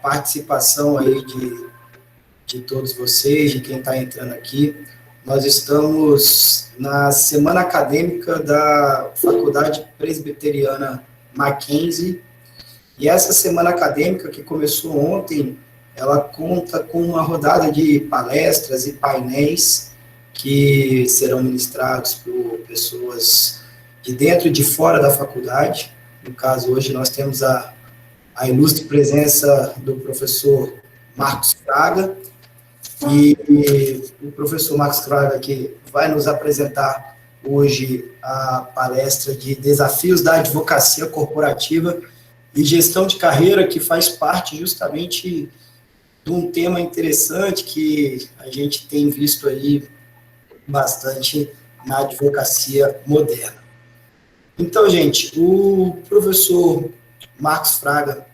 participação aí de todos vocês, de quem está entrando aqui. Nós estamos na semana acadêmica da Faculdade Presbiteriana Mackenzie, e essa semana acadêmica, que começou ontem, ela conta com uma rodada de palestras e painéis que serão ministrados por pessoas de dentro e de fora da faculdade. No caso, hoje nós temos a ilustre presença do professor Marcos Fraga, e o professor Marcos Fraga que vai nos apresentar hoje a palestra de Desafios da Advocacia Corporativa e Gestão de Carreira, que faz parte justamente de um tema interessante que a gente tem visto aí bastante na advocacia moderna. Então, gente, o professor Marcos Fraga,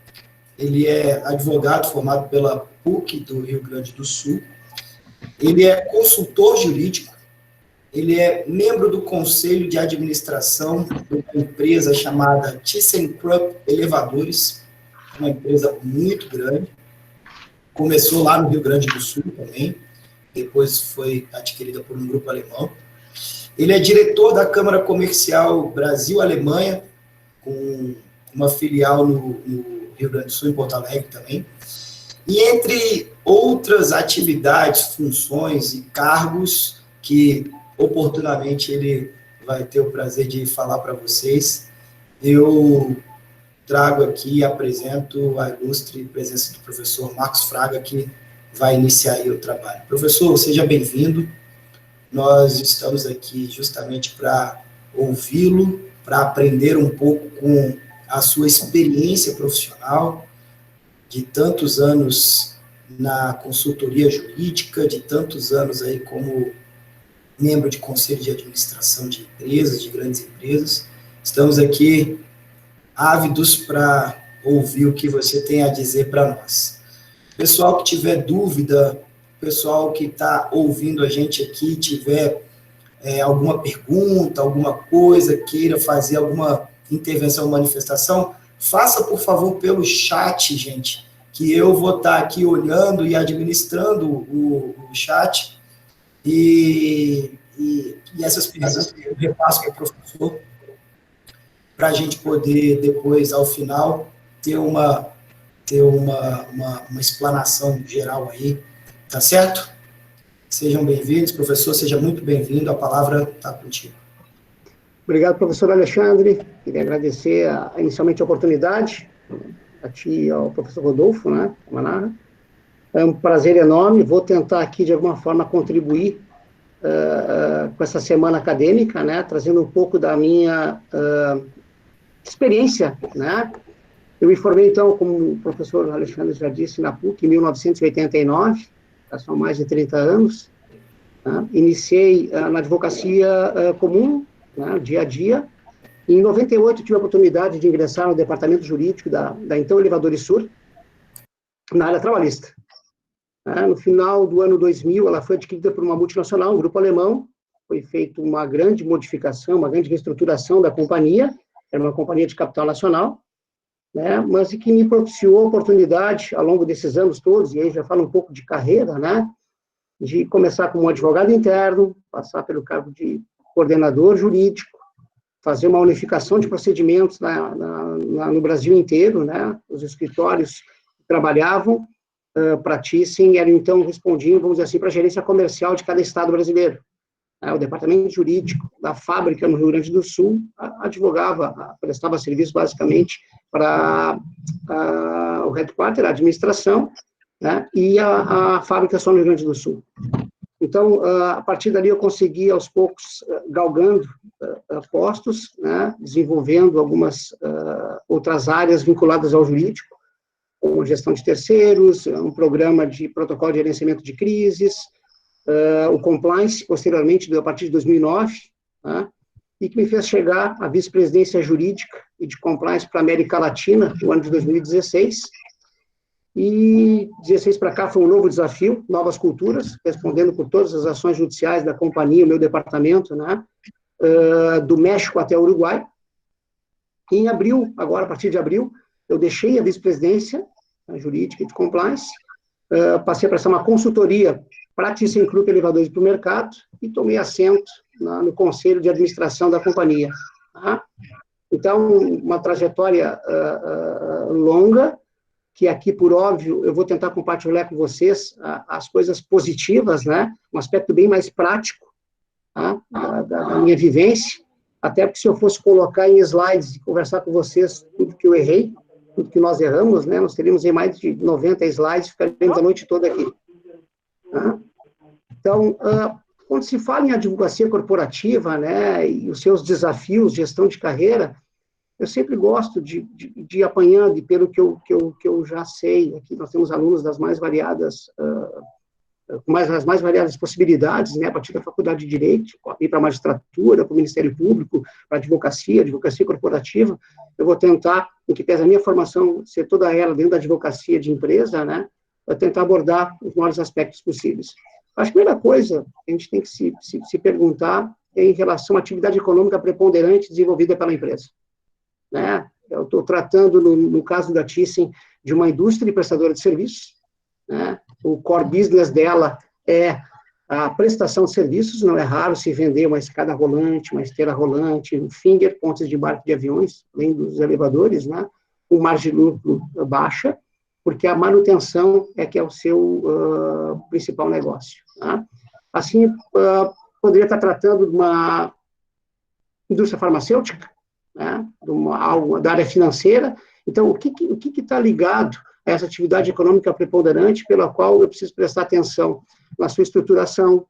ele é advogado formado pela PUC do Rio Grande do Sul, ele é consultor jurídico, ele é membro do Conselho de Administração de uma empresa chamada ThyssenKrupp Elevadores, uma empresa muito grande, começou lá no Rio Grande do Sul também, depois foi adquirida por um grupo alemão. Ele é diretor da Câmara Comercial Brasil-Alemanha, com uma filial no Rio Grande do Sul, em Porto Alegre também. E entre outras atividades, funções e cargos que oportunamente ele vai ter o prazer de falar para vocês, eu trago aqui e apresento a ilustre presença do professor Marcos Fraga, que vai iniciar aí o trabalho. Professor, seja bem-vindo. Nós estamos aqui justamente para ouvi-lo, para aprender um pouco com a sua experiência profissional, de tantos anos na consultoria jurídica, de tantos anos aí como membro de conselho de administração de empresas, de grandes empresas. Estamos aqui ávidos para ouvir o que você tem a dizer para nós. Pessoal que tiver dúvida, pessoal que está ouvindo a gente aqui, tiver alguma pergunta, alguma coisa, queira fazer alguma intervenção ou manifestação, faça, por favor, pelo chat, gente, que eu vou estar aqui olhando e administrando o chat, e essas perguntas eu repasso para o professor, para a gente poder, depois, ao final, ter uma explanação geral aí, tá certo? Sejam bem-vindos, professor, seja muito bem-vindo, a palavra está contigo. Obrigado, professor Alexandre. Queria agradecer inicialmente a oportunidade, a ti e ao professor Rodolfo, né, Manara. É um prazer enorme. Vou tentar aqui, de alguma forma, contribuir com essa semana acadêmica, né, trazendo um pouco da minha experiência, né. Eu me formei, então, como o professor Alexandre já disse, na PUC, em 1989, já são mais de 30 anos. Né. Iniciei na advocacia comum, né, dia a dia. Em 98, tive a oportunidade de ingressar no departamento jurídico da então Elevadores Sur, na área trabalhista. No final do ano 2000, ela foi adquirida por uma multinacional, um grupo alemão. Foi feita uma grande modificação, uma grande reestruturação da companhia. Era uma companhia de capital nacional, né, mas que me propiciou a oportunidade, ao longo desses anos todos, e aí já falo um pouco de carreira, né, de começar como advogado interno, passar pelo cargo de coordenador jurídico, fazer uma unificação de procedimentos no Brasil inteiro, né? Os escritórios que trabalhavam para a Thyssen eram, então, respondiam, vamos dizer assim, para a gerência comercial de cada estado brasileiro. O departamento jurídico da fábrica no Rio Grande do Sul advogava, prestava serviço, basicamente, para o headquarter, a administração, né? E a fábrica só no Rio Grande do Sul. Então, a partir dali, eu consegui, aos poucos, galgando postos, né, desenvolvendo algumas outras áreas vinculadas ao jurídico, como gestão de terceiros, um programa de protocolo de gerenciamento de crises, o compliance, posteriormente, a partir de 2009, né, e que me fez chegar à vice-presidência jurídica e de compliance para a América Latina, no ano de 2016, e 16 para cá foi um novo desafio, novas culturas, respondendo por todas as ações judiciais da companhia, o meu departamento, né, do México até o Uruguai. E em abril, agora a partir de abril, eu deixei a vice-presidência jurídica e de compliance, passei a prestar uma consultoria para ThyssenKrupp Elevadores para o mercado e tomei assento no conselho de administração da companhia. Tá? Então, uma trajetória longa, que aqui, por óbvio, eu vou tentar compartilhar com vocês as coisas positivas, né? Um aspecto bem mais prático, tá? da minha vivência, até porque se eu fosse colocar em slides e conversar com vocês tudo que eu errei, tudo que nós erramos, né? Nós teríamos aí mais de 90 slides, ficaríamos a noite toda aqui. Tá? Então, quando se fala em advocacia corporativa, né, e os seus desafios, gestão de carreira, eu sempre gosto de ir apanhando, e pelo que eu já sei, aqui nós temos alunos das mais variadas, as mais variadas possibilidades, né, a partir da faculdade de Direito, ir para a magistratura, para o Ministério Público, para a advocacia corporativa. Eu vou tentar, em que pese a minha formação ser toda ela dentro da advocacia de empresa, né, vou tentar abordar os maiores aspectos possíveis. Acho que a primeira coisa que a gente tem que se perguntar é em relação à atividade econômica preponderante desenvolvida pela empresa. Né? Eu estou tratando, no caso da Thyssen, de uma indústria prestadora de serviços. Né? O core business dela é a prestação de serviços, não é raro se vender uma escada rolante, uma esteira rolante, um finger, pontes de embarque de aviões, além dos elevadores, né? Com margem de lucro baixa, porque a manutenção é que é o seu principal negócio. Tá? Assim, poderia estar tratando de uma indústria farmacêutica, né? Algo da área financeira. Então, o que está ligado a essa atividade econômica preponderante pela qual eu preciso prestar atenção na sua estruturação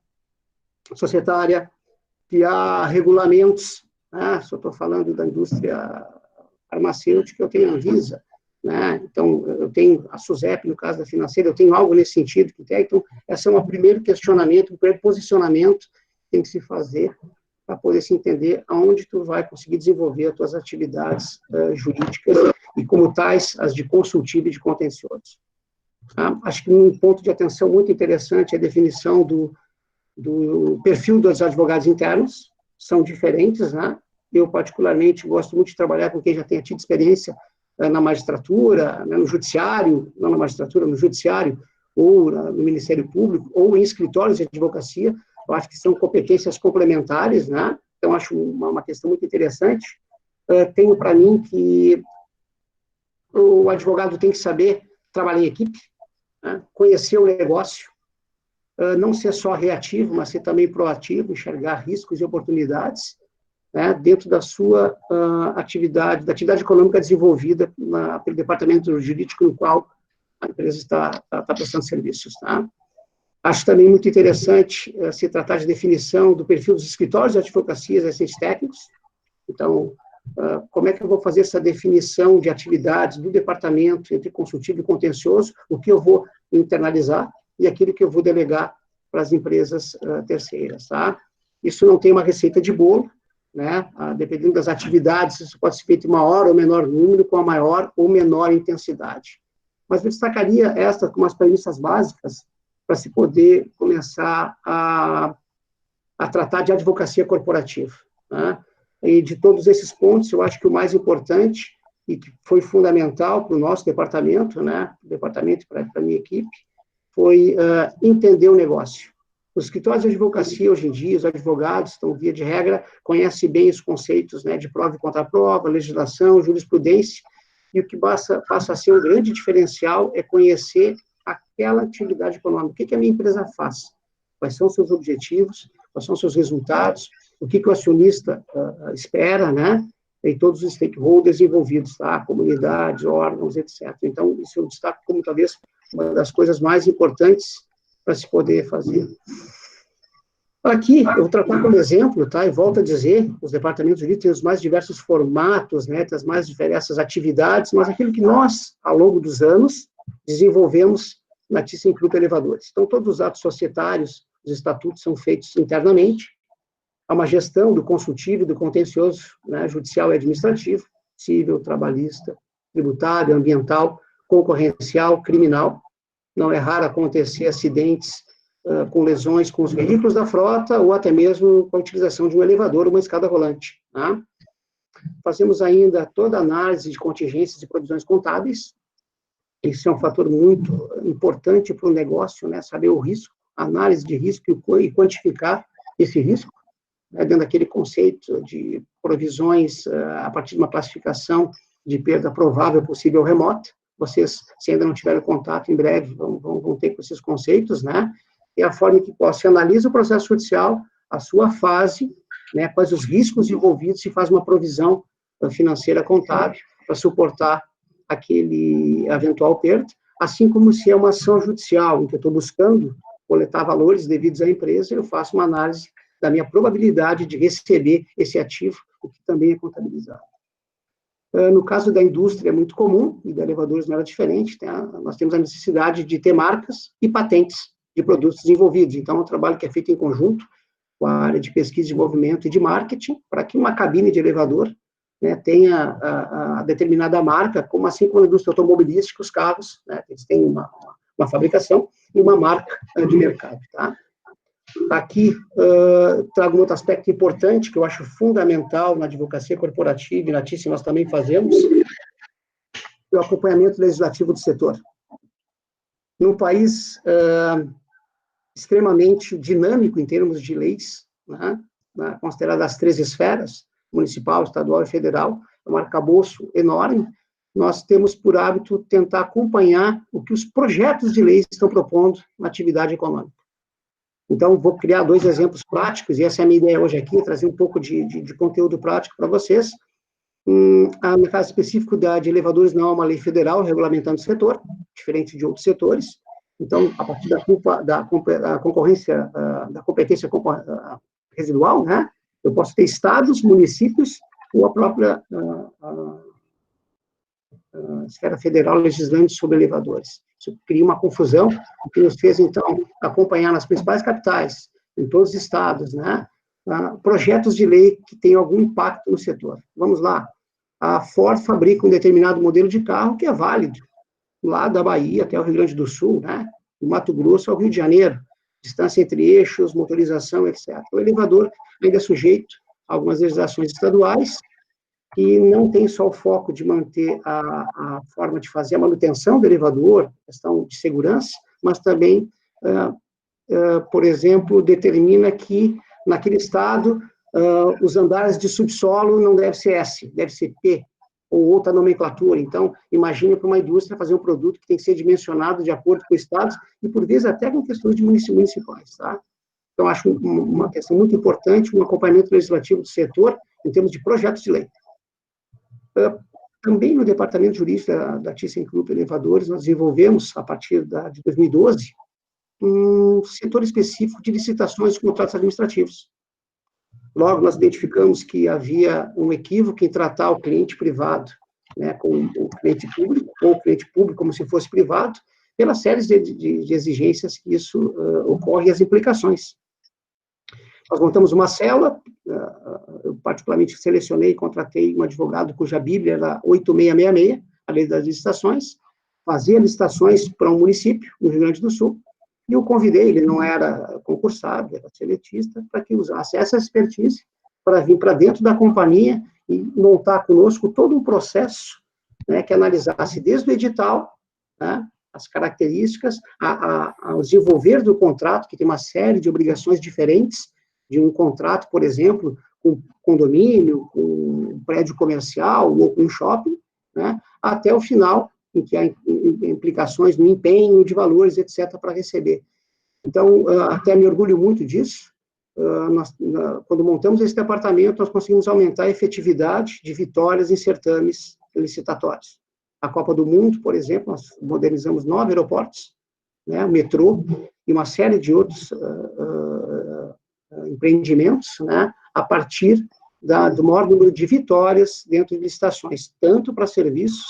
societária, criar regulamentos, né? Se eu estou falando da indústria farmacêutica, eu tenho a Anvisa, né? Então, eu tenho a SUSEP, no caso da financeira, eu tenho algo nesse sentido. Então, esse é um primeiro questionamento, um primeiro posicionamento que tem que se fazer para poder se entender aonde tu vai conseguir desenvolver as tuas atividades jurídicas e, como tais, as de consultivo e de contencioso. Tá? Acho que um ponto de atenção muito interessante é a definição do perfil dos advogados internos, são diferentes, né? Eu, particularmente, gosto muito de trabalhar com quem já tenha tido experiência na magistratura, né, no judiciário, não na magistratura, no judiciário, ou no Ministério Público, ou em escritórios de advocacia. Eu acho que são competências complementares, né? Então, acho uma questão muito interessante. Tenho para mim que o advogado tem que saber trabalhar em equipe, né? Conhecer o negócio, não ser só reativo, mas ser também proativo, enxergar riscos e oportunidades, né, dentro da sua atividade, da atividade econômica desenvolvida pelo departamento jurídico no qual a empresa está prestando serviços. Tá? Acho também muito interessante se tratar de definição do perfil dos escritórios de advocacia e assistentes técnicos. Então, como é que eu vou fazer essa definição de atividades do departamento entre consultivo e contencioso, o que eu vou internalizar e aquilo que eu vou delegar para as empresas terceiras. Tá? Isso não tem uma receita de bolo, né? Dependendo das atividades, isso pode ser feito em maior ou menor número, com a maior ou menor intensidade. Mas eu destacaria esta como as premissas básicas para se poder começar a tratar de advocacia corporativa. Né? E de todos esses pontos, eu acho que o mais importante e que foi fundamental para o nosso departamento, né? Departamento para a minha equipe, foi entender o negócio. Os escritórios de advocacia, hoje em dia, os advogados estão, via de regra, conhecem bem os conceitos, né, de prova e contraprova, legislação, jurisprudência, e o que passa a ser um grande diferencial é conhecer aquela atividade econômica. O que a minha empresa faz? Quais são os seus objetivos? Quais são os seus resultados? O que o acionista espera, né? E todos os stakeholders envolvidos, tá? Comunidades, órgãos, etc. Então, isso eu destaco como, talvez, uma das coisas mais importantes para se poder fazer. Aqui, eu vou tratar como exemplo, tá? E volto a dizer, os departamentos jurídicos têm os mais diversos formatos, né? As mais diversas atividades, mas aquilo que nós, ao longo dos anos, desenvolvemos na ThyssenKrupp Elevadores. Então, todos os atos societários, os estatutos são feitos internamente, há uma gestão do consultivo e do contencioso, né? Judicial e administrativo, civil, trabalhista, tributário, ambiental, concorrencial, criminal. Não é raro acontecer acidentes com lesões com os veículos da frota ou até mesmo com a utilização de um elevador ou uma escada rolante. Tá? Fazemos ainda toda a análise de contingências e provisões contábeis, Isso é um fator muito importante para o negócio, né? Saber o risco, análise de risco e quantificar esse risco, né? Dentro daquele conceito de provisões a partir de uma classificação de perda provável, possível, remota. Vocês, se ainda não tiveram contato, em breve vão ter com esses conceitos, né? E a forma em que você analisa o processo judicial, a sua fase, né? Quais os riscos envolvidos, e faz uma provisão financeira contábil para suportar aquele eventual perda, assim como se é uma ação judicial, em que eu estou buscando coletar valores devidos à empresa, eu faço uma análise da minha probabilidade de receber esse ativo, o que também é contabilizado. No caso da indústria, é muito comum, e da elevadores não era diferente, nós temos a necessidade de ter marcas e patentes de produtos desenvolvidos. Então, é um trabalho que é feito em conjunto com a área de pesquisa, desenvolvimento e de marketing, para que uma cabine de elevador, né, tenha a determinada marca, como assim como a indústria automobilística, os carros, né, eles têm uma fabricação e uma marca de mercado, tá? Aqui, trago um outro aspecto importante, que eu acho fundamental na advocacia corporativa, e na TICE nós também fazemos, é o acompanhamento legislativo do setor. Num país extremamente dinâmico em termos de leis, né, considerado as 3 esferas, municipal, estadual e federal, é um arcabouço enorme. Nós temos por hábito tentar acompanhar o que os projetos de lei estão propondo na atividade econômica. Então, vou criar 2 exemplos práticos, e essa é a minha ideia hoje aqui, trazer um pouco de conteúdo prático para vocês. No caso específico de elevadores, não é uma lei federal regulamentando o setor, diferente de outros setores. Então, a partir da concorrência, da competência residual, né, eu posso ter estados, municípios, ou a própria esfera federal legislando sobre elevadores. Isso cria uma confusão, o que nos fez, então, acompanhar nas principais capitais, em todos os estados, né, projetos de lei que tenham algum impacto no setor. Vamos lá. A Ford fabrica um determinado modelo de carro que é válido, lá da Bahia até o Rio Grande do Sul, né, do Mato Grosso ao Rio de Janeiro, distância entre eixos, motorização, etc. O elevador ainda é sujeito a algumas legislações estaduais, e não tem só o foco de manter a forma de fazer a manutenção do elevador, questão de segurança, mas também, por exemplo, determina que, naquele estado, os andares de subsolo não deve ser S, deve ser P, ou outra nomenclatura. Então, imagine para uma indústria fazer um produto que tem que ser dimensionado de acordo com estados, e por vezes até com questões de municipais, tá? Então, acho uma questão muito importante, um acompanhamento legislativo do setor, em termos de projetos de lei. Também no departamento jurídico da ThyssenKrupp Elevadores, nós desenvolvemos, a partir de 2012, um setor específico de licitações de contratos administrativos. Logo, nós identificamos que havia um equívoco em tratar o cliente privado, né, com o cliente público, ou o cliente público como se fosse privado, pelas séries de exigências que isso ocorre e as implicações. Nós montamos uma célula, eu particularmente selecionei e contratei um advogado cuja bíblia era 8666, a lei das licitações, fazia licitações para um município, no Rio Grande do Sul, e eu convidei, ele não era concursado, era seletista, para que usasse essa expertise para vir para dentro da companhia e montar conosco todo um processo, né, que analisasse desde o edital, né, as características, ao desenvolver do contrato, que tem uma série de obrigações diferentes de um contrato, por exemplo, com condomínio, com um prédio comercial ou com um shopping, né, até o final, em que há implicações no empenho de valores, etc., para receber. Então, até me orgulho muito disso. Quando montamos esse departamento, nós conseguimos aumentar a efetividade de vitórias em certames licitatórios. A Copa do Mundo, por exemplo, nós modernizamos 9 aeroportos, né, o metrô e uma série de outros empreendimentos, né, a partir do maior número de vitórias dentro de licitações, tanto para serviços,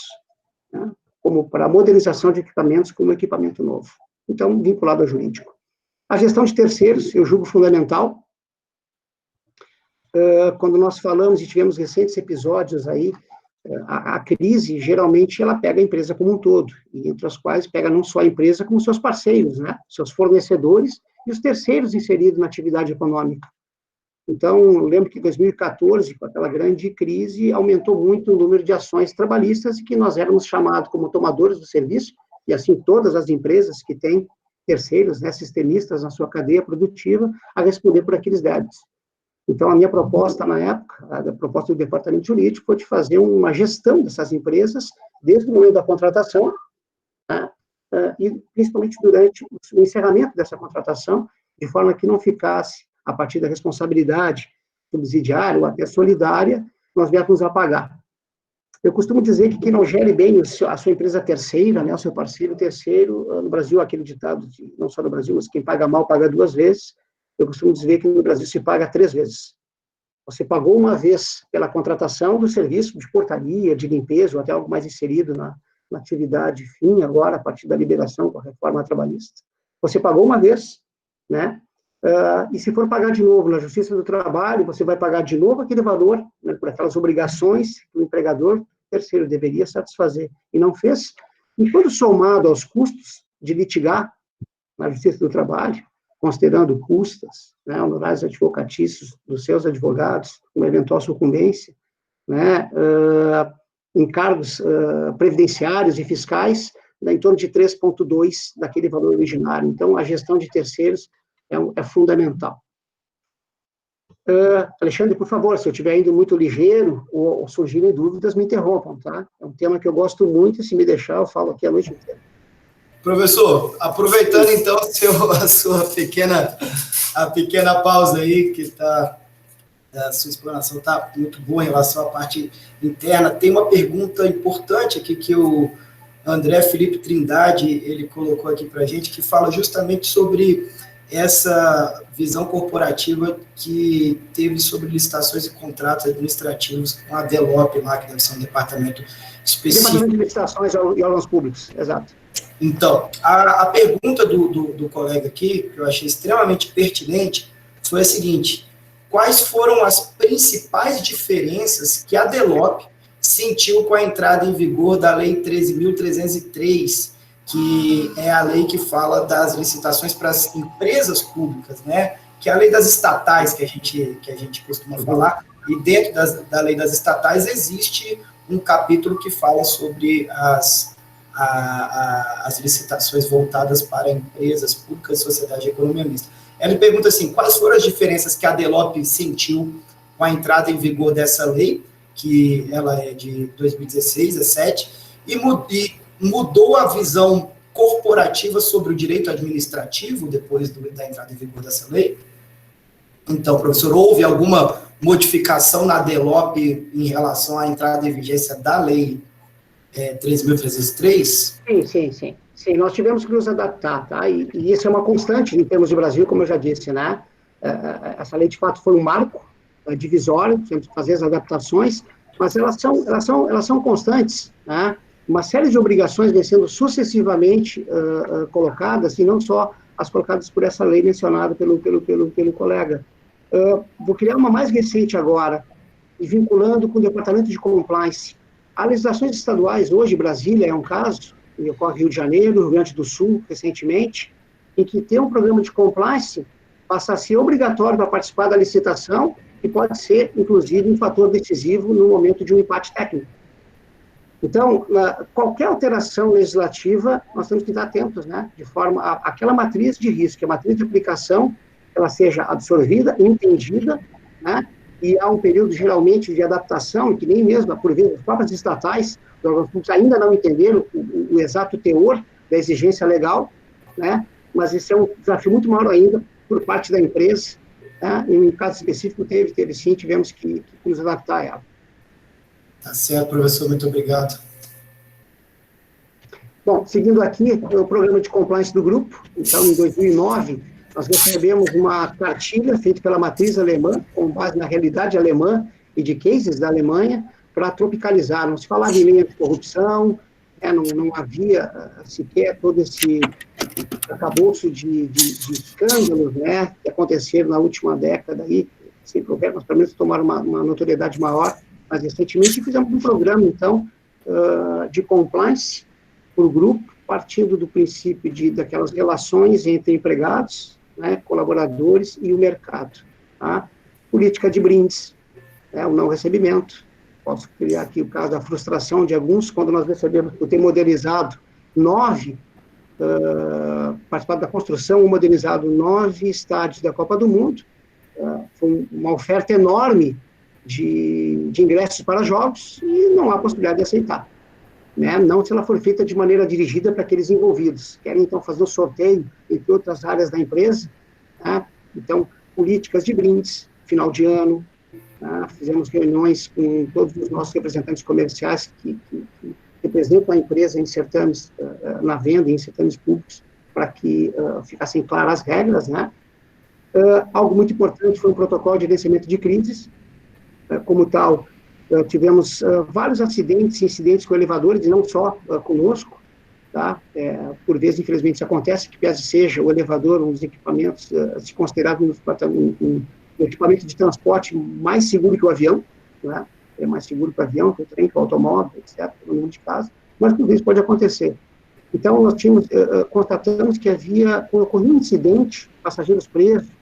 né, como para a modernização de equipamentos, como equipamento novo. Então, vinculado ao jurídico. A gestão de terceiros, eu julgo fundamental. Quando nós falamos e tivemos recentes episódios aí, a crise, geralmente, ela pega a empresa como um todo, e entre as quais pega não só a empresa, como seus parceiros, né, seus fornecedores e os terceiros inseridos na atividade econômica. Então, eu lembro que em 2014, com aquela grande crise, aumentou muito o número de ações trabalhistas, que nós éramos chamados como tomadores do serviço, e assim todas as empresas que têm terceiros, né, sistemistas na sua cadeia produtiva, a responder por aqueles débitos. Então, a minha proposta na época, a proposta do departamento jurídico, foi de fazer uma gestão dessas empresas desde o momento da contratação, né, e principalmente durante o encerramento dessa contratação, de forma que não ficasse, a partir da responsabilidade subsidiária ou até solidária, nós viéssemos a pagar. Eu costumo dizer que quem não gere bem a sua empresa terceira, né, o seu parceiro terceiro, no Brasil, aquele ditado, não só no Brasil, mas quem paga mal paga 2 vezes, eu costumo dizer que no Brasil se paga 3 vezes. Você pagou uma vez pela contratação do serviço de portaria, de limpeza, ou até algo mais inserido na atividade fim, agora, a partir da liberação com a reforma trabalhista. Você pagou uma vez, né? E se for pagar de novo na Justiça do Trabalho, você vai pagar de novo aquele valor, né, por aquelas obrigações que o empregador terceiro deveria satisfazer e não fez. E quando somado aos custos de litigar na Justiça do Trabalho, considerando custas, né, honorários advocatícios dos seus advogados, uma eventual sucumbência, né, encargos previdenciários e fiscais, né, em torno de 3,2 daquele valor originário. Então, a gestão de terceiros é fundamental. Alexandre, por favor, se eu estiver indo muito ligeiro ou surgirem dúvidas, me interrompam, tá? É um tema que eu gosto muito e, se me deixar, eu falo aqui a noite inteira. Professor, aproveitando então a sua pequena pausa aí, que a sua explanação está muito boa em relação à parte interna, tem uma pergunta importante aqui que o André Felipe Trindade, ele colocou aqui para a gente, que fala justamente sobre essa visão corporativa que teve sobre licitações e contratos administrativos com a DELOP lá, que deve ser um departamento específico. Departamento de Licitações e Órgãos Públicos, exato. Então, a pergunta do colega aqui, que eu achei extremamente pertinente, foi a seguinte: quais foram as principais diferenças que a DELOP sentiu com a entrada em vigor da Lei 13.303, que é a lei que fala das licitações para as empresas públicas, né? Que é a lei das estatais que a gente costuma falar, e dentro da lei das estatais existe um capítulo que fala sobre as licitações voltadas para empresas públicas e sociedade de economia mista. Ele pergunta assim: quais foram as diferenças que a DELOP sentiu com a entrada em vigor dessa lei, que ela é de 2016, 17, e mudou a visão corporativa sobre o direito administrativo depois da entrada em vigor dessa lei? Então, professor, houve alguma modificação na DELOP em relação à entrada em vigência da lei 13.303? Sim, nós tivemos que nos adaptar, tá? E isso é uma constante em termos de Brasil, como eu já disse, né? Essa lei, de fato, foi um marco divisório, temos que fazer as adaptações, mas elas são constantes, né? Uma série de obrigações vem sendo sucessivamente colocadas, e não só as colocadas por essa lei mencionada pelo colega. Vou criar uma mais recente agora, e vinculando com o Departamento de Compliance. As legislações estaduais, hoje, Brasília é um caso, e ocorre Rio de Janeiro, Rio Grande do Sul, recentemente, em que ter um programa de compliance passa a ser obrigatório para participar da licitação e pode ser, inclusive, um fator decisivo no momento de um empate técnico. Então, qualquer alteração legislativa, nós temos que estar atentos, né? De forma a aquela matriz de risco, a matriz de aplicação, ela seja absorvida, entendida, né? E há um período, geralmente, de adaptação, que nem mesmo, por vezes, as próprias estatais, os órgãos públicos ainda não entenderam o exato teor da exigência legal, né? Mas esse é um desafio muito maior ainda por parte da empresa, né? Em um caso específico, tivemos que nos adaptar a ela. Tá certo, professor, muito obrigado. Bom, seguindo aqui, o programa de compliance do grupo. Então, em 2009, nós recebemos uma cartilha feita pela matriz alemã, com base na realidade alemã e de cases da Alemanha, para tropicalizar. Não se falava em linha de corrupção, não havia sequer todo esse acabouço de escândalos, né, que aconteceram na última década, aí, sem problema, mas pelo menos tomaram uma notoriedade maior. Mas recentemente fizemos um programa, então, de compliance para o grupo, partindo do princípio daquelas relações entre empregados, né, colaboradores e o mercado. Tá? Política de brindes, o não recebimento. Posso criar aqui o caso da frustração de alguns, quando nós recebemos, por ter modelizado 9, participado da construção ou modernizado 9 estádios da Copa do Mundo. Foi uma oferta enorme de ingressos para jogos e não há possibilidade de aceitar, né? Não se ela for feita de maneira dirigida para aqueles envolvidos. Querem, então, fazer um sorteio entre outras áreas da empresa, né? Então, políticas de brindes, final de ano, né? Fizemos reuniões com todos os nossos representantes comerciais que representam a empresa em certames, na venda, em certames públicos, para que ficassem claras as regras, né? Algo muito importante foi um protocolo de gerenciamento de crises. Como tal, tivemos vários acidentes e incidentes com elevadores, e não só conosco, tá? Por vezes, infelizmente, isso acontece, que pese seja o elevador um dos equipamentos se considerado um equipamento de transporte mais seguro que o avião, né? É mais seguro que o avião, que o trem, que o automóvel, etc., no mundo de casa, mas tudo isso pode acontecer. Então, nós constatamos que ocorreu um incidente, passageiros presos,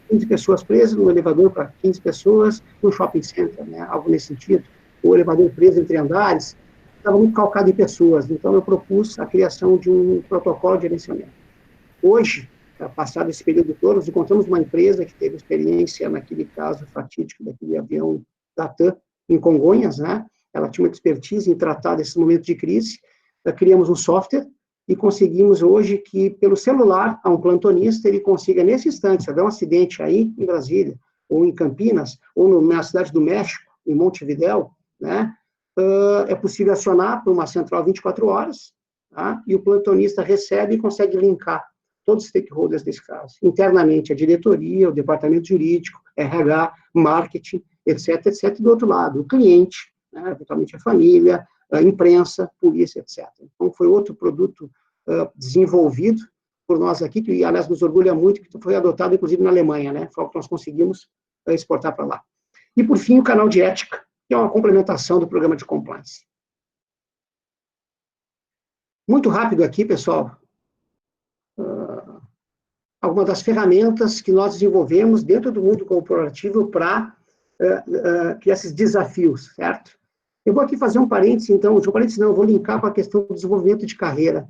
15 pessoas presas no elevador para 15 pessoas no shopping center, né? Algo nesse sentido. O elevador preso entre andares estava muito calcado em pessoas, então eu propus a criação de um protocolo de gerenciamento. Hoje, passado esse período todo, nós encontramos uma empresa que teve experiência naquele caso fatídico daquele avião da TAM em Congonhas, né? Ela tinha uma expertise em tratar desses momentos de crise. Criamos um software e conseguimos hoje que, pelo celular, a um plantonista, ele consiga, nesse instante, se houver um acidente aí em Brasília, ou em Campinas, ou na cidade do México, em Montevidéu, né, é possível acionar para uma central 24 horas, tá, e o plantonista recebe e consegue linkar todos os stakeholders desse caso. Internamente, a diretoria, o departamento jurídico, RH, marketing, etc., etc., e do outro lado, o cliente, né, eventualmente a família, a imprensa, polícia, etc. Então, foi outro produto desenvolvido por nós aqui, que, aliás, nos orgulha muito, que foi adotado, inclusive, na Alemanha, né? Foi o que nós conseguimos exportar para lá. E, por fim, o canal de ética, que é uma complementação do programa de compliance. Muito rápido aqui, pessoal, algumas das ferramentas que nós desenvolvemos dentro do mundo corporativo para criar esses desafios, certo? Eu vou aqui fazer um parênteses, então, eu vou linkar com a questão do desenvolvimento de carreira.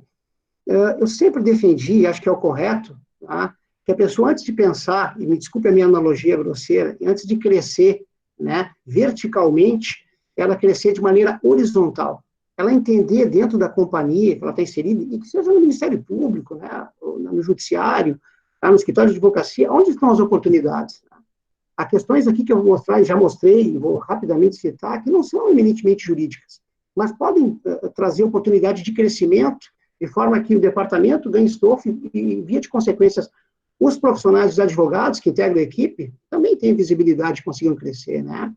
Eu sempre defendi, acho que é o correto, tá, que a pessoa, antes de pensar, e me desculpe a minha analogia grosseira, antes de crescer, né, verticalmente, ela crescer de maneira horizontal. Ela entender dentro da companhia que ela está inserida, e que seja no Ministério Público, né, no Judiciário, no escritório de advocacia, onde estão as oportunidades. Há questões aqui que eu vou mostrar, e já mostrei, e vou rapidamente citar, que não são eminentemente jurídicas, mas podem trazer oportunidade de crescimento, de forma que o departamento ganhe estofo e, via de consequências, os profissionais, os advogados que integram a equipe, também têm visibilidade e consigam crescer, né?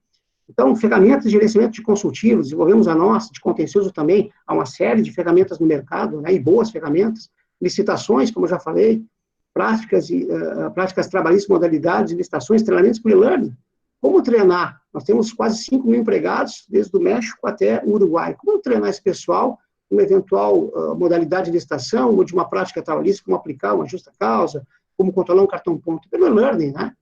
Então, ferramentas de gerenciamento de consultivos, desenvolvemos a nossa, de contencioso também, há uma série de ferramentas no mercado, né, e boas ferramentas, licitações, como eu já falei, práticas trabalhistas, modalidades, licitações, treinamentos para e-learning. Como treinar? Nós temos quase 5 mil empregados, desde o México até o Uruguai. Como treinar esse pessoal uma eventual modalidade de licitação ou de uma prática trabalhista, como aplicar uma justa causa, como controlar um cartão ponto? Pelo e-learning, né?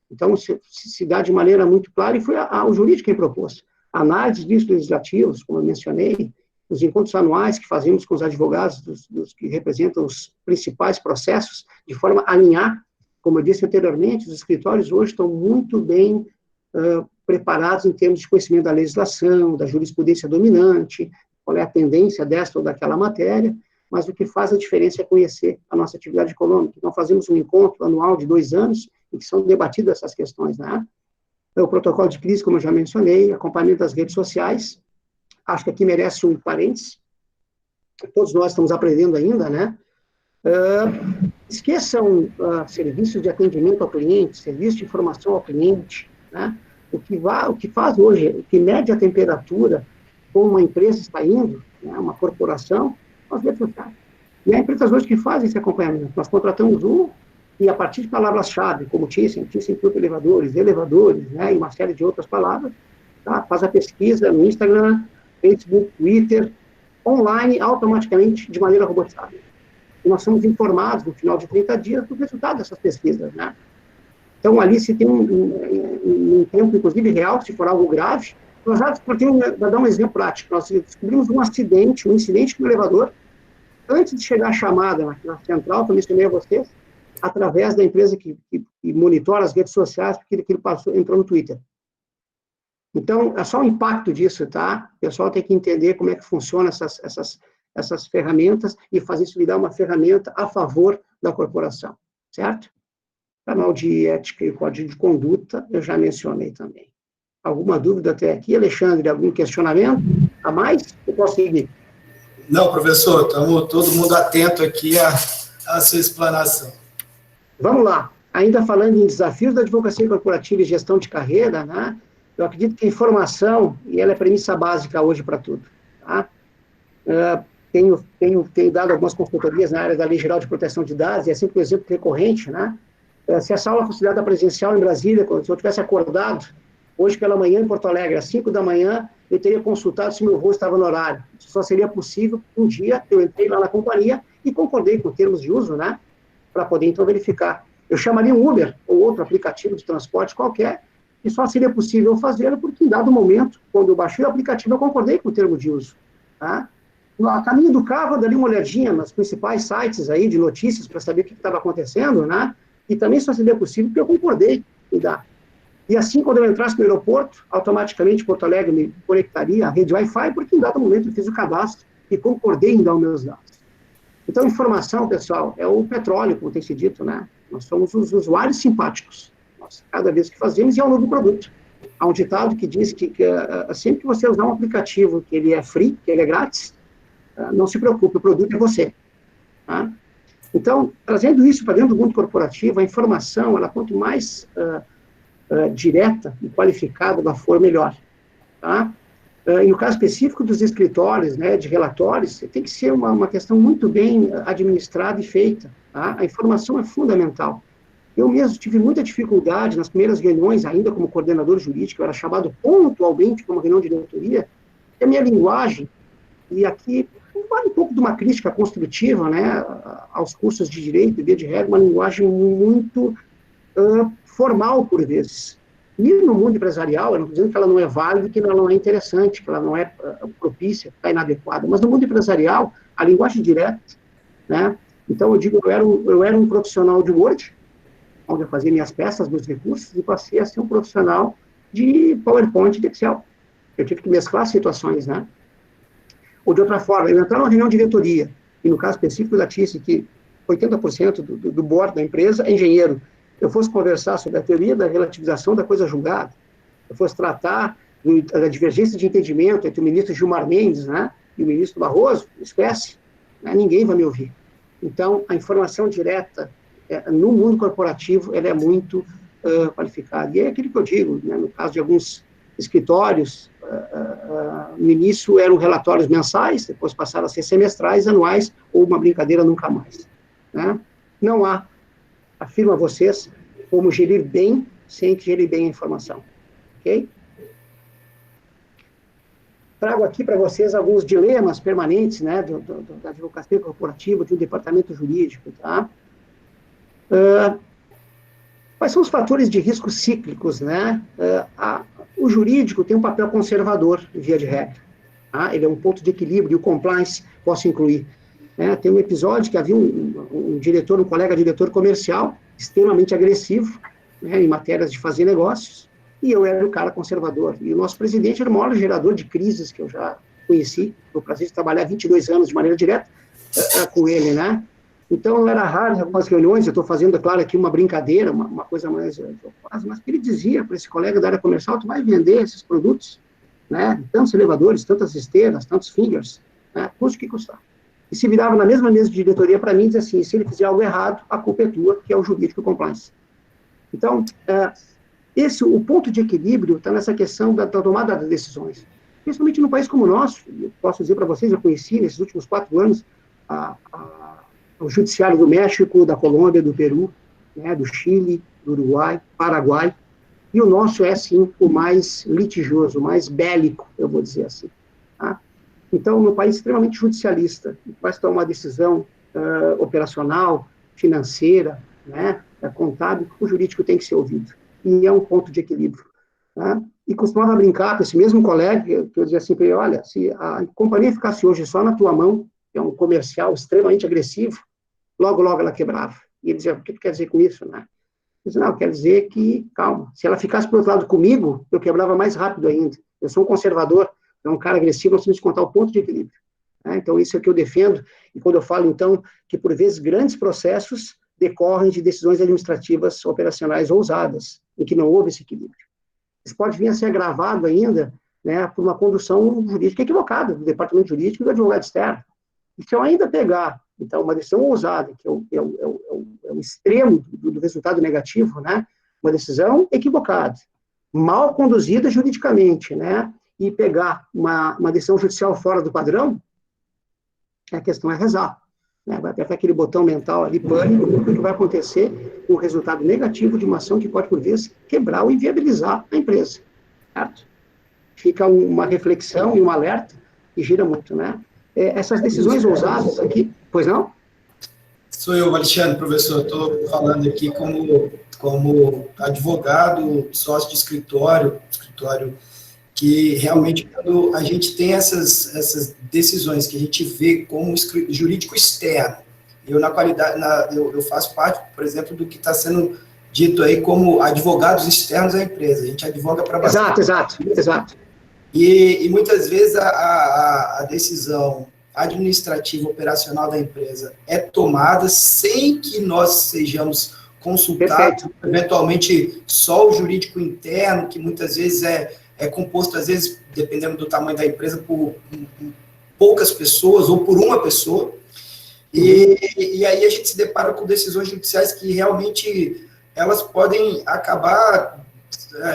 Então, se dá de maneira muito clara, e foi o jurídico quem propôs. Análise de riscos legislativos, como eu mencionei, os encontros anuais que fazemos com os advogados dos que representam os principais processos, de forma a alinhar, como eu disse anteriormente, os escritórios hoje estão muito bem preparados em termos de conhecimento da legislação, da jurisprudência dominante, qual é a tendência desta ou daquela matéria, mas o que faz a diferença é conhecer a nossa atividade econômica. Então, fazemos um encontro anual de 2 anos, em que são debatidas essas questões, né? O protocolo de crise, como eu já mencionei, acompanhamento das redes sociais, acho que aqui merece um parênteses, todos nós estamos aprendendo ainda, né? Esqueçam serviços de atendimento ao cliente, serviço de informação ao cliente, né? O que faz hoje, o que mede a temperatura como uma empresa está indo, né, uma corporação, as redes sociais. E há empresas hoje que fazem esse acompanhamento. Nós contratamos e a partir de palavras-chave, como ThyssenKrupp elevadores, né, e uma série de outras palavras, tá, faz a pesquisa no Instagram, Facebook, Twitter, online, automaticamente, de maneira robotizada. E nós somos informados, no final de 30 dias, do resultado dessas pesquisas, né? Então, ali se tem um tempo, inclusive, real, se for algo grave, Nós já vou dar um exemplo prático. Nós descobrimos um incidente no elevador, antes de chegar a chamada na central, que eu mencionei a vocês, através da empresa que monitora as redes sociais, porque ele entrou no Twitter. Então, é só o impacto disso, tá? O pessoal tem que entender como é que funcionam essas ferramentas e fazer isso virar uma ferramenta a favor da corporação, certo? Canal de ética e código de conduta, eu já mencionei também. Alguma dúvida até aqui, Alexandre? Algum questionamento a mais? Eu posso seguir? Não, professor, estamos todo mundo atento aqui à sua explanação. Vamos lá. Ainda falando em desafios da advocacia corporativa e gestão de carreira, né? Eu acredito que a informação, e ela é premissa básica hoje para tudo, tá? Tenho dado algumas consultorias na área da Lei Geral de Proteção de Dados, e é sempre um exemplo recorrente, né? Se essa aula fosse considerada presencial em Brasília, se eu tivesse acordado hoje pela manhã em Porto Alegre, às 5 da manhã, eu teria consultado se meu voo estava no horário. Isso só seria possível um dia, eu entrei lá na companhia e concordei com termos de uso, né? Para poder, então, verificar. Eu chamaria um Uber ou outro aplicativo de transporte qualquer, e só seria possível fazê-lo porque, em dado momento, quando eu baixei o aplicativo, eu concordei com o termo de uso, tá? No caminho do carro, eu dei uma olhadinha nos principais sites aí de notícias para saber o que estava acontecendo, né? E também só seria possível porque eu concordei em dar. E assim, quando eu entrasse no aeroporto, automaticamente Porto Alegre me conectaria à rede Wi-Fi, porque em dado momento eu fiz o cadastro e concordei em dar os meus dados. Então, informação, pessoal, é o petróleo, como tem se dito, né? Nós somos os usuários simpáticos, cada vez que fazemos, e é um novo produto. Há um ditado que diz que sempre que você usar um aplicativo que ele é free, que ele é grátis, não se preocupe, o produto é você. Tá? Então, trazendo isso para dentro do mundo corporativo, a informação, ela quanto mais direta e qualificada ela for, melhor. Tá? E no caso específico dos escritórios, né, de relatórios, tem que ser uma questão muito bem administrada e feita. Tá? A informação é fundamental. Eu mesmo tive muita dificuldade nas primeiras reuniões, ainda como coordenador jurídico, eu era chamado pontualmente para uma reunião de diretoria, e a minha linguagem, e aqui vale um pouco de uma crítica construtiva, né, aos cursos de direito e via de regra, uma linguagem muito formal, por vezes. E no mundo empresarial, eu não estou dizendo que ela não é válida, que ela não é interessante, que ela não é propícia, que está inadequada, mas no mundo empresarial, a linguagem direta, né, então eu digo, eu era um profissional de Word, onde eu fazia minhas peças, meus recursos, e passei a ser um profissional de PowerPoint e de Excel. Eu tive que mesclar situações, né? Ou de outra forma, eu entrar numa reunião de diretoria, e no caso específico da TICE, que 80% do board da empresa é engenheiro, eu fosse conversar sobre a teoria da relativização da coisa julgada, eu fosse tratar da divergência de entendimento entre o ministro Gilmar Mendes, né, e o ministro Barroso, esquece, né, ninguém vai me ouvir. Então, a informação direta no mundo corporativo, ela é muito qualificada. E é aquilo que eu digo, né, no caso de alguns escritórios, no início eram relatórios mensais, depois passaram a ser semestrais, anuais, ou uma brincadeira nunca mais. Né? Não há, afirmo a vocês, como gerir bem, sem gerir bem a informação. Ok? Trago aqui para vocês alguns dilemas permanentes, né, da advocacia corporativa, de um departamento jurídico, tá? Quais são os fatores de risco cíclicos, né? O jurídico tem um papel conservador, via de regra. Tá? Ele é um ponto de equilíbrio, e o compliance posso incluir. Né? Tem um episódio que havia um diretor, um colega diretor comercial, extremamente agressivo, né, em matérias de fazer negócios, e eu era o cara conservador. E o nosso presidente era o maior gerador de crises que eu já conheci. Tive o prazer de trabalhar 22 anos de maneira direta com ele, né? Então, não era raro em algumas reuniões, eu estou fazendo, claro, aqui uma brincadeira, uma coisa mais, mas ele dizia para esse colega da área comercial, tu vai vender esses produtos, né, tantos elevadores, tantas esteiras, tantos fingers, né, custa o que custar. E se virava na mesma mesa de diretoria para mim e dizia assim, se ele fizer algo errado, a culpa é tua, que é o jurídico compliance. Então, o ponto de equilíbrio está nessa questão da tomada das decisões. Principalmente num país como o nosso, eu posso dizer para vocês, eu conheci nesses últimos 4 anos o judiciário do México, da Colômbia, do Peru, né, do Chile, do Uruguai, Paraguai, e o nosso é, sim, o mais litigioso, o mais bélico, eu vou dizer assim. Tá? Então, no país extremamente judicialista, vai se tomar uma decisão operacional, financeira, né, contábil, o jurídico tem que ser ouvido. E é um ponto de equilíbrio. Tá? E costumava brincar com esse mesmo colega, que eu dizia assim para ele, olha, se a companhia ficasse hoje só na tua mão, que é um comercial extremamente agressivo, logo, logo ela quebrava. E ele dizia, o que tu quer dizer com isso, né? Eu disse, não, quer dizer que, calma, se ela ficasse por outro lado comigo, eu quebrava mais rápido ainda. Eu sou um conservador, é um cara agressivo, nós temos que contar o ponto de equilíbrio. Né? Então, isso é o que eu defendo, e quando eu falo, então, que por vezes grandes processos decorrem de decisões administrativas operacionais ousadas, em que não houve esse equilíbrio. Isso pode vir a ser agravado ainda, né, por uma condução jurídica equivocada do departamento jurídico e do advogado externo. E se eu ainda pegar, então, uma decisão ousada, que é o extremo do resultado negativo, né, uma decisão equivocada, mal conduzida juridicamente, né, e pegar uma decisão judicial fora do padrão, a questão é rezar. Né, vai apertar aquele botão mental ali, pânico, o que vai acontecer com o resultado negativo de uma ação que pode, por vezes, quebrar ou inviabilizar a empresa. Certo? Fica uma reflexão e um alerta e gira muito, né? Essas decisões ousadas aqui, pois não? Sou eu, Alexandre, professor. Estou falando aqui como advogado, sócio de escritório que realmente, quando a gente tem essas decisões que a gente vê como jurídico externo, eu faço parte, por exemplo, do que está sendo dito aí como advogados externos à empresa. A gente advoga para bastante. Exato. E muitas vezes a decisão administrativa operacional da empresa é tomada sem que nós sejamos consultados. Perfeito. Eventualmente só o jurídico interno, que muitas vezes é composto, às vezes, dependendo do tamanho da empresa, por poucas pessoas ou por uma pessoa. E aí a gente se depara com decisões judiciais que realmente elas podem acabar,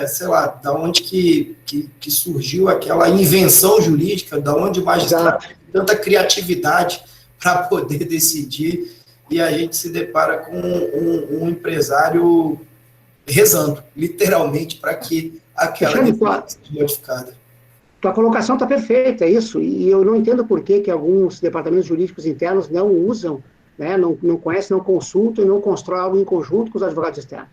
sei lá, da onde que surgiu aquela invenção jurídica, da onde o magistrado tem tanta criatividade para poder decidir, e a gente se depara com um empresário rezando, literalmente, para que aquela decisão seja modificada. Tua colocação está perfeita, é isso, e eu não entendo por que alguns departamentos jurídicos internos não usam, né, não conhecem, não consultam e não constroem algo em conjunto com os advogados externos.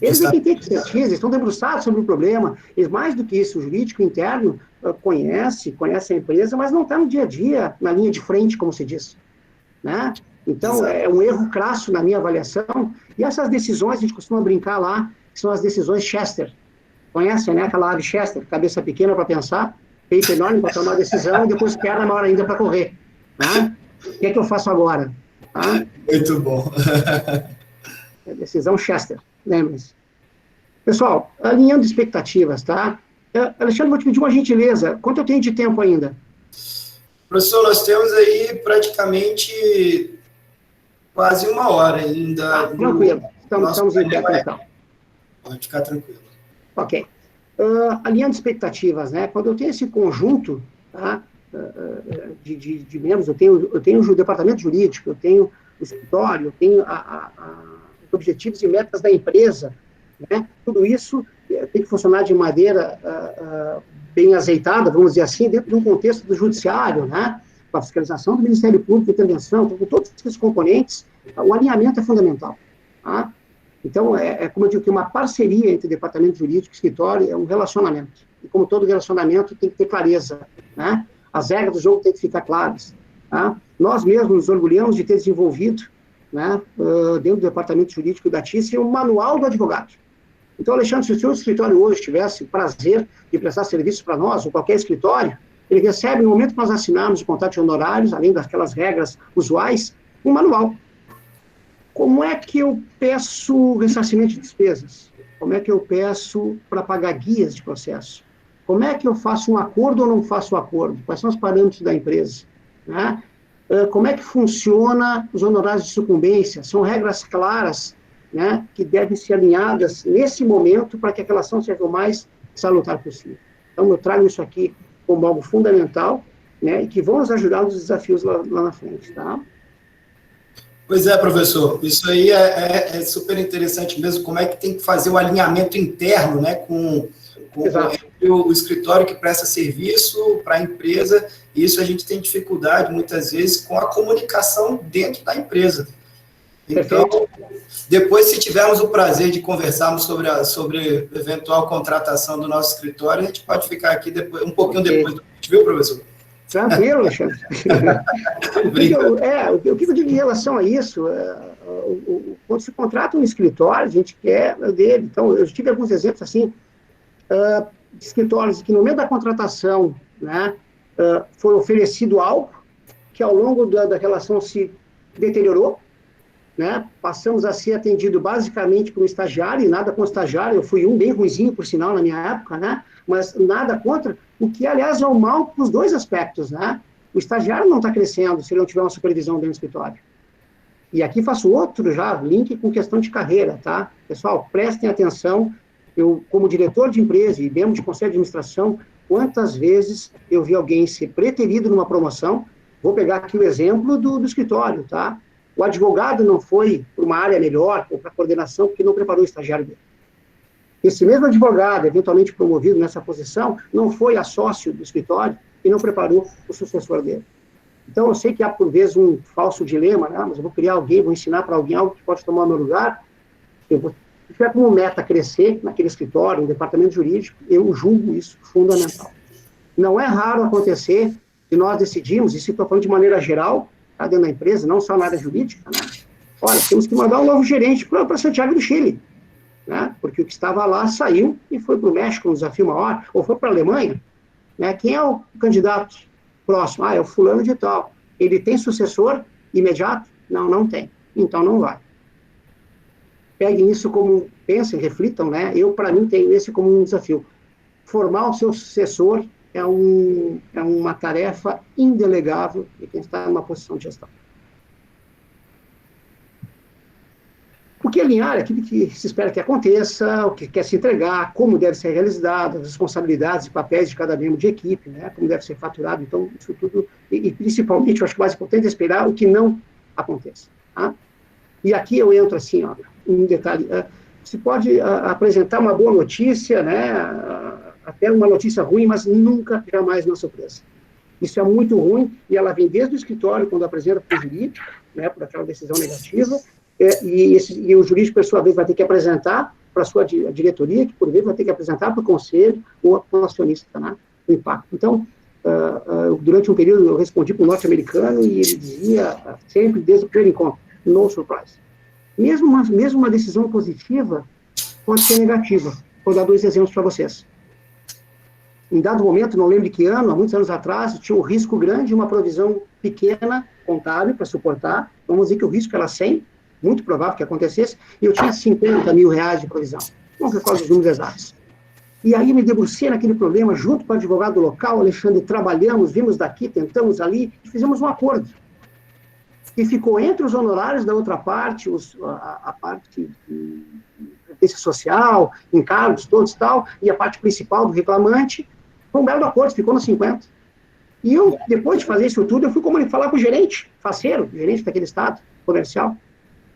Eles é que têm expertise, estão debruçados sobre o problema, eles, mais do que isso, o jurídico interno conhece a empresa, mas não está no dia a dia, na linha de frente, como se diz. Né? Então, é um erro crasso na minha avaliação, e essas decisões, a gente costuma brincar lá, que são as decisões Chester. Conhecem, né, aquela ave Chester, cabeça pequena para pensar, peito enorme para tomar decisão, e depois perna maior ainda para correr. Né? O que é que eu faço agora? Tá? Muito bom. Decisão Chester, lembre-se. Pessoal, alinhando expectativas, tá? Alexandre, vou te pedir uma gentileza. Quanto eu tenho de tempo ainda? Professor, nós temos aí praticamente quase uma hora ainda. Tranquilo. Estamos em tempo, então. Pode ficar tranquilo. Ok. Alinhando expectativas, né? Quando eu tenho esse conjunto, tá? De membros, eu tenho o departamento jurídico, eu tenho o escritório, eu tenho os objetivos e metas da empresa, né? Tudo isso tem que funcionar de maneira bem azeitada, vamos dizer assim, dentro de um contexto do judiciário, né? Com a fiscalização do Ministério Público, intervenção, com todos esses componentes, o alinhamento é fundamental. Tá? Então, como eu digo, que uma parceria entre departamento jurídico e escritório é um relacionamento. E como todo relacionamento, tem que ter clareza, né? As regras do jogo têm que ficar claras. Tá? Nós mesmos nos orgulhamos de ter desenvolvido, né, dentro do departamento jurídico da TICE, um manual do advogado. Então, Alexandre, se o seu escritório hoje tivesse o prazer de prestar serviço para nós, ou qualquer escritório, ele recebe, no momento que nós assinarmos o contrato de honorários, além daquelas regras usuais, um manual. Como é que eu peço ressarcimento de despesas? Como é que eu peço para pagar guias de processo? Como é que eu faço um acordo ou não faço um acordo? Quais são os parâmetros da empresa? Né? Como é que funciona os honorários de sucumbência? São regras claras, né, que devem ser alinhadas nesse momento para que aquela ação seja o mais salutar possível. Então, eu trago isso aqui como algo fundamental, né, e que vão nos ajudar nos desafios lá na frente, tá? Pois é, professor, isso aí é super interessante mesmo, como é que tem que fazer o alinhamento interno, né, com o escritório que presta serviço para a empresa, e isso a gente tem dificuldade, muitas vezes, com a comunicação dentro da empresa. Então, depois, se tivermos o prazer de conversarmos sobre eventual contratação do nosso escritório, a gente pode ficar aqui depois, um pouquinho depois do vídeo, viu, professor? Tranquilo, Alexandre. O que eu digo em relação a isso, quando se contrata um escritório, a gente quer dele. Então, eu tive alguns exemplos assim, de escritórios que no momento da contratação, né, foi oferecido algo que ao longo da relação se deteriorou, né? Passamos a ser atendido basicamente por um estagiário, e nada com estagiário, eu fui um bem ruizinho, por sinal, na minha época, né? Mas nada contra, o que, aliás, é um mal para os dois aspectos, né? O estagiário não está crescendo se ele não tiver uma supervisão dentro do escritório. E aqui faço outro já, link com questão de carreira, tá? Pessoal, prestem atenção, eu, como diretor de empresa e membro de conselho de administração, quantas vezes eu vi alguém ser preterido numa promoção, vou pegar aqui o exemplo do escritório, tá? O advogado não foi para uma área melhor, ou para a coordenação, porque não preparou o estagiário dele. Esse mesmo advogado, eventualmente promovido nessa posição, não foi a sócio do escritório e não preparou o sucessor dele. Então, eu sei que há, por vezes, um falso dilema, né? Mas eu vou criar alguém, vou ensinar para alguém algo que pode tomar o meu lugar. Se tiver como meta crescer naquele escritório, no departamento jurídico, eu julgo isso fundamental. Não é raro acontecer que nós decidimos, e se estou falando de maneira geral, tá, dentro da empresa, não só na área jurídica, né? Olha, temos que mandar um novo gerente para Santiago do Chile, né? Porque o que estava lá saiu e foi para o México, um desafio maior, ou foi para a Alemanha, né? Quem é o candidato próximo? É o fulano de tal. Ele tem sucessor imediato? Não, não tem. Então não vai. Peguem isso como, pensem, reflitam, né? Eu, para mim, tenho esse como um desafio. Formar o seu sucessor é uma tarefa indelegável de quem está numa posição de gestão. O que alinhar é aquilo que se espera que aconteça, o que quer se entregar, como deve ser realizado, as responsabilidades e papéis de cada membro de equipe, né, como deve ser faturado, então, isso tudo, e principalmente, eu acho que o mais importante é esperar o que não aconteça. Tá? E aqui eu entro assim, ó, um detalhe, se pode apresentar uma boa notícia, né, até uma notícia ruim, mas nunca, jamais na surpresa. Isso é muito ruim, e ela vem desde o escritório, quando apresenta para o jurídico, né, por aquela decisão negativa, e o jurídico, por sua vez, vai ter que apresentar para a sua diretoria, que, por vezes, vai ter que apresentar para o conselho ou para o acionista, né, o impacto. Então, durante um período, eu respondi para um norte-americano, e ele dizia, sempre, desde o primeiro encontro, no surprise. Mesmo uma decisão positiva pode ser negativa. Vou dar 2 exemplos para vocês. Em dado momento, não lembro de que ano, há muitos anos atrás, tinha um risco grande e uma provisão pequena, contábil, para suportar. Vamos dizer que o risco era 100, muito provável que acontecesse, e eu tinha 50 mil reais de provisão. Não recordo os números exatos. E aí me debrucei naquele problema, junto com o advogado local, Alexandre, trabalhamos, vimos daqui, tentamos ali, e fizemos um acordo. E ficou entre os honorários da outra parte, a parte de previdência social, encargos todos e tal, e a parte principal do reclamante, foi um belo acordo, ficou nos 50. E eu, depois de fazer isso tudo, eu fui falar com o gerente, faceiro, gerente daquele estado comercial,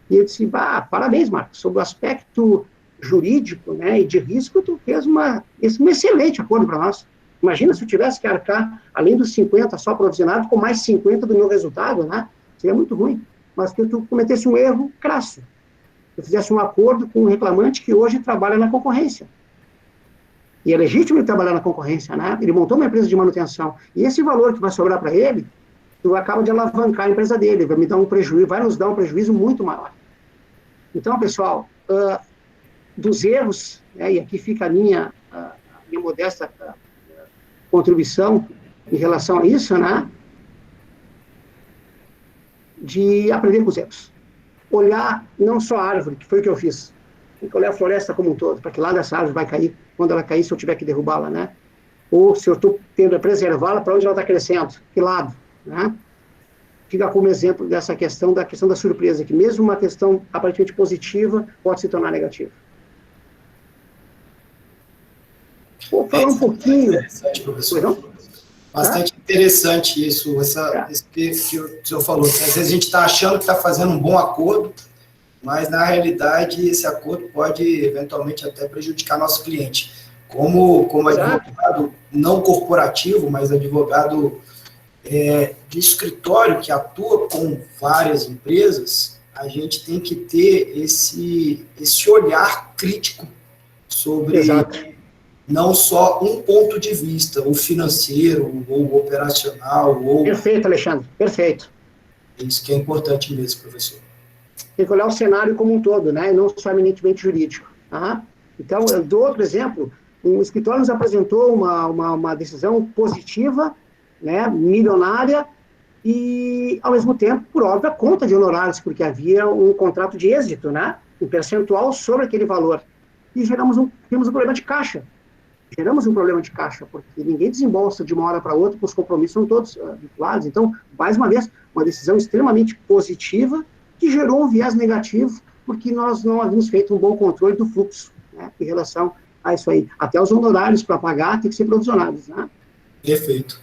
e eu disse, parabéns, Marcos, sobre o aspecto jurídico, né, e de risco, tu fez um excelente acordo para nós. Imagina se eu tivesse que arcar, além dos 50 só provisionado, com mais 50 do meu resultado, né, seria muito ruim, mas que tu cometesse um erro crasso. Tu fizesse um acordo com um reclamante que hoje trabalha na concorrência. E é legítimo ele trabalhar na concorrência, né? Ele montou uma empresa de manutenção. E esse valor que vai sobrar para ele, tu acaba de alavancar a empresa dele, vai nos dar um prejuízo muito maior. Então, pessoal, dos erros, né, e aqui fica a minha modesta contribuição em relação a isso, né? De aprender com os erros. Olhar não só a árvore, que foi o que eu fiz, tem que olhar a floresta como um todo, para que lado essa árvore vai cair, quando ela cair, se eu tiver que derrubá-la, né? Ou se eu estou tendo a preservá-la, para onde ela está crescendo, que lado, né? Fica como exemplo dessa questão da surpresa, que mesmo uma questão aparentemente positiva pode se tornar negativa. Vou falar um pouquinho... Interessante, professor. Bastante interessante isso que o senhor falou. Às vezes a gente está achando que está fazendo um bom acordo, mas, na realidade, esse acordo pode, eventualmente, até prejudicar nosso cliente. Como advogado não corporativo, mas advogado de escritório que atua com várias empresas, a gente tem que ter esse olhar crítico sobre Exato. não só um ponto de vista, o financeiro, ou o operacional, ou... Perfeito, Alexandre, perfeito. Isso que é importante mesmo, professor. Tem que olhar o cenário como um todo, né? E não só eminentemente jurídico. Tá? Então, eu dou outro exemplo. Um escritório nos apresentou uma decisão positiva, né, milionária, e, ao mesmo tempo, por óbvio, a conta de honorários, porque havia um contrato de êxito, né, um percentual sobre aquele valor. E tivemos um problema de caixa. Geramos um problema de caixa, porque ninguém desembolsa de uma hora para outra, porque os compromissos são todos vinculados. Então, mais uma vez, uma decisão extremamente positiva, que gerou um viés negativo, porque nós não havíamos feito um bom controle do fluxo, né, em relação a isso aí. Até os honorários para pagar têm que ser provisionados. Né? Perfeito.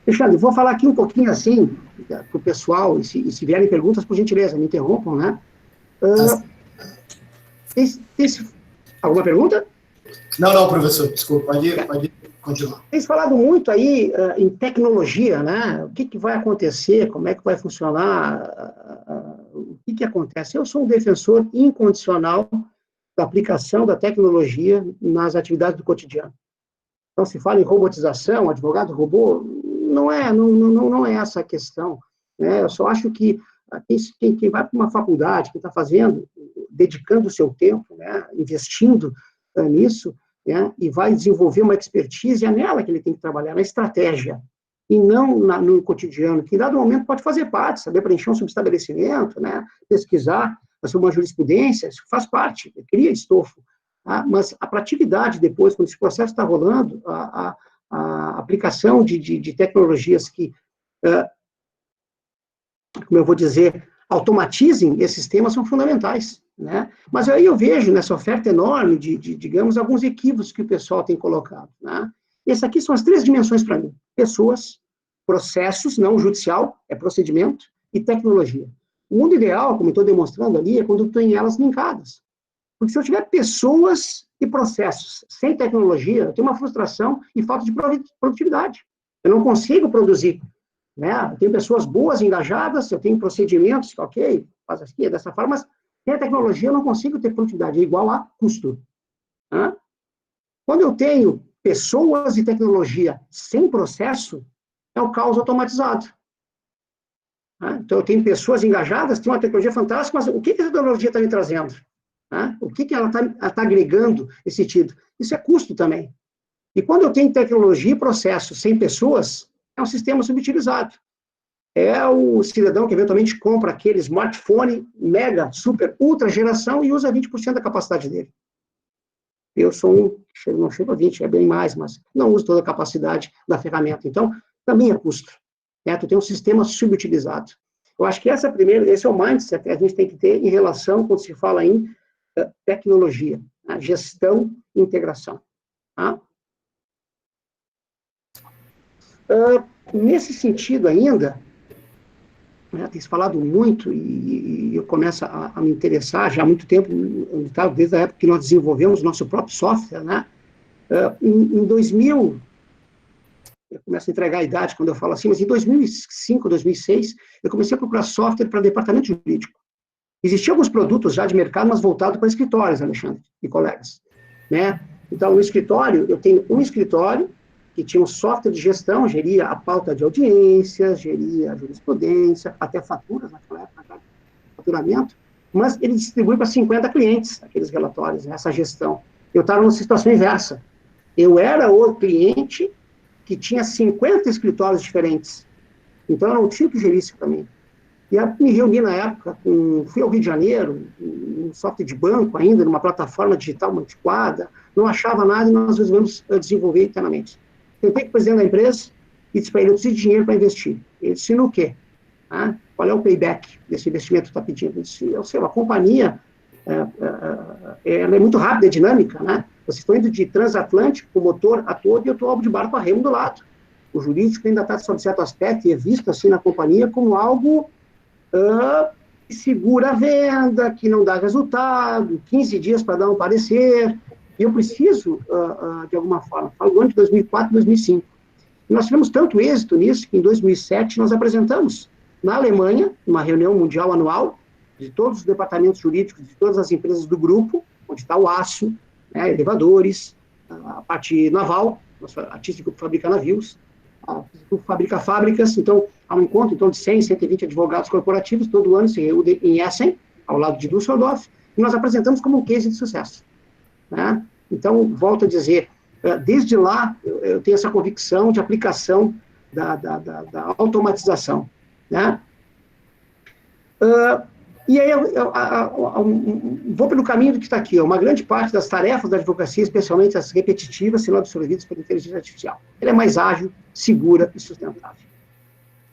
Alexandre, vou falar aqui um pouquinho assim, para o pessoal, e se vierem perguntas, por gentileza, me interrompam, né? Alguma pergunta? Não, professor, desculpa, pode continuar. Tem se falado muito aí em tecnologia, né? O que vai acontecer, como é que vai funcionar, o que acontece? Eu sou um defensor incondicional da aplicação da tecnologia nas atividades do cotidiano. Então, se fala em robotização, advogado robô, não é essa a questão. Né? Eu só acho que quem vai para uma faculdade, quem está fazendo, dedicando o seu tempo, né, investindo nisso, né, e vai desenvolver uma expertise, é nela que ele tem que trabalhar, na estratégia, e não no cotidiano, que em dado momento pode fazer parte, saber preencher um subestabelecimento, né, pesquisar sobre uma jurisprudência, isso faz parte, cria estofo. Tá? Mas a proatividade depois, quando esse processo está rolando, a aplicação de tecnologias que, como eu vou dizer, automatizem esses temas são fundamentais. Né? Mas aí eu vejo nessa oferta enorme digamos, alguns equívocos que o pessoal tem colocado. Né? Essas aqui são as 3 dimensões para mim. Pessoas, processos, não judicial, é procedimento, e tecnologia. O mundo ideal, como eu estou demonstrando ali, é quando eu tenho elas linkadas. Porque se eu tiver pessoas e processos sem tecnologia, eu tenho uma frustração e falta de produtividade. Eu não consigo produzir. Né? Eu tenho pessoas boas, engajadas, eu tenho procedimentos, ok, faz aqui, dessa forma, mas sem a tecnologia eu não consigo ter produtividade, é igual a custo. Né? Quando eu tenho pessoas e tecnologia sem processo, é o caos automatizado. Né? Então, eu tenho pessoas engajadas, tenho uma tecnologia fantástica, mas o que essa tecnologia está me trazendo? Né? O que ela está agregando esse sentido? Isso é custo também. E quando eu tenho tecnologia e processo sem pessoas, é um sistema subutilizado. É o cidadão que eventualmente compra aquele smartphone mega, super, ultra geração e usa 20% da capacidade dele. Eu sou não chego a 20, é bem mais, mas não uso toda a capacidade da ferramenta. Então, também é custo. Né? Tu tem um sistema subutilizado. Eu acho que esse é o mindset que a gente tem que ter em relação, quando se fala em tecnologia, né? Gestão e integração. Tá? Nesse sentido ainda, né, tem se falado muito, e eu começo a me interessar já há muito tempo, desde a época que nós desenvolvemos nosso próprio software, né? Em 2000, eu começo a entregar a idade quando eu falo assim, mas em 2005, 2006, eu comecei a procurar software para departamento jurídico. Existiam alguns produtos já de mercado, mas voltados para escritórios, Alexandre e colegas. Né? Então, no escritório, eu tenho um escritório que tinha um software de gestão, geria a pauta de audiências, geria a jurisprudência, até faturas, naquela época, faturamento, mas ele distribui para 50 clientes, aqueles relatórios, essa gestão. Eu estava numa situação inversa. Eu era o cliente que tinha 50 escritórios diferentes. Então, eu não tinha que gerir isso para mim. E eu me reuni na época, fui ao Rio de Janeiro, um software de banco ainda, numa plataforma digital antiquada, não achava nada e nós resolvemos desenvolver internamente. Tentei com o presidente da empresa e disse para ele, eu preciso de dinheiro para investir. Ele disse, no quê? Ah, qual é o payback desse investimento que está pedindo? Ele disse, eu sei, a companhia ela é muito rápida e dinâmica, né? Vocês estão indo de transatlântico, com motor a todo, e eu estou de barco a remo do lado. O jurídico ainda está, sob certo aspecto, e é visto assim na companhia como algo que segura a venda, que não dá resultado, 15 dias para dar um parecer, e eu preciso, de alguma forma, falo do ano de 2004, 2005. E nós tivemos tanto êxito nisso, que em 2007 nós apresentamos, na Alemanha, uma reunião mundial anual, de todos os departamentos jurídicos, de todas as empresas do grupo, onde está o aço, né, elevadores, a parte naval, a ThyssenKrupp fabrica navios, a ThyssenKrupp fabrica fábricas, então há um encontro então, de 100, 120 advogados corporativos, todo ano se reúnem em Essen, ao lado de Düsseldorf, e nós apresentamos como um case de sucesso. Né? Então, volto a dizer, desde lá, eu tenho essa convicção de aplicação da automatização. Né? E aí, vou pelo caminho do que está aqui. Uma grande parte das tarefas da advocacia, especialmente as repetitivas, serão absorvidas pela inteligência artificial. Ela é mais ágil, segura e sustentável.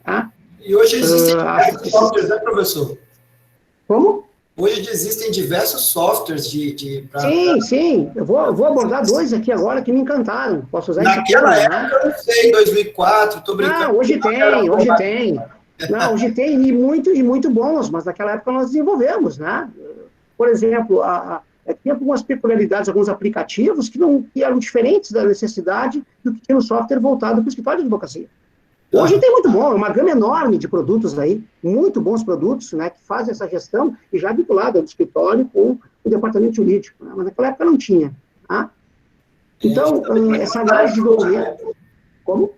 Tá? E hoje existem diversos softwares, né, professor? Como? Hoje existem diversos softwares Sim. Eu vou abordar dois aqui agora que me encantaram. Posso usar esse termo? Naquela época, eu não sei, em 2004, estou brincando. Ah, hoje tem. Não, hoje tem, e muito bons, mas naquela época nós desenvolvemos, né? Por exemplo, tem algumas peculiaridades, alguns aplicativos que eram diferentes da necessidade do que tinha no software voltado para o escritório de advocacia. Hoje tem muito bom, é uma gama enorme de produtos aí, muito bons produtos, né, que fazem essa gestão e já vinculada ao escritório com o departamento jurídico, né, mas naquela época não tinha. Tá? Então, essa análise de documento... Como?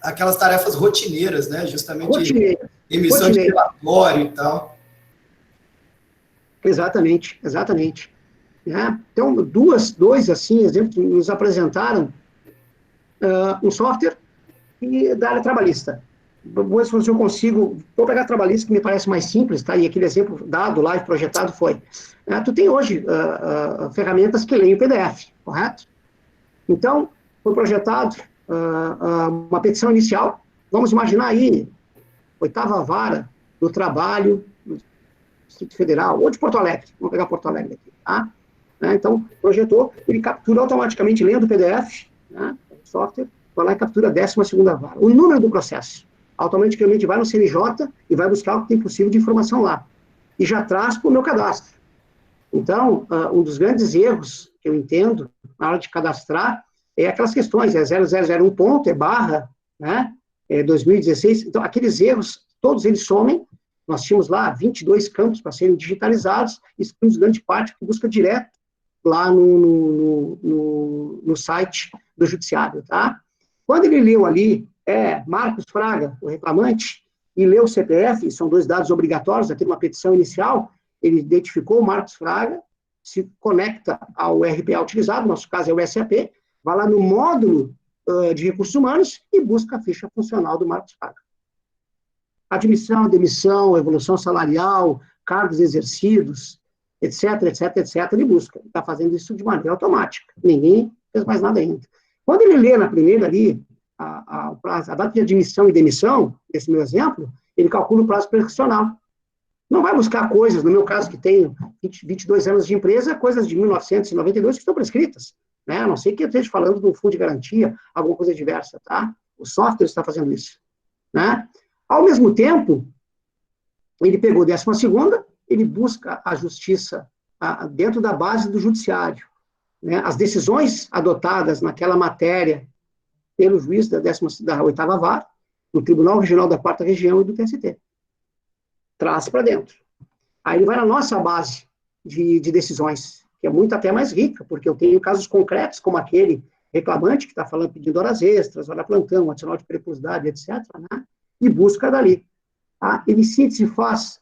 Aquelas tarefas rotineiras, né, justamente emissão de relatório e tal. Exatamente. Né? Então, dois assim, exemplos que nos apresentaram um software da área trabalhista. Vamos ver se eu consigo... Vou pegar trabalhista, que me parece mais simples, tá? E aquele exemplo dado, live, projetado, foi. Tu tem hoje ferramentas que leem o PDF, correto? Então, foi projetado uma petição inicial. Vamos imaginar aí, 8ª Vara do Trabalho do Distrito Federal, ou de Porto Alegre. Vamos pegar Porto Alegre aqui, tá? Então, projetou, ele captura automaticamente, lendo o PDF, né, o software, vai lá e captura a 12ª Vara. O número do processo. Automaticamente vai no CNJ e vai buscar o que tem possível de informação lá. E já traz para o meu cadastro. Então, um dos grandes erros que eu entendo na hora de cadastrar é aquelas questões, 0001 ponto, barra, né, 2016. Então, aqueles erros, todos eles somem. Nós tínhamos lá 22 campos para serem digitalizados, e temos grande parte que busca direto lá no site do judiciário, tá? Quando ele leu ali, Marcos Fraga, o reclamante, e leu o CPF, são 2 dados obrigatórios aqui numa petição inicial, ele identificou o Marcos Fraga, se conecta ao RPA utilizado, no nosso caso é o SAP, vai lá no módulo de recursos humanos e busca a ficha funcional do Marcos Fraga. Admissão, demissão, evolução salarial, cargos exercidos, etc, ele busca. Ele está fazendo isso de maneira automática. Ninguém fez mais nada ainda. Quando ele lê na primeira ali, a data de admissão e demissão, esse meu exemplo, ele calcula o prazo prescricional. Não vai buscar coisas, no meu caso, que tenho 22 anos de empresa, coisas de 1992 que estão prescritas. Né? A não ser que eu esteja falando de um fundo de garantia, alguma coisa diversa, tá? O software está fazendo isso. Né? Ao mesmo tempo, ele pegou 12ª, ele busca a justiça dentro da base do judiciário. Né? As decisões adotadas naquela matéria pelo juiz da 8ª Vara, no Tribunal Regional da 4ª Região e do TST. Traz para dentro. Aí ele vai na nossa base de decisões, que é muito até mais rica, porque eu tenho casos concretos, como aquele reclamante que está falando, pedindo horas extras, hora plantão, adicional de periculosidade, etc., né? E busca dali. Tá? Ele se faz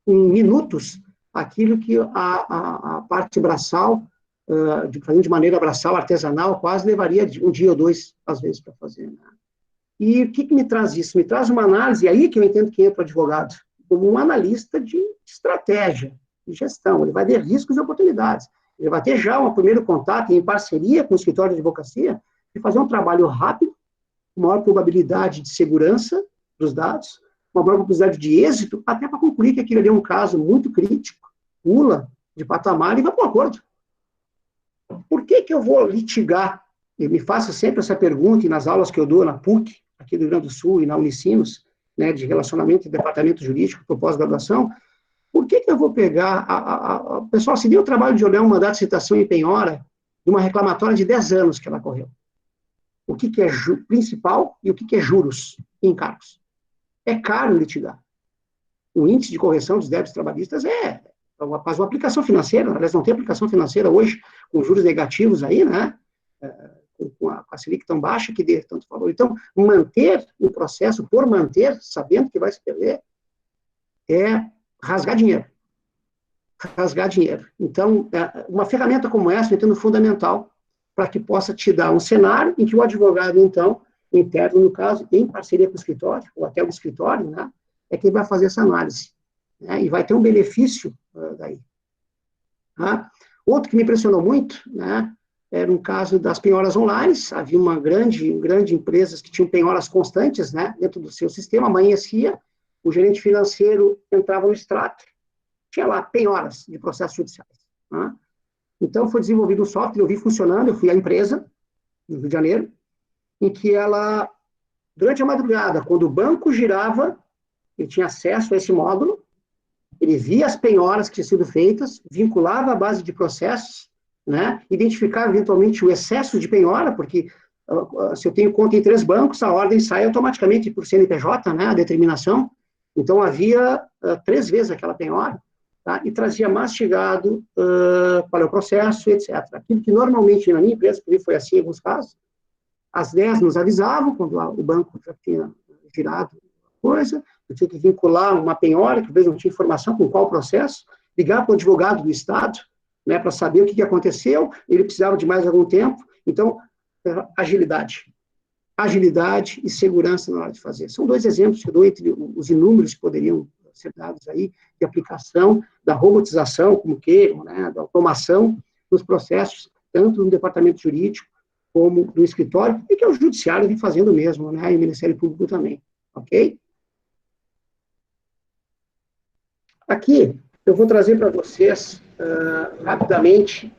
em minutos aquilo que a parte braçal, fazendo de maneira braçal, artesanal, quase levaria um dia ou 2, às vezes, para fazer. Né? E o que me traz isso? Me traz uma análise, aí que eu entendo que entra o advogado, como um analista de estratégia, de gestão. Ele vai ver riscos e oportunidades. Ele vai ter já um primeiro contato, em parceria com o escritório de advocacia, de fazer um trabalho rápido, com maior probabilidade de segurança dos dados, uma maior probabilidade de êxito, até para concluir que aquilo ali é um caso muito crítico, pula de patamar e vai para um acordo. Por que eu vou litigar? Eu me faço sempre essa pergunta, e nas aulas que eu dou na PUC, aqui do Rio Grande do Sul, e na Unicinos, né, de relacionamento e departamento jurídico para pós-graduação, por que eu vou pegar... Pessoal, se deu o trabalho de olhar um mandato de citação em penhora de uma reclamatória de 10 anos que ela correu. O que é principal e o que é juros e encargos. É caro litigar. o índice de correção dos débitos trabalhistas faz uma aplicação financeira, aliás, não tem aplicação financeira hoje, com juros negativos aí, né, com a Selic tão baixa que dê tanto valor. Então, manter o processo, por manter, sabendo que vai se perder, é rasgar dinheiro. Rasgar dinheiro. Então, uma ferramenta como essa, eu entendo fundamental para que possa te dar um cenário em que o advogado, então, interno, no caso, em parceria com o escritório, ou até o escritório, né, é quem vai fazer essa análise, né, e vai ter um benefício daí. Tá? Outro que me impressionou muito, né, era um caso das penhoras online. Havia uma grande empresas que tinham penhoras constantes, né, dentro do seu sistema. Amanhecia, o gerente financeiro entrava no extrato, tinha lá penhoras de processos judiciais. Tá? Então, foi desenvolvido um software, eu vi funcionando, eu fui à empresa, no Rio de Janeiro, em que ela, durante a madrugada, quando o banco girava, ele tinha acesso a esse módulo, ele via as penhoras que tinham sido feitas, vinculava a base de processos, né, identificava eventualmente o excesso de penhora, porque se eu tenho conta em 3 bancos, a ordem sai automaticamente por CNPJ, né, a determinação. Então, havia 3 vezes aquela penhora, tá, e trazia mastigado para o processo, etc. Aquilo que normalmente na minha empresa, que foi assim em alguns casos, às 10 nos avisavam, quando o banco já tinha girado coisa, eu tinha que vincular uma penhora, que às vezes não tinha informação com qual processo, ligar para o advogado do Estado, né, para saber o que aconteceu, ele precisava de mais algum tempo. Então, agilidade e segurança na hora de fazer. São 2 exemplos que eu dou entre os inúmeros que poderiam ser dados aí, de aplicação da robotização, como que, né, da automação dos processos, tanto no departamento jurídico, como no escritório, e que é o judiciário vem fazendo mesmo, né, e o Ministério Público também, ok? Aqui, eu vou trazer para vocês, rapidamente,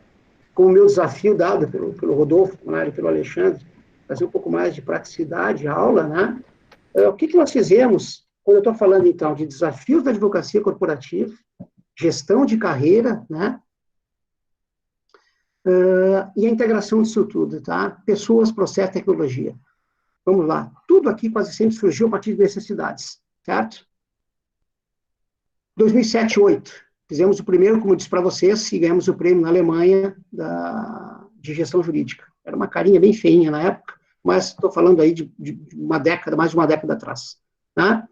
como meu desafio dado pelo Rodolfo, né, e pelo Alexandre, trazer um pouco mais de praticidade à aula, né? O que nós fizemos, quando eu estou falando, então, de desafios da advocacia corporativa, gestão de carreira, né? E a integração disso tudo, tá? Pessoas, processo, tecnologia. Vamos lá. Tudo aqui quase sempre surgiu a partir de necessidades, certo? 2007, 2008, fizemos o primeiro, como eu disse para vocês, e ganhamos o prêmio na Alemanha de gestão jurídica. Era uma carinha bem feinha na época, mas estou falando aí de uma década, mais de uma década atrás. Tá?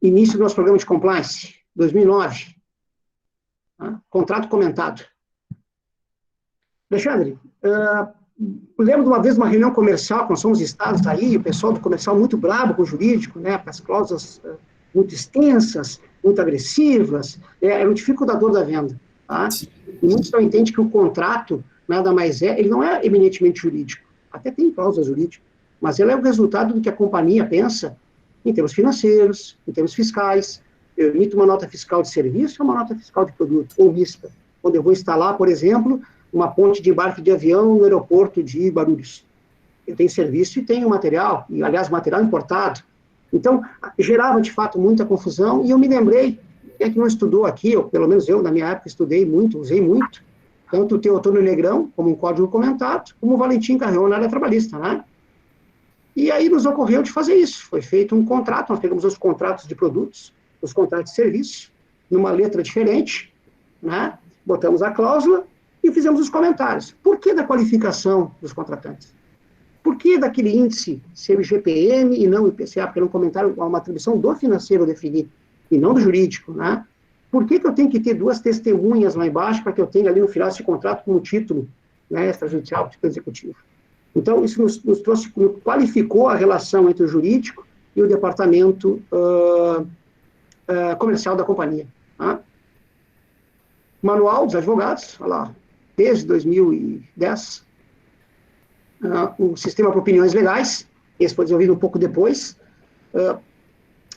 Início do nosso programa de compliance, 2009. Tá? Contrato comentado. Alexandre, lembro de uma vez uma reunião comercial, nós somos estados aí, o pessoal do comercial muito brabo com o jurídico, né, com as cláusulas muito extensas, muito agressivas, era um dificultador da venda. Tá? E muitos não entendem que o contrato nada mais ele não é eminentemente jurídico, até tem cláusulas jurídicas, mas ele é o resultado do que a companhia pensa em termos financeiros, em termos fiscais. Eu emito uma nota fiscal de serviço ou uma nota fiscal de produto, ou mista, quando eu vou instalar, por exemplo, uma ponte de embarque de avião no aeroporto de Guarulhos. Eu tenho serviço e tenho material, e aliás, material importado. Então, gerava, de fato, muita confusão, e eu me lembrei, quem é que não estudou aqui, ou pelo menos eu, na minha época, estudei muito, usei muito, tanto o Teotônio Negrão, como um código comentado, como o Valentim Carreon na área trabalhista, né? E aí nos ocorreu de fazer isso. Foi feito um contrato, nós pegamos os contratos de produtos, os contratos de serviço, numa letra diferente, né? Botamos a cláusula e fizemos os comentários. Por que da qualificação dos contratantes? Por que daquele índice ser o IGPM e não o IPCA? Porque era um comentário, uma atribuição do financeiro definir, e não do jurídico, né? Por que eu tenho que ter 2 testemunhas lá embaixo para que eu tenha ali no final esse contrato com um título, né, extrajudicial, título executivo? Então, isso nos trouxe, qualificou a relação entre o jurídico e o departamento comercial da companhia. Tá? Manual dos advogados, olha lá, desde 2010, o sistema para opiniões legais, esse foi desenvolvido um pouco depois. O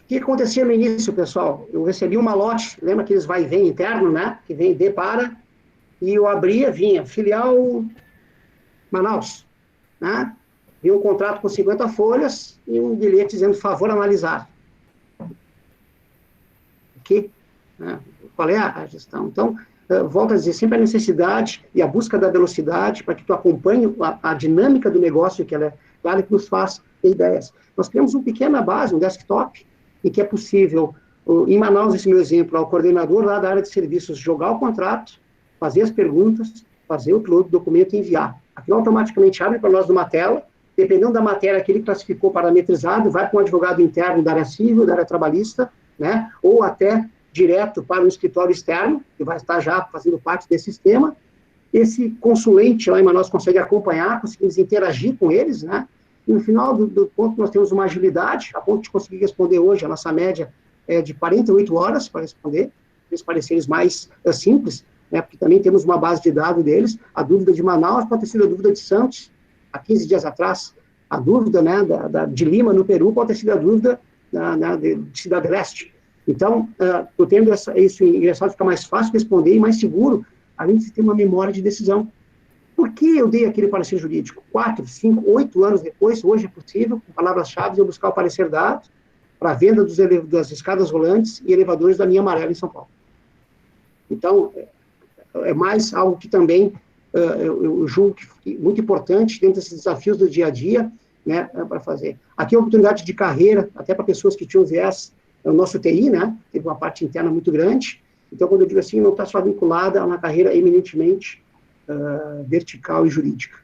que acontecia no início, pessoal? Eu recebi um malote, lembra aqueles vai e vem interno, né? Que vem de para, e eu abria, vinha, filial Manaus, né? Vinha um contrato com 50 folhas e um bilhete dizendo, favor, analisar. Ok? Qual é a gestão? Então, volto a dizer, sempre a necessidade e a busca da velocidade para que tu acompanhe a dinâmica do negócio, que ela é clara, que nos faz ter ideias. Nós criamos uma pequena base, um desktop, em que é possível em Manaus, esse meu exemplo, o coordenador lá da área de serviços jogar o contrato, fazer as perguntas, fazer o upload do documento e enviar. Aquilo automaticamente abre para nós numa tela, dependendo da matéria que ele classificou parametrizado, vai para um advogado interno da área civil, da área trabalhista, né, ou até direto para um escritório externo, que vai estar já fazendo parte desse sistema. Esse consulente lá em Manaus consegue acompanhar, conseguimos interagir com eles, né, e no final do ponto nós temos uma agilidade, a ponto de conseguir responder hoje, a nossa média é de 48 horas para responder, os pareceres mais simples, né, porque também temos uma base de dados deles. A dúvida de Manaus pode ter sido a dúvida de Santos, há 15 dias atrás. A dúvida, né, de Lima, no Peru, pode ter sido a dúvida de Cidade Leste. Então, eu tendo isso engraçado, fica mais fácil responder e mais seguro, além de ter uma memória de decisão. Por que eu dei aquele parecer jurídico? 4, 5, 8 anos depois, hoje é possível, com palavras-chave, eu buscar o parecer dado para a venda das escadas rolantes e elevadores da linha amarela em São Paulo. Então, é mais algo que também eu julgo que é muito importante dentro desses desafios do dia a dia, né, para fazer. Aqui é uma oportunidade de carreira, até para pessoas que tinham viés, o nosso TI, né, teve uma parte interna muito grande. Então, quando eu digo assim, não está só vinculada a uma carreira eminentemente vertical e jurídica.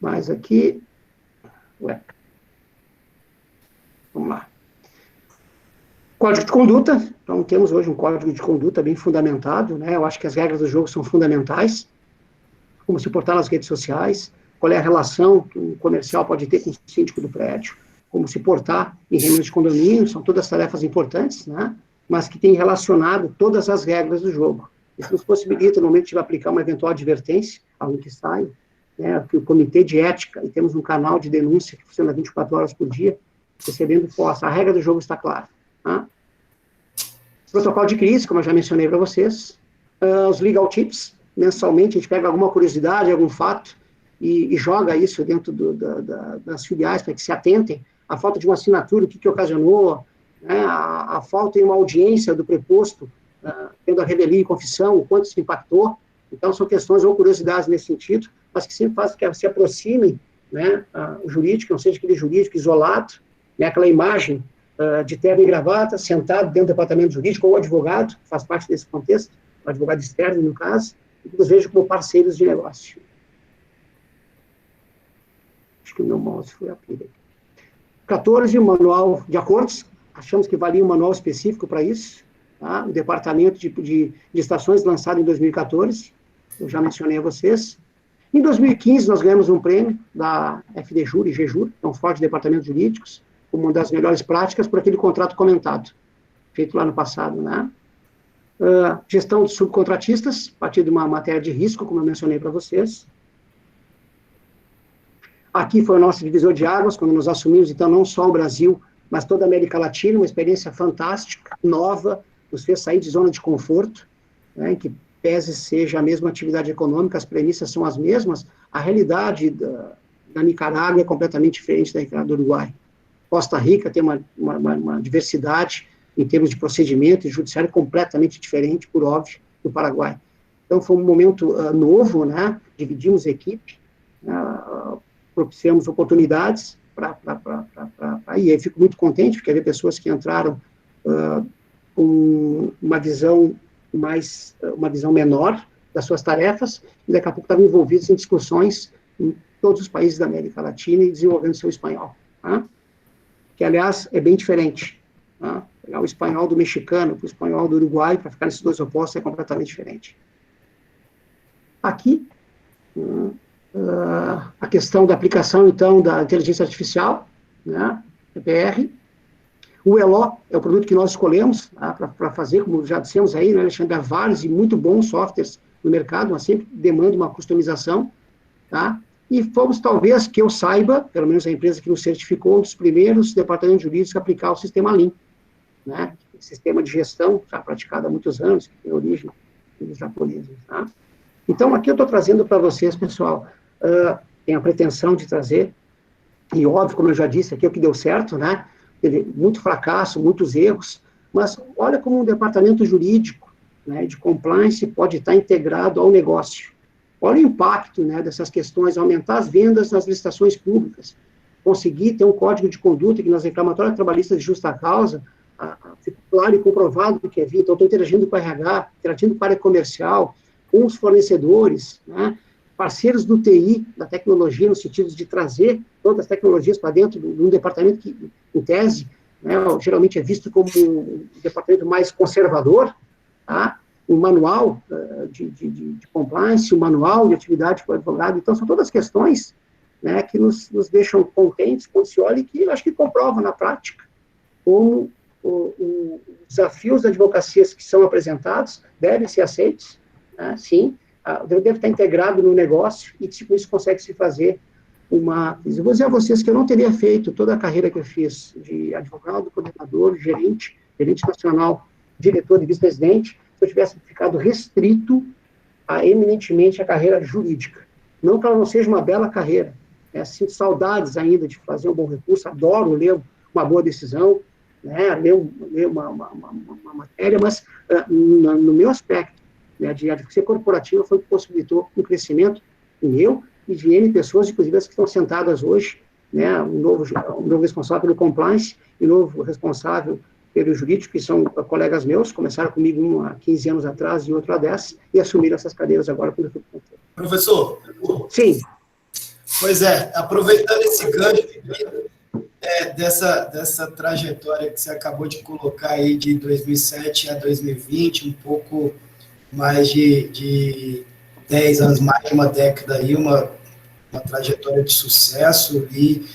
Mas aqui, vamos lá. Código de conduta. Então, temos hoje um código de conduta bem fundamentado, né? Eu acho que as regras do jogo são fundamentais. Como se portar nas redes sociais, qual é a relação que o comercial pode ter com o síndico do prédio, como se portar em reuniões de condomínio, são todas tarefas importantes, né? Mas que têm relacionado todas as regras do jogo. Isso nos possibilita, no momento de aplicar uma eventual advertência, algo que saia, né, que o comitê de ética, e temos um canal de denúncia que funciona 24 horas por dia, recebendo posse. A regra do jogo está clara. Tá? Protocolo de crise, como eu já mencionei para vocês. Os legal tips, mensalmente a gente pega alguma curiosidade, algum fato, e joga isso dentro das filiais para que se atentem. A falta de uma assinatura, o que ocasionou, né, a falta de uma audiência do preposto, tendo a revelia e confissão, o quanto isso impactou. Então, são questões ou curiosidades nesse sentido, mas que sempre fazem que se aproximem, né, o jurídico, não seja aquele jurídico isolado, né, aquela imagem de terno e gravata, sentado dentro do departamento jurídico, ou advogado, que faz parte desse contexto, o advogado externo, no caso, e que os vejo como parceiros de negócio. Acho que o meu mouse foi a pilha. 14, o manual de acordos. Achamos que valia um manual específico para isso. Tá? O departamento de estações lançado em 2014, eu já mencionei a vocês. Em 2015, nós ganhamos um prêmio da FDJUR e GJUR, que é um forte departamento de jurídicos, como uma das melhores práticas por aquele contrato comentado, feito lá no passado, né? Gestão de subcontratistas, a partir de uma matéria de risco, como eu mencionei para vocês. Aqui foi o nosso divisor de águas, quando nos assumimos, então, não só o Brasil, mas toda a América Latina, uma experiência fantástica, nova, nos fez sair de zona de conforto, né, em que pese seja a mesma atividade econômica, as premissas são as mesmas, a realidade da Nicarágua é completamente diferente da do Uruguai. Costa Rica tem uma diversidade em termos de procedimento e judiciário completamente diferente, por óbvio, do Paraguai. Então, foi um momento novo, né? Dividimos a equipe, propiciamos oportunidades e aí fico muito contente, porque havia pessoas que entraram com uma visão menor das suas tarefas, e daqui a pouco estavam envolvidos em discussões em todos os países da América Latina e desenvolvendo seu espanhol. Tá? Que, aliás, é bem diferente. Tá? Pegar o espanhol do mexicano para o espanhol do Uruguai, para ficar nesses dois opostos, é completamente diferente. Aqui, a questão da aplicação, então, da inteligência artificial, né, EPR. O ELO é o produto que nós escolhemos, tá, para fazer, como já dissemos aí, né, Alexandre, há vários e muito bons softwares no mercado, mas sempre demanda uma customização, tá? E fomos, talvez, que eu saiba, pelo menos a empresa que nos certificou, um dos primeiros departamentos jurídicos a aplicar o sistema Lean, né? Sistema de gestão, já praticado há muitos anos, que tem origem dos japoneses, tá? Então, aqui eu estou trazendo para vocês, pessoal, tenho a pretensão de trazer, e óbvio, como eu já disse, aqui é o que deu certo, né? Teve muito fracasso, muitos erros, mas olha como um departamento jurídico, né, de compliance pode estar integrado ao negócio. Olha o impacto, né, dessas questões, aumentar as vendas nas licitações públicas, conseguir ter um código de conduta que nas reclamatórias trabalhistas de justa causa, ficou claro e comprovado que havia, então estou interagindo com a RH, interagindo com a área comercial, com os fornecedores, né, parceiros do TI, da tecnologia, no sentido de trazer todas as tecnologias para dentro de um departamento que, em tese, né, geralmente é visto como um departamento mais conservador, tá? Um manual de compliance, um manual de atividade para o advogado. Então, são todas questões, né, que nos deixam contentes quando se olha e que eu acho que comprova na prática como os desafios da advocacia que são apresentados devem ser aceitos, né, sim, deve estar integrado no negócio e, tipo, isso consegue se fazer uma... Eu vou dizer a vocês que eu não teria feito toda a carreira que eu fiz de advogado, coordenador, gerente nacional, diretor e vice-presidente, se eu tivesse ficado restrito eminentemente a carreira jurídica. Não que ela não seja uma bela carreira, sinto saudades ainda de fazer um bom recurso, adoro ler uma boa decisão, né, ler uma matéria, mas no meu aspecto, né, de advocacia corporativa foi o que possibilitou um crescimento meu e de N pessoas, inclusive as que estão sentadas hoje, né, um novo responsável pelo compliance e um novo responsável pelo jurídico, que são colegas meus, começaram comigo um há 15 anos atrás e outro há 10, e assumiram essas cadeiras agora quando eu fui pro conselho. Professor? Sim. Pois é, aproveitando esse gancho dessa trajetória que você acabou de colocar aí de 2007 a 2020, um pouco mais de 10 anos, mais de uma década aí, uma trajetória de sucesso e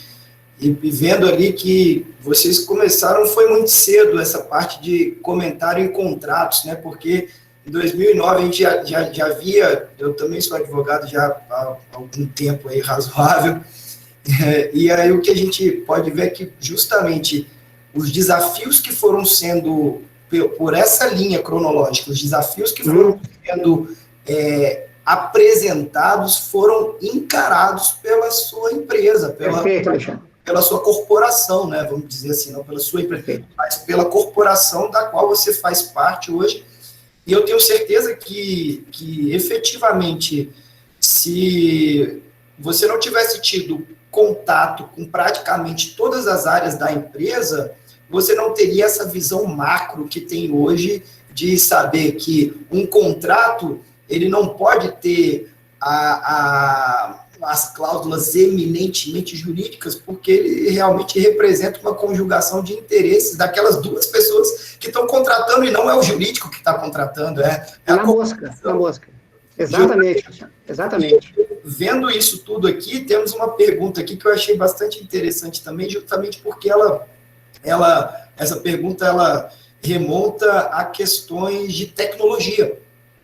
vendo ali que vocês começaram, foi muito cedo essa parte de comentário em contratos, né? Porque em 2009 a gente já havia, eu também sou advogado já há algum tempo aí razoável, e aí o que a gente pode ver é que justamente os desafios que foram sendo, por essa linha cronológica, os desafios que foram sendo apresentados foram encarados pela sua empresa, pela sua corporação, né, vamos dizer assim, não pela sua empresa, mas pela corporação da qual você faz parte hoje. E eu tenho certeza que efetivamente, se você não tivesse tido contato com praticamente todas as áreas da empresa, você não teria essa visão macro que tem hoje de saber que um contrato, ele não pode ter as cláusulas eminentemente jurídicas, porque ele realmente representa uma conjugação de interesses daquelas duas pessoas que estão contratando, e não é o jurídico que está contratando, é a mosca. Exatamente. Vendo isso tudo aqui, temos uma pergunta aqui que eu achei bastante interessante também, justamente porque essa pergunta, ela remonta a questões de tecnologia.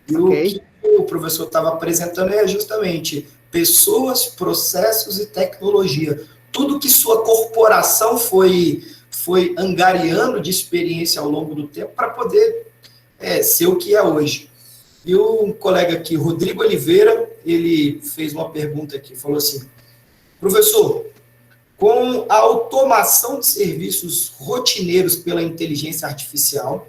E o que o professor estava apresentando é justamente pessoas, processos e tecnologia. Tudo que sua corporação foi angariando de experiência ao longo do tempo para poder ser o que é hoje. E um colega aqui, Rodrigo Oliveira, ele fez uma pergunta aqui, falou assim: professor, com a automação de serviços rotineiros pela inteligência artificial,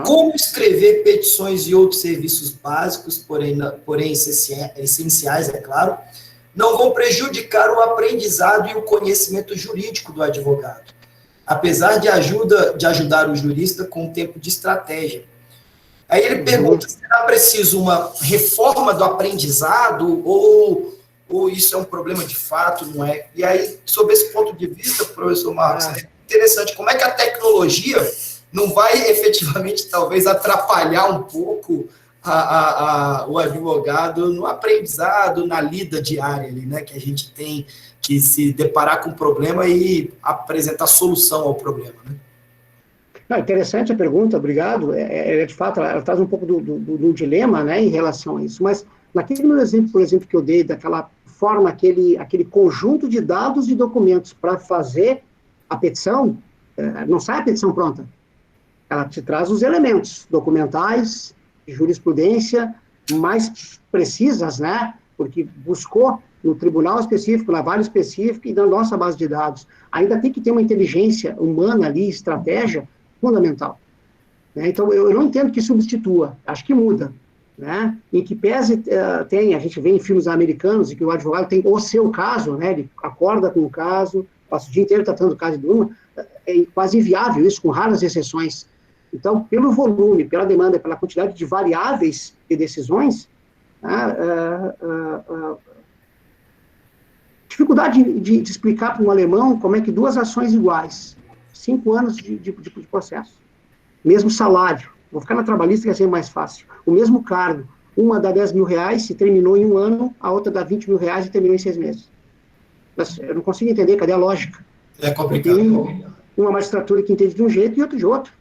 como escrever petições e outros serviços básicos, porém essenciais, é claro, não vão prejudicar o aprendizado e o conhecimento jurídico do advogado, apesar de ajudar o jurista com tempo de estratégia. Aí ele pergunta, será preciso uma reforma do aprendizado ou isso é um problema de fato, não é? E aí, sob esse ponto de vista, professor Marcos, é interessante, como é que a tecnologia não vai efetivamente, talvez, atrapalhar um pouco o advogado no aprendizado, na lida diária ali, né, que a gente tem que se deparar com o problema e apresentar solução ao problema, né? Interessante a pergunta, obrigado. De fato, ela traz um pouco do dilema, né, em relação a isso, mas naquele meu exemplo, por exemplo, que eu dei, daquela forma, aquele conjunto de dados e documentos para fazer a petição, não sai a petição pronta. Ela te traz os elementos documentais, de jurisprudência, mais precisas, né, porque buscou no tribunal específico, na vara específica e na nossa base de dados. Ainda tem que ter uma inteligência humana ali, estratégia fundamental. Né? Então, eu não entendo que substitua, acho que muda. Né? Em que pese a gente vê em filmes americanos, em que o advogado tem o seu caso, né? Ele acorda com o caso, passa o dia inteiro tratando o caso de uma, é quase inviável isso, com raras exceções. Então, pelo volume, pela demanda, pela quantidade de variáveis de decisões, dificuldade de explicar para um alemão como é que duas ações iguais, 5 anos de processo, mesmo salário, vou ficar na trabalhista que é sempre mais fácil, o mesmo cargo, uma dá 10 mil reais e terminou em 1 ano, a outra dá 20 mil reais e terminou em 6 meses. Mas eu não consigo entender, cadê a lógica? É complicado. Tem uma magistratura que entende de um jeito e outra de outro.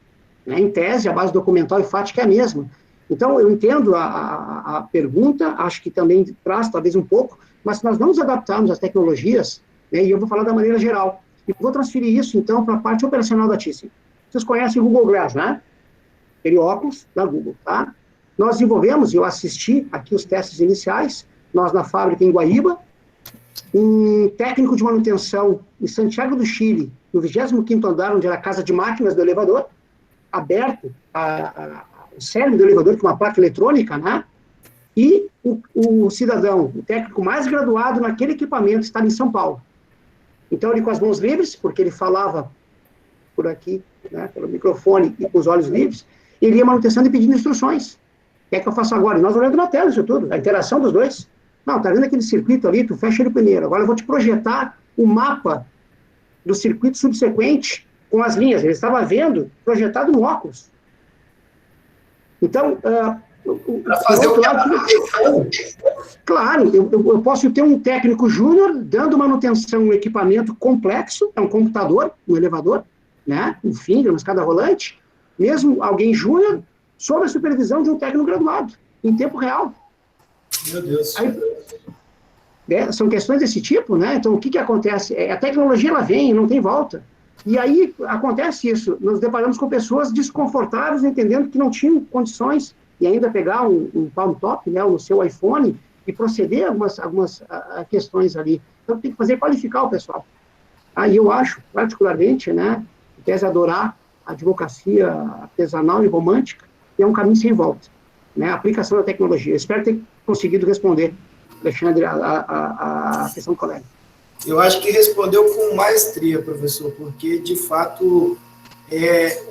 Né? Em tese, a base documental e fática é a mesma. Então, eu entendo a pergunta, acho que também traz talvez um pouco, mas se nós não nos adaptarmos às tecnologias, né, e eu vou falar da maneira geral, e vou transferir isso, então, para a parte operacional da ThySyn. Vocês conhecem o Google Glass, né? Aquele óculos da Google, tá? Nós desenvolvemos, eu assisti aqui os testes iniciais, nós na fábrica em Guaíba, um técnico de manutenção em Santiago do Chile, no 25º andar, onde era a casa de máquinas do elevador, aberto o cérebro do elevador com uma placa eletrônica, né? E o cidadão, o técnico mais graduado naquele equipamento, estava em São Paulo. Então, ele com as mãos livres, porque ele falava por aqui, né, pelo microfone e com os olhos livres, ele ia manutenção e pedindo instruções. O que é que eu faço agora? E nós olhando na tela isso tudo, a interação dos dois. Não, tá vendo aquele circuito ali, tu fecha ele primeiro. Agora eu vou te projetar o mapa do circuito subsequente com as linhas. Ele estava vendo projetado no óculos. Então, para fazer o que claro, eu posso ter um técnico júnior dando manutenção em um equipamento complexo, é um computador, um elevador, né, um finger, uma escada rolante, mesmo alguém júnior, sob a supervisão de um técnico graduado, em tempo real. Meu Deus. Aí, são questões desse tipo, né? Então, o que acontece? A tecnologia, ela vem, não tem volta. E aí, acontece isso. Nos deparamos com pessoas desconfortáveis, entendendo que não tinham condições, e ainda pegar um Palm Top, né, no seu iPhone, e proceder a algumas questões ali. Então, tem que fazer qualificar o pessoal. Aí eu acho, particularmente, né, em tese adorar a advocacia artesanal e romântica, que é um caminho sem volta. Né, a aplicação da tecnologia. Eu espero ter conseguido responder, Alexandre, a questão do colega. Eu acho que respondeu com maestria, professor, porque, de fato,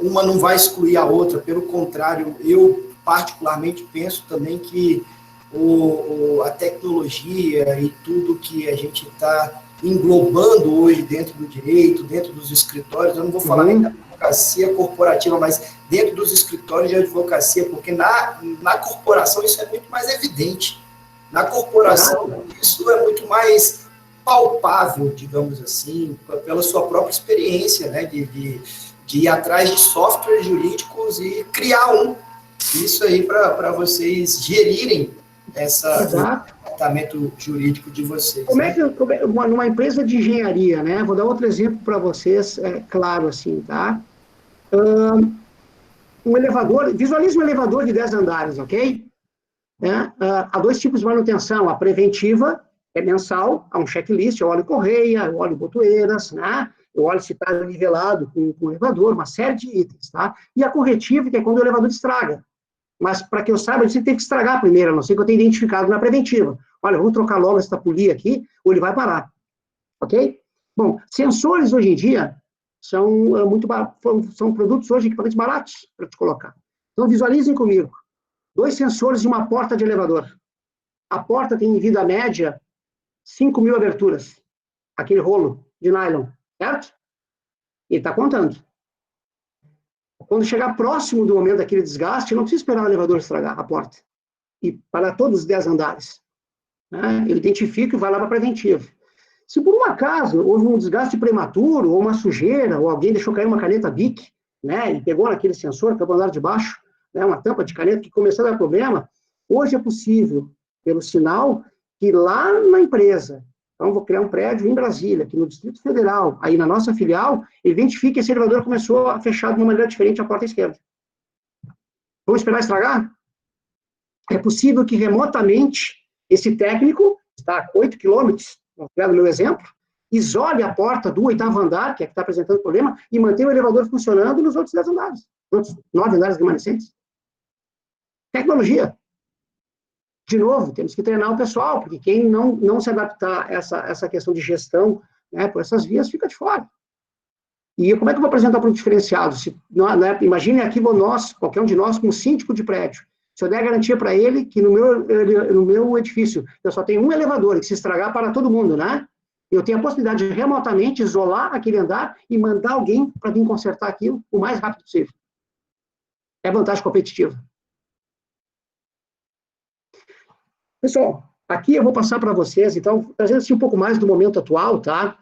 uma não vai excluir a outra. Pelo contrário, eu, particularmente, penso também que a tecnologia e tudo que a gente está englobando hoje dentro do direito, dentro dos escritórios, eu não vou falar nem da advocacia corporativa, mas dentro dos escritórios de advocacia, porque na corporação isso é muito mais evidente. Na corporação isso é muito mais palpável, digamos assim, pela sua própria experiência, né, de ir atrás de softwares jurídicos e criar isso aí para vocês gerirem esse departamento jurídico de vocês. Como é que, numa empresa de engenharia, né, vou dar outro exemplo para vocês, claro assim, tá? Um elevador, visualize um elevador de 10 andares, ok? Há 2 tipos de manutenção, a preventiva, é mensal, há um checklist, eu olho correia, eu olho botoeiras, né? Eu olho se está nivelado com o elevador, uma série de itens, tá? E a corretiva, que é quando o elevador estraga. Mas, para que eu saiba, você tem que estragar primeiro, a não ser que eu tenha identificado na preventiva. Olha, vamos trocar logo essa polia aqui, ou ele vai parar. Ok? Bom, sensores hoje em dia são são produtos hoje, equipamentos baratos para te colocar. Então, visualizem comigo. 2 sensores de uma porta de elevador. A porta tem vida média 5.000 aberturas. Aquele rolo de nylon, certo? E está contando. Quando chegar próximo do momento daquele desgaste, não precisa esperar o elevador estragar a porta. E para todos os 10 andares. Né? Ele identifica e vai lá para a preventiva. Se por um acaso houve um desgaste prematuro, ou uma sujeira, ou alguém deixou cair uma caneta BIC, né, e pegou naquele sensor, que é o andar de baixo, né, uma tampa de caneta que começou a dar problema, hoje é possível, pelo sinal, que lá na empresa, então vou criar um prédio em Brasília, aqui no Distrito Federal, aí na nossa filial, identifique que esse elevador começou a fechar de uma maneira diferente a porta esquerda. Vamos esperar estragar? É possível que remotamente esse técnico, está a 8 quilômetros, no meu exemplo, isole a porta do 8º andar, que é que está apresentando problema, e mantenha o elevador funcionando nos outros 10 andares, nos outros 9 andares remanescentes. Tecnologia. De novo, temos que treinar o pessoal, porque quem não se adaptar a essa questão de gestão, né, por essas vias, fica de fora. E como é que eu vou apresentar o produto diferenciado? Imagine aqui nós, qualquer um de nós, como síndico de prédio. Se eu der garantia para ele que no meu edifício eu só tenho um elevador, que se estragar para todo mundo, né? Eu tenho a possibilidade de remotamente isolar aquele andar e mandar alguém para vir consertar aquilo o mais rápido possível. É vantagem competitiva. Pessoal, aqui eu vou passar para vocês, então, trazendo assim um pouco mais do momento atual, tá?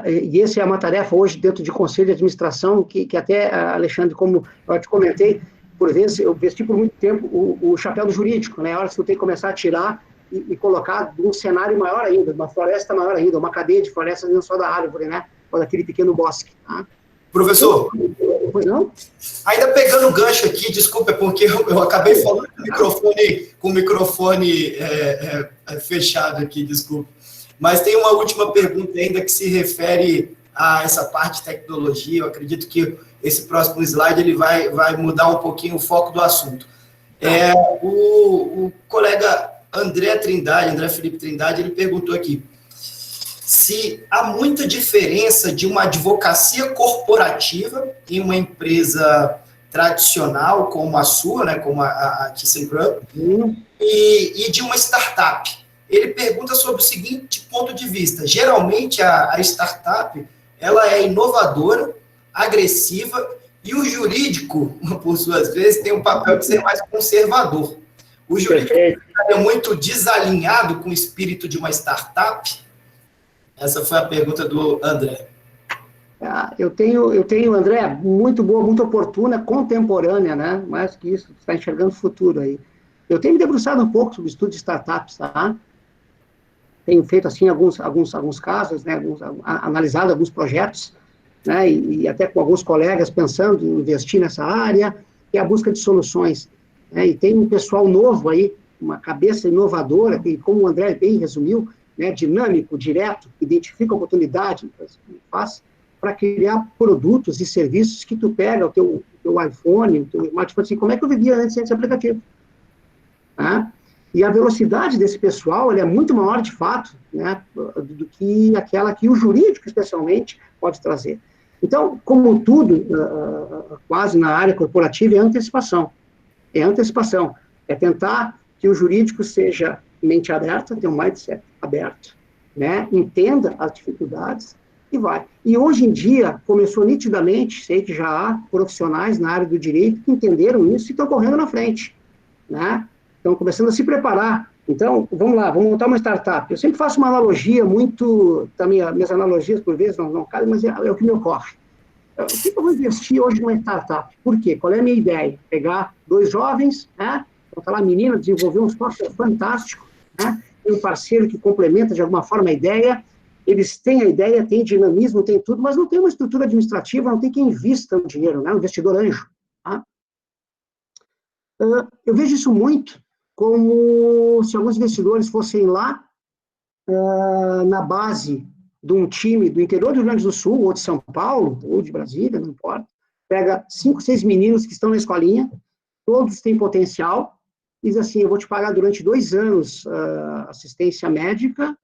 E essa é uma tarefa hoje dentro de conselho de administração, que até, Alexandre, como eu te comentei, por vezes eu vesti por muito tempo o chapéu do jurídico, né? A hora que eu tenho que começar a tirar e colocar um cenário maior ainda, uma floresta maior ainda, uma cadeia de florestas não só da árvore, né? Ou daquele pequeno bosque, tá? Professor, pois não? Ainda pegando o gancho aqui, desculpa, porque eu acabei falando com o microfone fechado aqui, desculpa. Mas tem uma última pergunta ainda que se refere a essa parte de tecnologia. Eu acredito que esse próximo slide ele vai mudar um pouquinho o foco do assunto. O colega André Felipe Trindade, ele perguntou aqui se há muita diferença de uma advocacia corporativa em uma empresa tradicional como a sua, né, como a ThyssenKrupp, e de uma startup. Ele pergunta sobre o seguinte ponto de vista. Geralmente, a startup ela é inovadora, agressiva, e o jurídico, por suas vezes, tem um papel de ser mais conservador. O jurídico é muito desalinhado com o espírito de uma startup? Essa foi a pergunta do André. Eu tenho, André, muito boa, muito oportuna, contemporânea, né? Mais que isso, está enxergando o futuro aí. Eu tenho me debruçado um pouco sobre o estudo de startups, tá? Tenho feito, assim, alguns casos, né? Analisado alguns projetos, né? E até com alguns colegas pensando em investir nessa área, que é a busca de soluções, né? E tem um pessoal novo aí, uma cabeça inovadora, que, como o André bem resumiu, né, dinâmico, direto, identifica a oportunidade, faz para criar produtos e serviços que tu pega o teu iPhone, o teu smartphone, assim, como é que eu vivia antes desse aplicativo? Tá? E a velocidade desse pessoal é muito maior, de fato, né, do que aquela que o jurídico, especialmente, pode trazer. Então, como tudo, quase na área corporativa, é antecipação. É tentar que o jurídico seja mente aberta, tenha um mindset aberto, né? Entenda as dificuldades e vai. E hoje em dia, começou nitidamente, sei que já há profissionais na área do direito que entenderam isso e estão correndo na frente, né? Estão começando a se preparar. Então, vamos lá, vamos montar uma startup. Eu sempre faço uma analogia muito, também, minhas analogias por vezes não cabem, mas é o que me ocorre. O que eu vou investir hoje numa startup? Por quê? Qual é a minha ideia? Pegar 2 jovens, né? Então, tá lá, a menina desenvolveu um software fantástico, né? Tem um parceiro que complementa de alguma forma a ideia, eles têm a ideia, têm dinamismo, têm tudo, mas não tem uma estrutura administrativa, não tem quem invista o dinheiro, né? Um investidor anjo. Tá? Eu vejo isso muito como se alguns investidores fossem lá na base de um time do interior do Rio Grande do Sul, ou de São Paulo, ou de Brasília, não importa, pega 5, 6 meninos que estão na escolinha, todos têm potencial, diz assim, eu vou te pagar durante 2 anos assistência médica,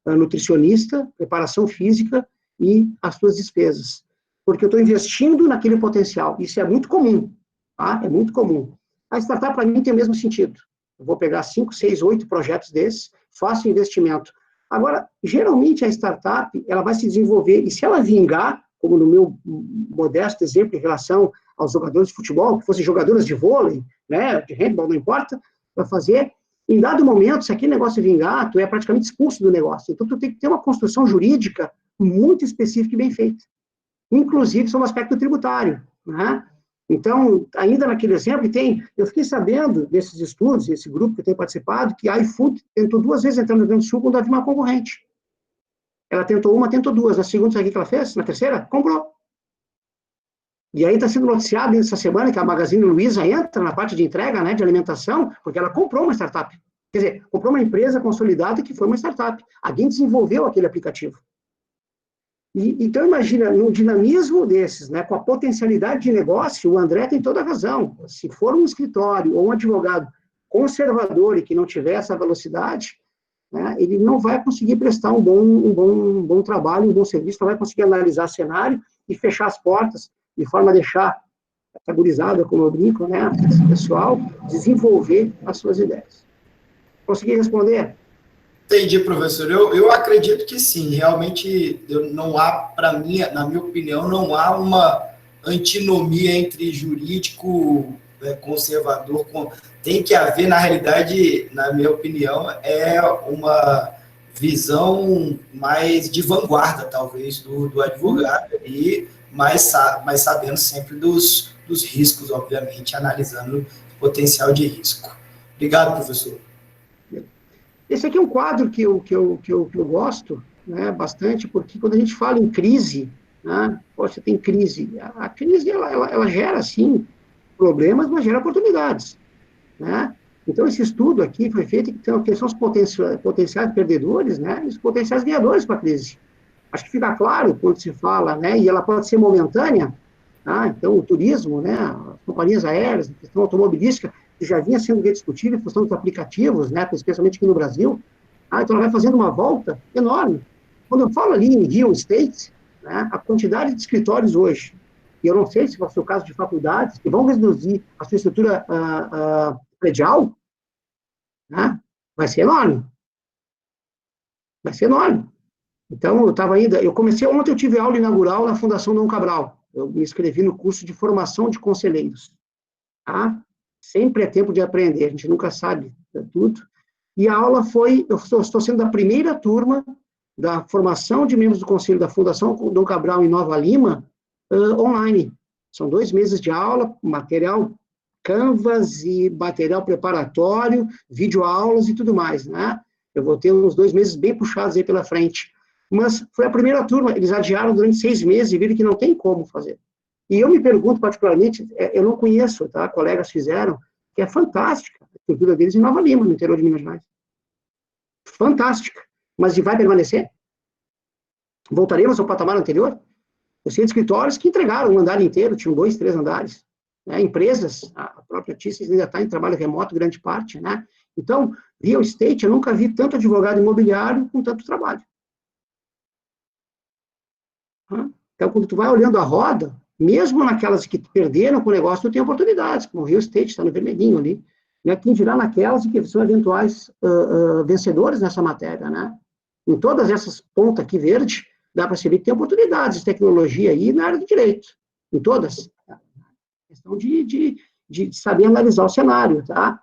nutricionista, preparação física e as suas despesas. Porque eu estou investindo naquele potencial. Isso é muito comum, tá? É muito comum. A startup, para mim, tem o mesmo sentido. Eu vou pegar 5, 6, 8 projetos desses, faço investimento. Agora, geralmente, a startup, ela vai se desenvolver, e se ela vingar, como no meu modesto exemplo em relação aos jogadores de futebol, que fossem jogadoras de vôlei, né, de handball, não importa, para fazer, em dado momento, se aquele negócio vingar, tu é praticamente expulso do negócio. Então, tu tem que ter uma construção jurídica muito específica e bem feita. Inclusive, sobre o aspecto tributário, né? Então, ainda naquele exemplo, eu fiquei sabendo desses estudos, esse grupo que eu tenho participado, que a iFood tentou 2 vezes entrar no Rio Grande do Sul quando havia uma concorrente. Ela tentou uma, tentou 2. Na segunda, sabe o que ela fez? Na terceira, comprou. E aí está sendo noticiado essa semana que a Magazine Luiza entra na parte de entrega, né, de alimentação, porque ela comprou uma startup. Quer dizer, comprou uma empresa consolidada que foi uma startup. Alguém desenvolveu aquele aplicativo. Então, imagina, no dinamismo desses, né, com a potencialidade de negócio, o André tem toda a razão. Se for um escritório ou um advogado conservador e que não tiver essa velocidade, né, ele não vai conseguir prestar um bom trabalho, um bom serviço, não vai conseguir analisar cenário e fechar as portas, de forma a deixar categorizada, como eu brinco, né, esse pessoal desenvolver as suas ideias. Consegui responder? Entendi, professor. Eu acredito que sim. Realmente, não há, para mim, na minha opinião, não há uma antinomia entre jurídico, conservador. Tem que haver, na realidade, na minha opinião, é uma visão mais de vanguarda, talvez, do advogado, e mas sabendo sempre dos riscos, obviamente, analisando o potencial de risco. Obrigado, professor. Esse aqui é um quadro que eu gosto, né, bastante, porque quando a gente fala em crise, né, poxa, tem crise. A crise, ela gera, sim, problemas, mas gera oportunidades, né? Então, esse estudo aqui foi feito, então, que são os potenciais perdedores, né, e os potenciais ganhadores para a crise. Acho que fica claro quando se fala, né, e ela pode ser momentânea, tá? Então, o turismo, né, as companhias aéreas, a questão automobilística, que já vinha sendo rediscutido em função dos aplicativos, né, especialmente aqui no Brasil, então ela vai fazendo uma volta enorme. Quando eu falo ali em real estate, né, a quantidade de escritórios hoje, e eu não sei se vai ser o caso de faculdades, que vão reduzir a sua estrutura predial, né, vai ser enorme. Vai ser enorme. Então, eu comecei ontem, eu tive aula inaugural na Fundação Dom Cabral. Eu me inscrevi no curso de formação de conselheiros. Tá? Sempre é tempo de aprender, a gente nunca sabe tudo. E a aula foi, eu estou sendo da primeira turma da formação de membros do Conselho da Fundação Dom Cabral em Nova Lima, online. São 2 meses de aula, material Canvas e material preparatório, videoaulas e tudo mais, né? Eu vou ter uns 2 meses bem puxados aí pela frente. Mas foi a primeira turma, eles adiaram durante 6 meses e viram que não tem como fazer. E eu me pergunto particularmente, eu não conheço, tá? Colegas fizeram, que é fantástica a estrutura deles em Nova Lima, no interior de Minas Gerais. Fantástica. Mas vai permanecer? Voltaremos ao patamar anterior? Eu sei de escritórios que entregaram um andar inteiro, tinham 2, 3 andares. Né? Empresas, a própria TICES ainda está em trabalho remoto, grande parte, né? Então, real estate, eu nunca vi tanto advogado imobiliário com tanto trabalho. Então, quando tu vai olhando a roda, mesmo naquelas que perderam com o negócio, tu tem oportunidades, como o real estate está no vermelhinho ali, né? Quem dirá naquelas que são eventuais vencedores nessa matéria, né? Em todas essas pontas aqui verde, dá para se ver que tem oportunidades de tecnologia aí na área do direito, em todas. Questão de saber analisar o cenário, tá?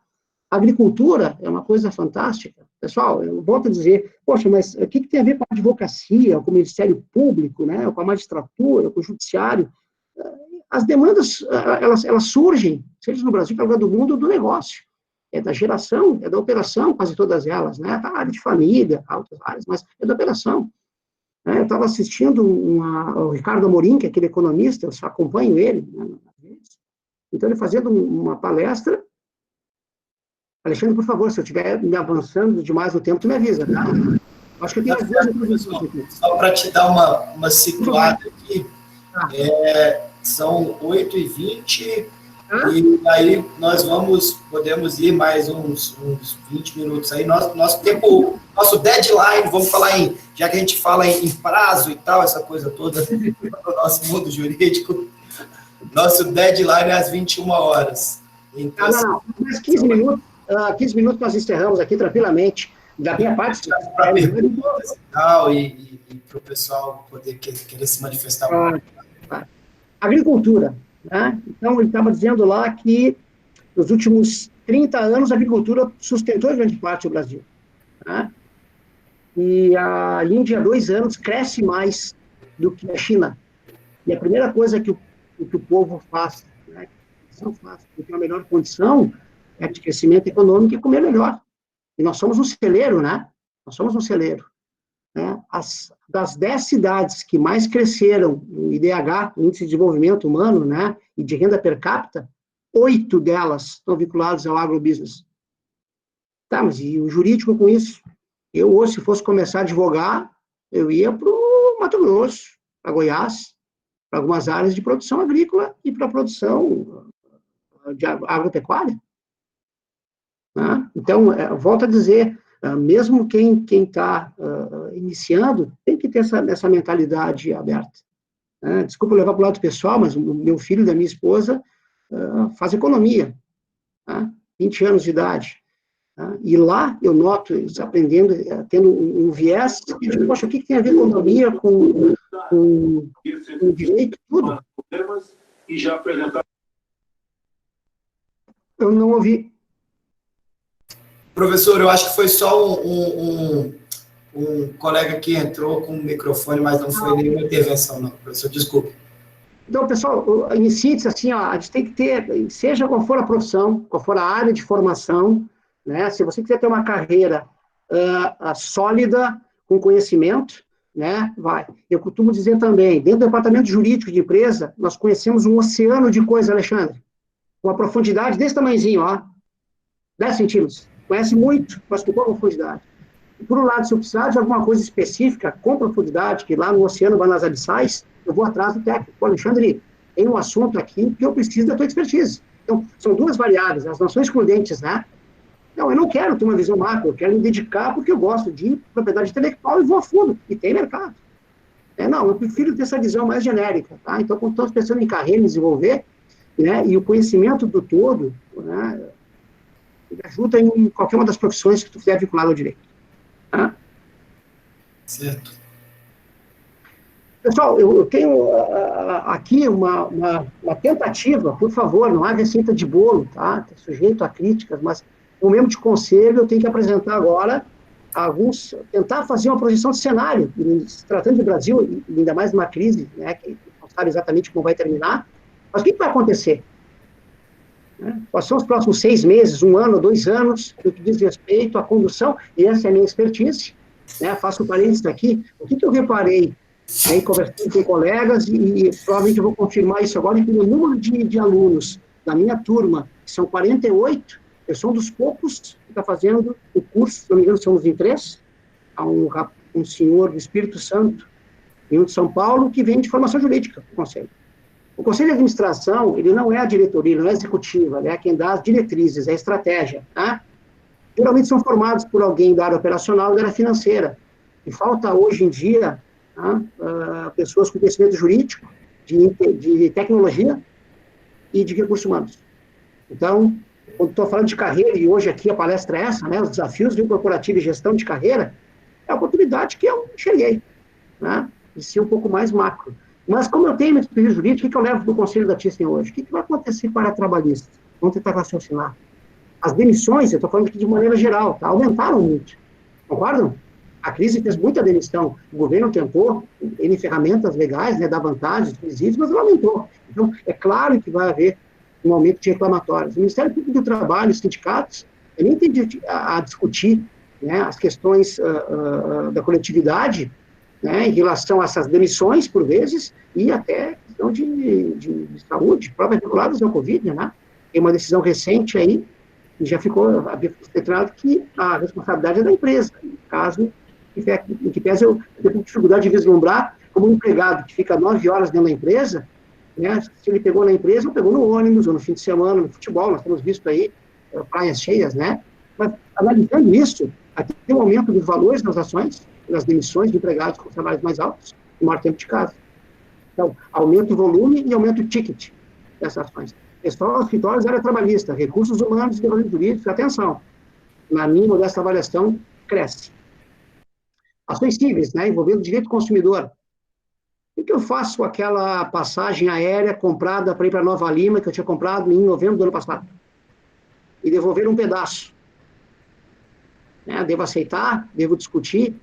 A agricultura é uma coisa fantástica. Pessoal, eu volto a dizer, poxa, mas o que tem a ver com a advocacia, com o Ministério Público, né, com a magistratura, com o judiciário? As demandas, elas surgem, seja no Brasil, em qualquer lugar do mundo, do negócio. É da geração, é da operação, quase todas elas, né? Tá, área de família, outras áreas, mas é da operação. Eu estava assistindo o Ricardo Amorim, que é aquele economista, eu só acompanho ele, né, então ele fazendo uma palestra. Alexandre, por favor, se eu estiver me avançando demais no tempo, tu me avisa, tá? Acho que eu tenho as 2 apresentações aqui. Só para te dar uma situada aqui, são 8h20, e aí nós podemos ir mais uns 20 minutos aí. Nosso tempo, nosso deadline, vamos falar já que a gente fala em prazo e tal, essa coisa toda, no nosso mundo jurídico, nosso deadline é às 21 horas. Então, não, mais 15 minutos. 15 minutos nós encerramos aqui tranquilamente. Da minha parte, para perguntas e tal, e para o pessoal poder querer se manifestar. Agricultura. Né? Então, ele estava dizendo lá que nos últimos 30 anos a agricultura sustentou grande parte do Brasil. Né? E a Índia, há 2 anos, cresce mais do que a China. E a primeira coisa que o povo faz, né, que tem uma melhor condição, de crescimento econômico e comer melhor. E nós somos um celeiro, né? Nós somos um celeiro. Né? Das 10 cidades que mais cresceram no IDH, Índice de Desenvolvimento Humano, né, e de renda per capita, 8 delas estão vinculadas ao agrobusiness. Tá, mas e o jurídico com isso? Eu, hoje, se fosse começar a advogar, eu ia para o Mato Grosso, para Goiás, para algumas áreas de produção agrícola e para a produção de agropecuária. Né? Então, volto a dizer, mesmo quem está iniciando, tem que ter essa mentalidade aberta. Desculpa levar para o lado pessoal, mas o meu filho da minha esposa faz economia, 20 anos de idade. E lá eu noto eles aprendendo, tendo um viés, e digo, poxa, o que tem a ver economia com direito, tudo? Eu não ouvi. Professor, eu acho que foi só um colega que entrou com o microfone, mas não foi nenhuma intervenção, não. Professor, desculpe. Então, pessoal, inicie-se assim, a gente tem que ter, seja qual for a profissão, qual for a área de formação, né? Se você quiser ter uma carreira sólida, com conhecimento, né? Vai. Eu costumo dizer também, dentro do departamento jurídico de empresa, nós conhecemos um oceano de coisa, Alexandre, com uma profundidade desse tamanhozinho, 10 centímetros. Conhece muito, mas com pouca profundidade. E, por um lado, se eu precisar de alguma coisa específica, com profundidade, que lá no oceano vai nas abissais, eu vou atrás do técnico. Pô, Alexandre, tem um assunto aqui que eu preciso da tua expertise. Então, são duas variáveis, as não são excludentes, né? Não, eu não quero ter uma visão macro, eu quero me dedicar porque eu gosto de propriedade intelectual e vou a fundo, e tem mercado. Não, eu prefiro ter essa visão mais genérica, tá? Então, quando estamos pensando em carreira, em desenvolver, né, e o conhecimento do todo, né, ele ajuda em qualquer uma das profissões que tu fizer vinculado ao direito. Tá? Certo. Pessoal, eu tenho aqui uma tentativa, por favor, não há receita de bolo, tá? Sujeito a críticas, mas no mesmo de conselho eu tenho que apresentar agora tentar fazer uma projeção de cenário, se tratando do Brasil, ainda mais numa crise, né, que não sabe exatamente como vai terminar, mas o que vai acontecer? Quais são os próximos 6 meses, 1 ano, 2 anos, no que diz respeito à condução, e essa é a minha expertise, né? Faço um parênteses aqui, o que eu reparei, né, conversando com colegas, e provavelmente eu vou confirmar isso agora, que o número de alunos da minha turma, que são 48, eu sou um dos poucos que está fazendo o curso, se não me engano, somos em 3, há um senhor do Espírito Santo, e um de São Paulo, que vem de formação jurídica, do Conselho. O Conselho de Administração, ele não é a diretoria, ele não é a executiva, ele é quem dá as diretrizes, é a estratégia, tá? Geralmente são formados por alguém da área operacional e da área financeira. E falta hoje em dia, tá, pessoas com conhecimento jurídico, de tecnologia e de recursos humanos. Então, quando estou falando de carreira, e hoje aqui a palestra é essa, né, os desafios do corporativo e gestão de carreira, é a oportunidade que eu enxerguei, né, de ser um pouco mais macro. Mas como eu tenho experiência jurídica, o que eu levo do Conselho da Thyssen hoje? O que vai acontecer com a área trabalhista? Vamos tentar raciocinar. As demissões, eu estou falando aqui de maneira geral, tá, aumentaram muito. Concordam? A crise fez muita demissão. O governo tentou, em ferramentas legais, né, dar vantagens, princípios, mas ela aumentou. Então, é claro que vai haver um aumento de reclamatórios. O Ministério Público do Trabalho, os sindicatos, nem tem a discutir, né, as questões da coletividade, né, em relação a essas demissões, por vezes, e até questão de saúde, próprias vinculadas ao Covid, né? Tem uma decisão recente aí, e já ficou declarado que a responsabilidade é da empresa, no caso, em que pese eu tenho dificuldade de vislumbrar como um empregado que fica 9 horas dentro da empresa, né, se ele pegou na empresa, ou pegou no ônibus, ou no fim de semana, no futebol, nós temos visto aí praias cheias, né? Mas, analisando isso, aqui tem um aumento dos valores das ações, das demissões de empregados com salários mais altos e maior tempo de casa. Então, aumenta o volume e aumenta o ticket dessas ações. Pessoal, escritórios, área trabalhista, recursos humanos e desenvolvimento jurídico, atenção, na minha modesta avaliação, cresce. Ações cíveis, né, envolvendo direito do consumidor. O que eu faço com aquela passagem aérea comprada para ir para Nova Lima, que eu tinha comprado em novembro do ano passado? E devolver um pedaço. Devo aceitar? Devo discutir?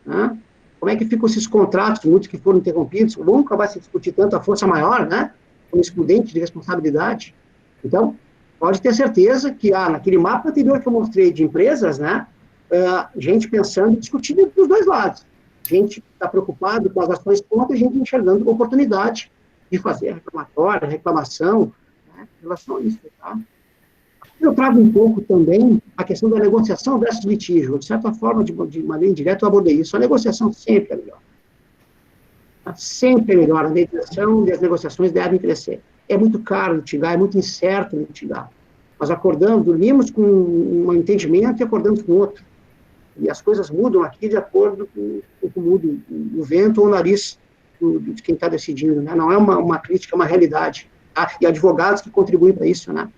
Né? Como é que ficam esses contratos, muitos que foram interrompidos? Nunca vai se discutir tanto a força maior, né? Como excludente de responsabilidade. Então, pode ter certeza que naquele mapa anterior que eu mostrei de empresas, né? Gente pensando e discutindo dos dois lados. Gente está preocupado com as ações contra, gente enxergando a oportunidade de fazer reclamatória, reclamação, né? Em relação a isso, tá? Eu trago um pouco também a questão da negociação versus litígio. De certa forma, de maneira indireta, eu abordei isso. A negociação sempre é melhor. Sempre é melhor. A mediação e as negociações devem crescer. É muito caro litigar, é muito incerto litigar. Nós acordamos, dormimos com um entendimento e acordamos com outro. E as coisas mudam aqui de acordo com o muda o vento ou o nariz de quem está decidindo, né? Não é uma crítica, é uma realidade. Tá? E advogados que contribuem para isso, né?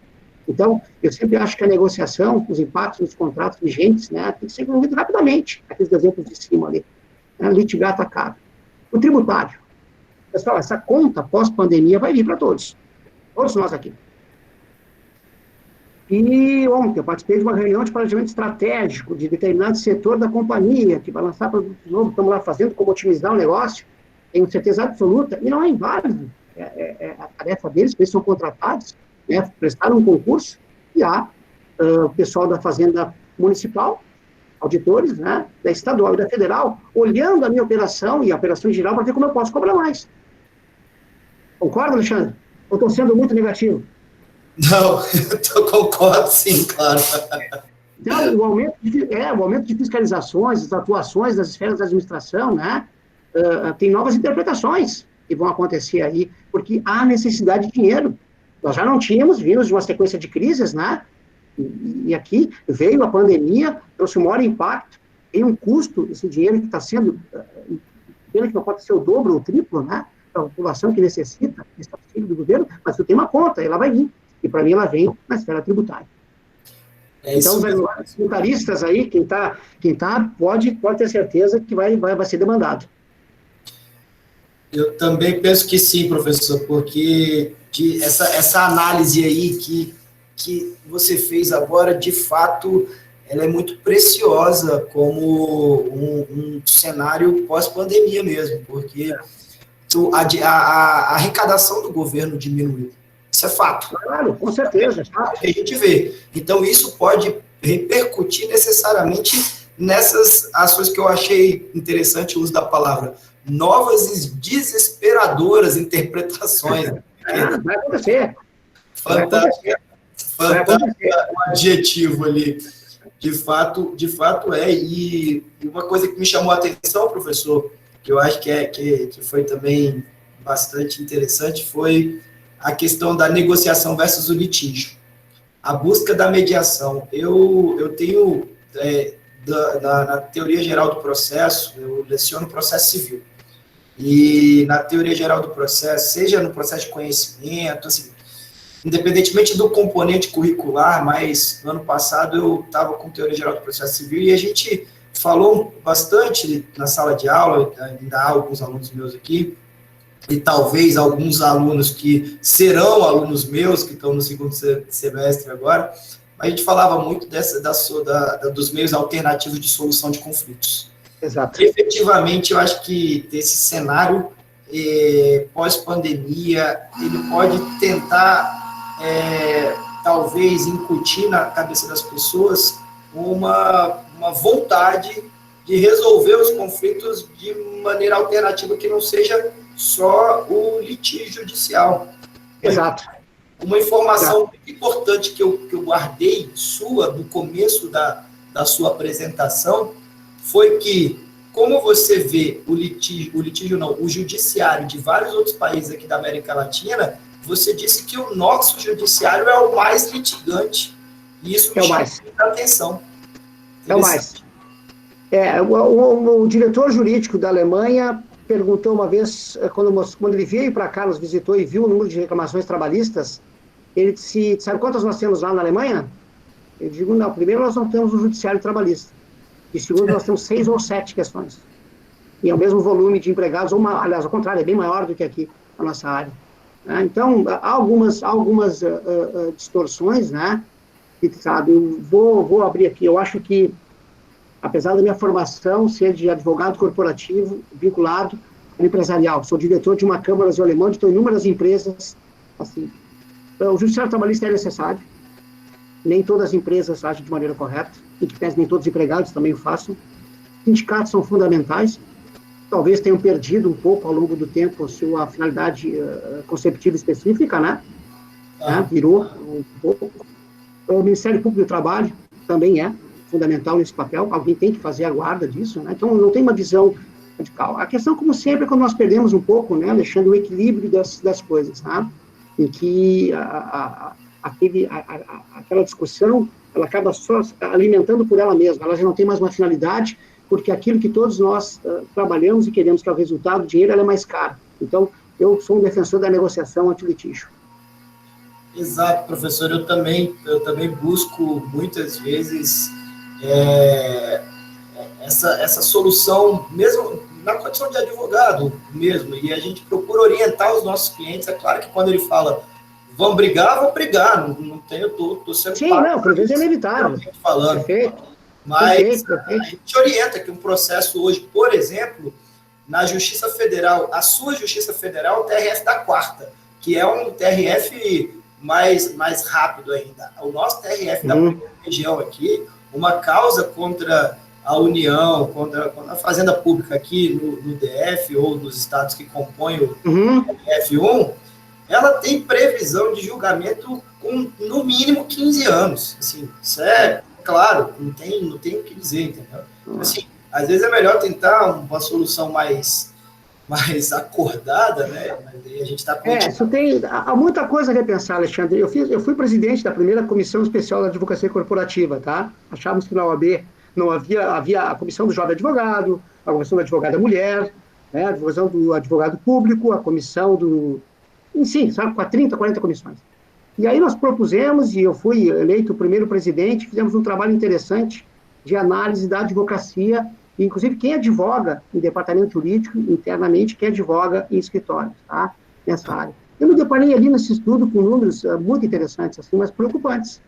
Então, eu sempre acho que a negociação, os impactos dos contratos vigentes, né, tem que ser resolvido rapidamente, aqueles exemplos de cima ali. Né? Litigar está caro. O tributário. Pessoal, essa conta pós-pandemia vai vir para todos nós aqui. E ontem eu participei de uma reunião de planejamento estratégico de determinado setor da companhia, que vai lançar produtos novos, estamos lá fazendo como otimizar o negócio, tenho certeza absoluta, e não é inválido, a tarefa deles, porque eles são contratados, né, prestaram um concurso, e há o pessoal da Fazenda Municipal, auditores, né, da estadual e da federal, olhando a minha operação e a operação em geral para ver como eu posso cobrar mais. Concorda, Alexandre? Ou estou sendo muito negativo? Não, eu concordo, sim, claro. Então, o aumento de fiscalizações, as atuações das esferas da administração, né, tem novas interpretações que vão acontecer aí, porque há necessidade de dinheiro. Nós já não tínhamos, vimos de uma sequência de crises, né, e aqui veio a pandemia, trouxe um maior impacto, tem um custo, esse dinheiro que está sendo, pena que não pode ser o dobro ou o triplo, né, para a população que necessita esse auxílio do governo, mas tem uma conta, ela vai vir. E, para mim, ela vem na esfera tributária. Então, os tributaristas aí, quem tá pode ter certeza que vai ser demandado. Eu também penso que sim, professor, porque essa análise aí que você fez agora, de fato, ela é muito preciosa como um cenário pós-pandemia mesmo, porque a arrecadação do governo diminuiu. Isso é fato. Claro, com certeza. A gente vê. Então, isso pode repercutir necessariamente nessas ações que eu achei interessante o uso da palavra. Novas e desesperadoras interpretações. Vai acontecer. Fantástico o adjetivo ali. De fato é. E uma coisa que me chamou a atenção, professor, que eu acho que foi também bastante interessante, foi a questão da negociação versus o litígio. A busca da mediação. Eu tenho, na teoria geral do processo, eu leciono processo civil. E na teoria geral do processo, seja no processo de conhecimento, assim, independentemente do componente curricular, mas no ano passado eu estava com teoria geral do processo civil e a gente falou bastante na sala de aula, ainda há alguns alunos meus aqui, e talvez alguns alunos que serão alunos meus, que estão no segundo semestre agora, mas a gente falava muito dos meios alternativos de solução de conflitos. Exato. Efetivamente, eu acho que esse cenário pós-pandemia, ele pode tentar, talvez, incutir na cabeça das pessoas uma vontade de resolver os conflitos de maneira alternativa que não seja só o litígio judicial. Exato. Uma informação muito importante que eu guardei sua, no começo da sua apresentação, foi que, como você vê o judiciário de vários outros países aqui da América Latina, você disse que o nosso judiciário é o mais litigante. E isso me chama muita atenção. É o mais. O diretor jurídico da Alemanha perguntou uma vez, quando ele veio para cá, nos visitou e viu o número de reclamações trabalhistas, ele disse, sabe quantas nós temos lá na Alemanha? Eu digo, não, primeiro nós não temos um judiciário trabalhista, e segundo nós temos 6 ou 7 questões, e é o mesmo volume de empregados, aliás, ao contrário, é bem maior do que aqui na nossa área. Então, há algumas distorções, né, que, sabe, eu vou abrir aqui, eu acho que apesar da minha formação ser de advogado corporativo, vinculado ao empresarial, sou diretor de uma Câmara Alemã, estou em inúmeras empresas, assim. O judiciário trabalhista é necessário, nem todas as empresas agem de maneira correta, em que pese nem todos os empregados também o façam. Sindicatos são fundamentais, talvez tenham perdido um pouco ao longo do tempo a sua finalidade conceptiva específica, né? Virou um pouco. O Ministério Público do Trabalho também é fundamental nesse papel, alguém tem que fazer a guarda disso, né? Então não tem uma visão radical. A questão, como sempre, é quando nós perdemos um pouco, né, Alexandre, o equilíbrio das coisas, tá? Em que aquela discussão ela acaba só alimentando por ela mesma, ela já não tem mais uma finalidade, porque aquilo que todos nós trabalhamos e queremos, que é o resultado, o dinheiro, ela é mais caro. Então, eu sou um defensor da negociação anti-litígio. Exato, professor, eu também busco muitas vezes essa solução, mesmo na condição de advogado mesmo, e a gente procura orientar os nossos clientes. É claro que quando ele fala, vão brigar, não tem, eu tô sendo Sim, não, por vezes é inevitável. Falando. Perfeito. Mas perfeito. A gente orienta que um processo hoje, por exemplo, na Justiça Federal, a sua Justiça Federal, o TRF da quarta, que é um TRF mais rápido ainda. O nosso TRF da região aqui, uma causa contra a União, contra a Fazenda Pública aqui no DF ou nos estados que compõem o TRF1, ela tem previsão de julgamento com, no mínimo, 15 anos. Assim, isso é claro, não tem o que dizer, entendeu? Assim, às vezes é melhor tentar uma solução mais acordada, né? A gente está há muita coisa a repensar, Alexandre. Eu fui presidente da primeira Comissão Especial da Advocacia Corporativa, tá? Achávamos que na OAB não havia a Comissão do Jovem Advogado, a Comissão da Advogada Mulher, né? A Comissão do Advogado Público, a Comissão do... Enfim, sabe, com 30, 40 comissões. E aí nós propusemos, e eu fui eleito o primeiro presidente, fizemos um trabalho interessante de análise da advocacia, inclusive quem advoga em departamento jurídico, internamente, quem advoga em escritórios, tá? Nessa área. Eu me deparei ali nesse estudo com números muito interessantes, assim, mas preocupantes.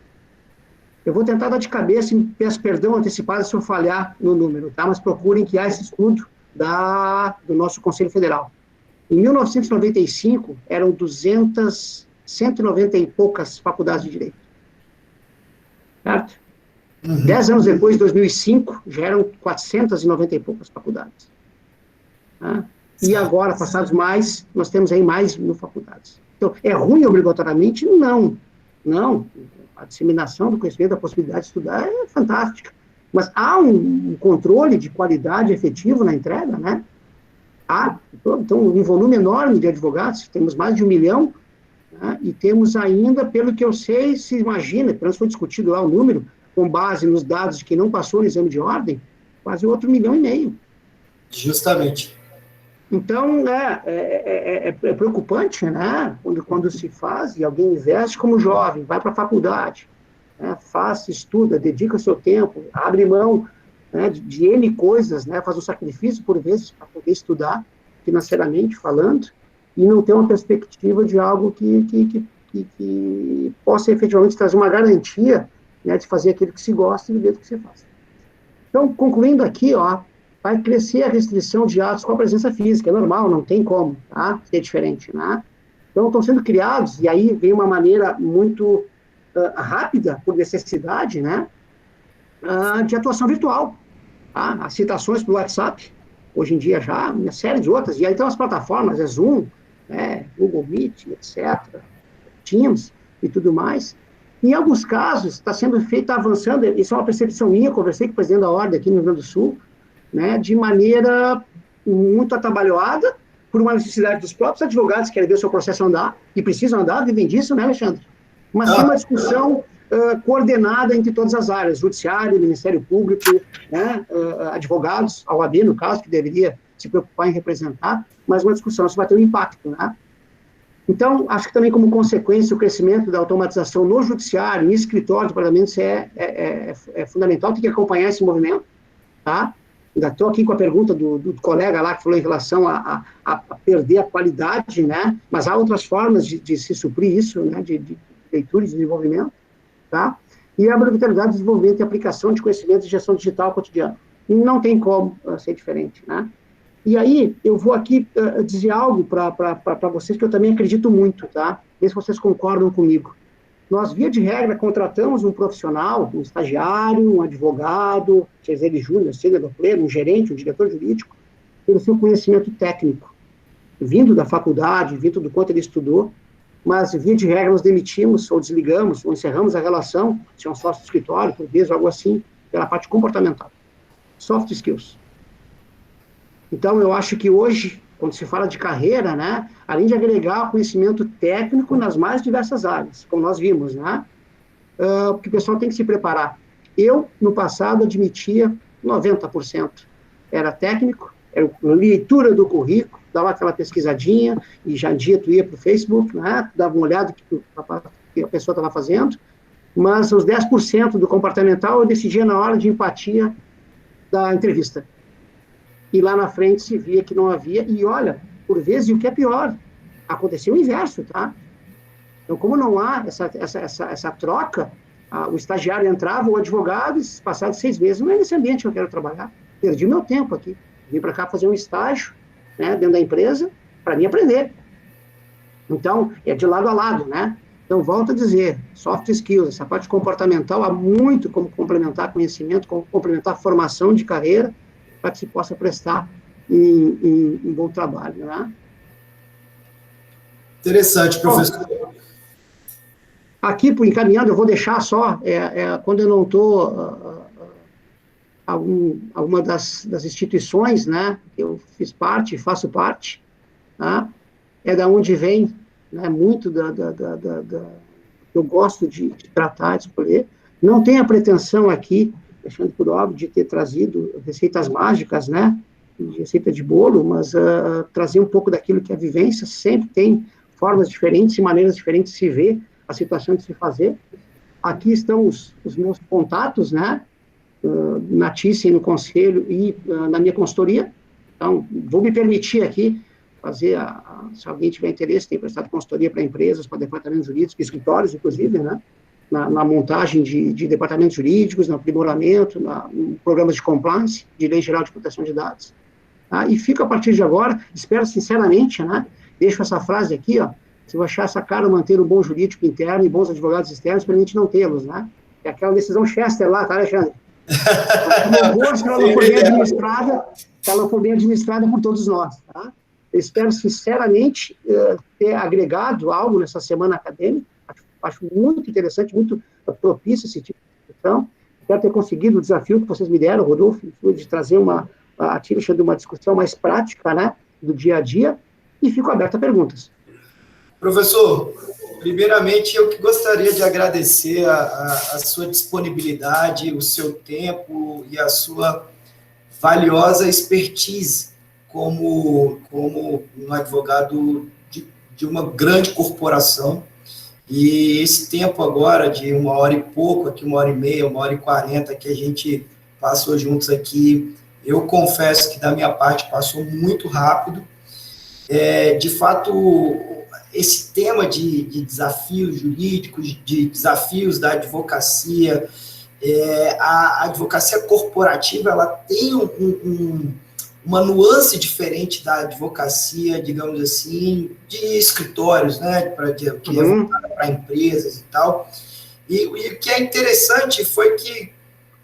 Eu vou tentar dar de cabeça e peço perdão antecipado se eu falhar no número, tá? Mas procurem que há esse estudo do nosso Conselho Federal. Em 1995, eram 190 e poucas faculdades de direito. Certo? 10 anos depois, em 2005, já eram 490 e poucas faculdades. Tá? E agora, passados mais, nós temos aí mais 1.000 faculdades. Então, é ruim obrigatoriamente? Não. Não. A disseminação do conhecimento, a possibilidade de estudar é fantástica. Mas há um controle de qualidade efetivo na entrega, né? Então, um volume enorme de advogados, temos mais de 1 milhão, né? E temos ainda, pelo que eu sei, se imagina, pelo menos foi discutido lá o número, com base nos dados de quem não passou no exame de ordem, quase outro 1,5 milhão. Justamente. Então, é preocupante, né? Quando se faz e alguém investe como jovem, vai para a faculdade, né? Faz, estuda, dedica o seu tempo, abre mão, né, de N coisas, né? Faz um sacrifício, por vezes, para poder estudar, financeiramente falando, e não ter uma perspectiva de algo que possa efetivamente trazer uma garantia, né, de fazer aquilo que se gosta e do jeito que se faz. Então, concluindo aqui, vai crescer a restrição de atos com a presença física, é normal, não tem como, tá? Ser diferente, né? Então, estão sendo criados, e aí vem uma maneira muito rápida, por necessidade, né, de atuação virtual. Tá? As citações pelo WhatsApp, hoje em dia já, uma série de outras, e aí então as plataformas, Zoom, né, Google Meet, etc., Teams e tudo mais. Em alguns casos, está sendo feito, está avançando, isso é uma percepção minha, conversei com o presidente da Ordem aqui no Rio Grande do Sul, né, de maneira muito atabalhoada, por uma necessidade dos próprios advogados que querem ver o seu processo andar, e precisam andar, vivem disso, né, Alexandre? Mas tem uma discussão coordenada entre todas as áreas, Judiciário, Ministério Público, né, advogados, a OAB, no caso, que deveria se preocupar em representar, mas uma discussão, isso vai ter um impacto, né? Então, acho que também como consequência, o crescimento da automatização no Judiciário, em escritório de parlamentos é fundamental, tem que acompanhar esse movimento, tá? Ainda estou aqui com a pergunta do colega lá, que falou em relação a perder a qualidade, né? Mas há outras formas de se suprir isso, né? De leitura e desenvolvimento, tá? E a obrigatoriedade de desenvolvimento e aplicação de conhecimentos de gestão digital cotidiana. Não tem como ser diferente, né? E aí, eu vou aqui dizer algo para vocês que eu também acredito muito, tá? Ver se vocês concordam comigo. Nós, via de regra, contratamos um profissional, um estagiário, um advogado, seja ele júnior, sênior, pleno, um gerente, um diretor jurídico, pelo seu conhecimento técnico, vindo da faculdade, vindo do quanto ele estudou, mas, via de regra, nós demitimos, ou desligamos, ou encerramos a relação, se é um sócio de escritório, por vezes, algo assim, pela parte comportamental. Soft skills. Então, eu acho que hoje, quando se fala de carreira, né, além de agregar conhecimento técnico nas mais diversas áreas, como nós vimos, né, porque o pessoal tem que se preparar. Eu, no passado, admitia 90%. Era técnico, era leitura do currículo, dava aquela pesquisadinha, e já dia tu ia para o Facebook, né, dava uma olhada que a pessoa estava fazendo, mas os 10% do comportamental eu decidia na hora de empatia da entrevista. E lá na frente se via que não havia, e olha, por vezes, e o que é pior, aconteceu o inverso, tá? Então, como não há essa troca, o estagiário entrava, o advogado, passados 6 meses, não é nesse ambiente que eu quero trabalhar, perdi meu tempo aqui, vim para cá fazer um estágio, né, dentro da empresa, para mim aprender. Então, é de lado a lado, né? Então, volto a dizer, soft skills, essa parte comportamental, há muito como complementar conhecimento, como complementar formação de carreira, para que se possa prestar um bom trabalho, né? Interessante, professor. Bom, aqui, por encaminhando, eu vou deixar só, quando eu não estou, alguma das instituições, né, que eu fiz parte, faço parte, tá? É da onde vem, né, muito eu gosto de tratar, de escolher. Não tenho a pretensão aqui, deixando por óbvio, de ter trazido receitas mágicas, né, de receita de bolo, mas trazer um pouco daquilo que é a vivência, sempre tem formas diferentes e maneiras diferentes de se ver a situação de se fazer. Aqui estão os meus contatos, né, na TICE, no conselho e na minha consultoria. Então, vou me permitir aqui fazer, se alguém tiver interesse, tem prestado consultoria para empresas, para departamentos jurídicos, escritórios, inclusive, né, na montagem de departamentos jurídicos, no aprimoramento, em programas de compliance, de Lei Geral de Proteção de Dados. Tá? E fico, a partir de agora, espero sinceramente, né, deixo essa frase aqui, ó, se eu achar essa cara, manter um bom jurídico interno e bons advogados externos, permite não tê-los, né? É aquela decisão Chester lá, tá, Alexandre? Não vou, se ela não for bem administrada por todos nós, tá? Eu espero, sinceramente, ter agregado algo nessa semana acadêmica. Acho muito interessante, muito propício esse tipo de discussão. Espero ter conseguido o desafio que vocês me deram, Rodolfo, de trazer a tira de uma discussão mais prática, né, do dia a dia, e fico aberto a perguntas. Professor, primeiramente eu que gostaria de agradecer a sua disponibilidade, o seu tempo e a sua valiosa expertise como um advogado de uma grande corporação. E esse tempo agora de 1h e pouco, aqui 1h30, 1h40, que a gente passou juntos aqui, eu confesso que da minha parte passou muito rápido. De fato, esse tema de desafios jurídicos, de desafios da advocacia, a advocacia corporativa, ela tem uma nuance diferente da advocacia, digamos assim, de escritórios, né, que é voltada para empresas e tal. E o que é interessante foi que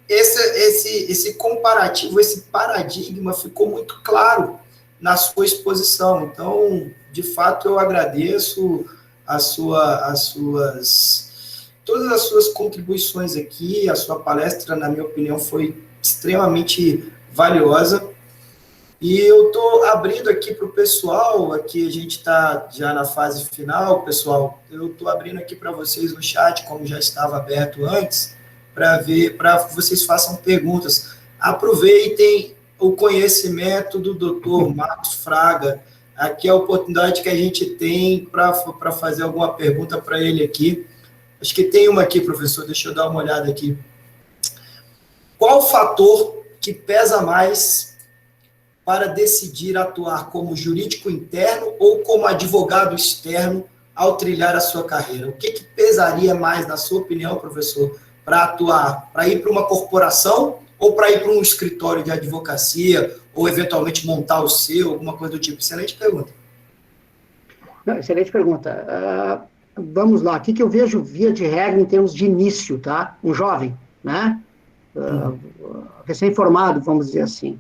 esse comparativo, esse paradigma ficou muito claro na sua exposição. Então, de fato, eu agradeço todas as suas contribuições aqui. A sua palestra, na minha opinião, foi extremamente valiosa. E eu estou abrindo aqui para o pessoal, aqui a gente está já na fase final, pessoal, eu estou abrindo aqui para vocês no chat, como já estava aberto antes, para que vocês façam perguntas. Aproveitem o conhecimento do Dr. Marcos Fraga. Aqui é a oportunidade que a gente tem para fazer alguma pergunta para ele aqui. Acho que tem uma aqui, professor, deixa eu dar uma olhada aqui. Qual o fator que pesa mais para decidir atuar como jurídico interno ou como advogado externo ao trilhar a sua carreira? O que pesaria mais, na sua opinião, professor, para atuar? Para ir para uma corporação ou para ir para um escritório de advocacia, ou eventualmente montar o seu, alguma coisa do tipo? Excelente pergunta. Não, excelente pergunta. Vamos lá, o que eu vejo via de regra em termos de início, tá? Um jovem, né? Recém-formado, vamos dizer assim.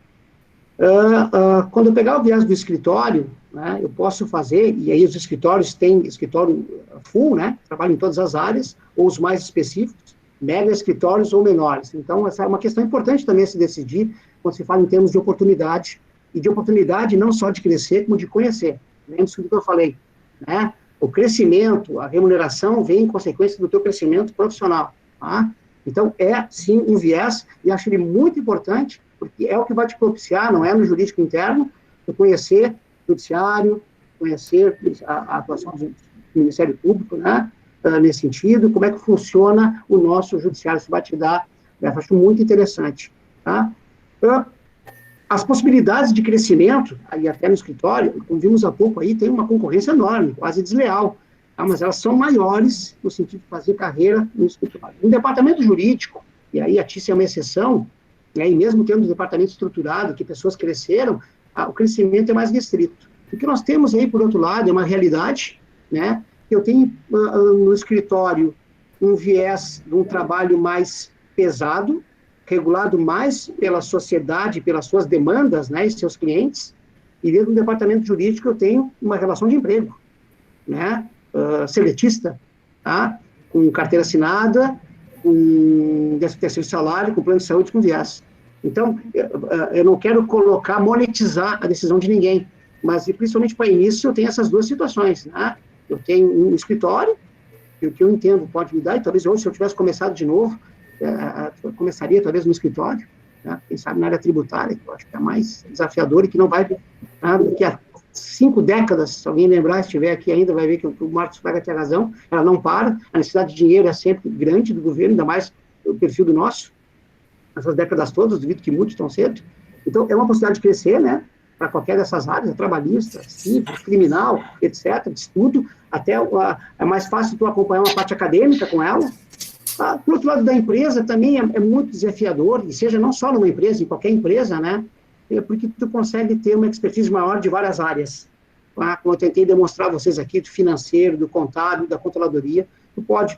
Quando eu pegar o viés do escritório, né, eu posso fazer, e aí os escritórios têm escritório full, né? Trabalham em todas as áreas, ou os mais específicos, mega escritórios ou menores. Então, essa é uma questão importante também a se decidir quando se fala em termos de oportunidade, e de oportunidade não só de crescer, como de conhecer. Lembre-se do que eu falei, né? O crescimento, a remuneração vem em consequência do teu crescimento profissional. Tá? Então, é, sim, um viés, e acho ele muito importante, porque é o que vai te propiciar, não é no jurídico interno, tu conhecer o judiciário, conhecer a atuação do Ministério Público, né, nesse sentido, como é que funciona o nosso judiciário, isso vai te dar, eu acho muito interessante. Tá? As possibilidades de crescimento, aí até no escritório, como vimos há pouco aí, tem uma concorrência enorme, quase desleal, tá? Mas elas são maiores no sentido de fazer carreira no escritório. No departamento jurídico, e aí a TIC é uma exceção, né, e mesmo tendo um departamento estruturado, que pessoas cresceram, o crescimento é mais restrito. O que nós temos aí, por outro lado, é uma realidade, né, que eu tenho no escritório um viés de um trabalho mais pesado, regulado mais pela sociedade, pelas suas demandas, né, e seus clientes, e dentro do departamento jurídico eu tenho uma relação de emprego, né, seletista, tá, com carteira assinada, com 13º salário, com plano de saúde, com viés. Então, eu não quero monetizar a decisão de ninguém, mas principalmente para início eu tenho essas duas situações, né, eu tenho um escritório, que eu entendo pode me dar, e talvez hoje, se eu tivesse começado de novo, começaria talvez no escritório, né? Quem sabe na área tributária, que eu acho que é mais desafiador e que não vai, daqui a 5 décadas, se alguém lembrar, se estiver aqui ainda, vai ver que o Marcos Fraga tinha razão, ela não para, a necessidade de dinheiro é sempre grande do governo, ainda mais o perfil do nosso, essas décadas todas, duvido que muitos tão cedo. Então, é uma possibilidade de crescer, né, para qualquer dessas áreas, trabalhista, civil, criminal, etc., de estudo, até é mais fácil tu acompanhar uma parte acadêmica com ela. Por outro lado da empresa, também é muito desafiador, e seja não só numa empresa, em qualquer empresa, né? Porque tu consegue ter uma expertise maior de várias áreas. Tá? Como eu tentei demonstrar a vocês aqui, do financeiro, do contábil, da controladoria, tu pode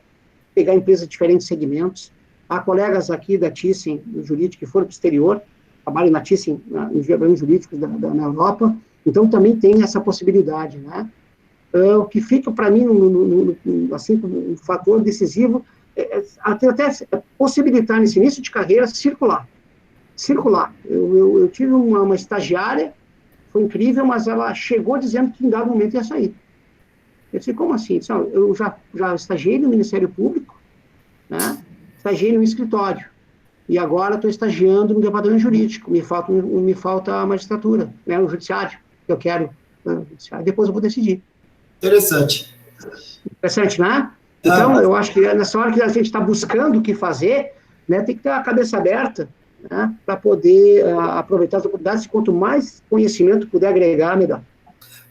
pegar empresas de diferentes segmentos. Há colegas aqui da Thyssen, do jurídico, que foram para o exterior, trabalham na Thyssen, nos desdobramentos jurídicos na Europa, então também tem essa possibilidade, né? O que fica para mim, assim, um fator decisivo, até possibilitar nesse início de carreira circular. Eu tive uma estagiária, foi incrível, mas ela chegou dizendo que em dado momento ia sair. Eu disse, como assim? Eu já estagiei no Ministério Público, né? Estagiei no escritório, e agora estou estagiando no departamento jurídico, me falta a magistratura, né, o judiciário, que eu quero, depois eu vou decidir. Interessante, né? Então, eu acho que nessa hora que a gente está buscando o que fazer, né, tem que ter a cabeça aberta, né, para poder aproveitar as oportunidades, e quanto mais conhecimento puder agregar, melhor.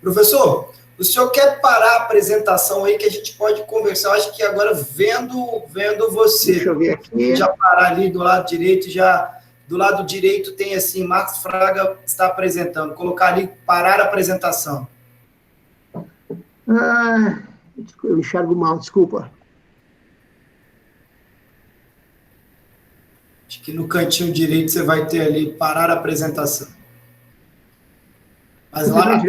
Professor, o senhor quer parar a apresentação aí, que a gente pode conversar? Eu acho que agora, vendo você, deixa eu ver aqui. Já parar ali do lado direito, do lado direito tem assim, Marcos Fraga está apresentando, colocar ali, parar a apresentação. Eu enxergo mal, desculpa. Acho que no cantinho direito você vai ter ali, parar a apresentação. Mas lá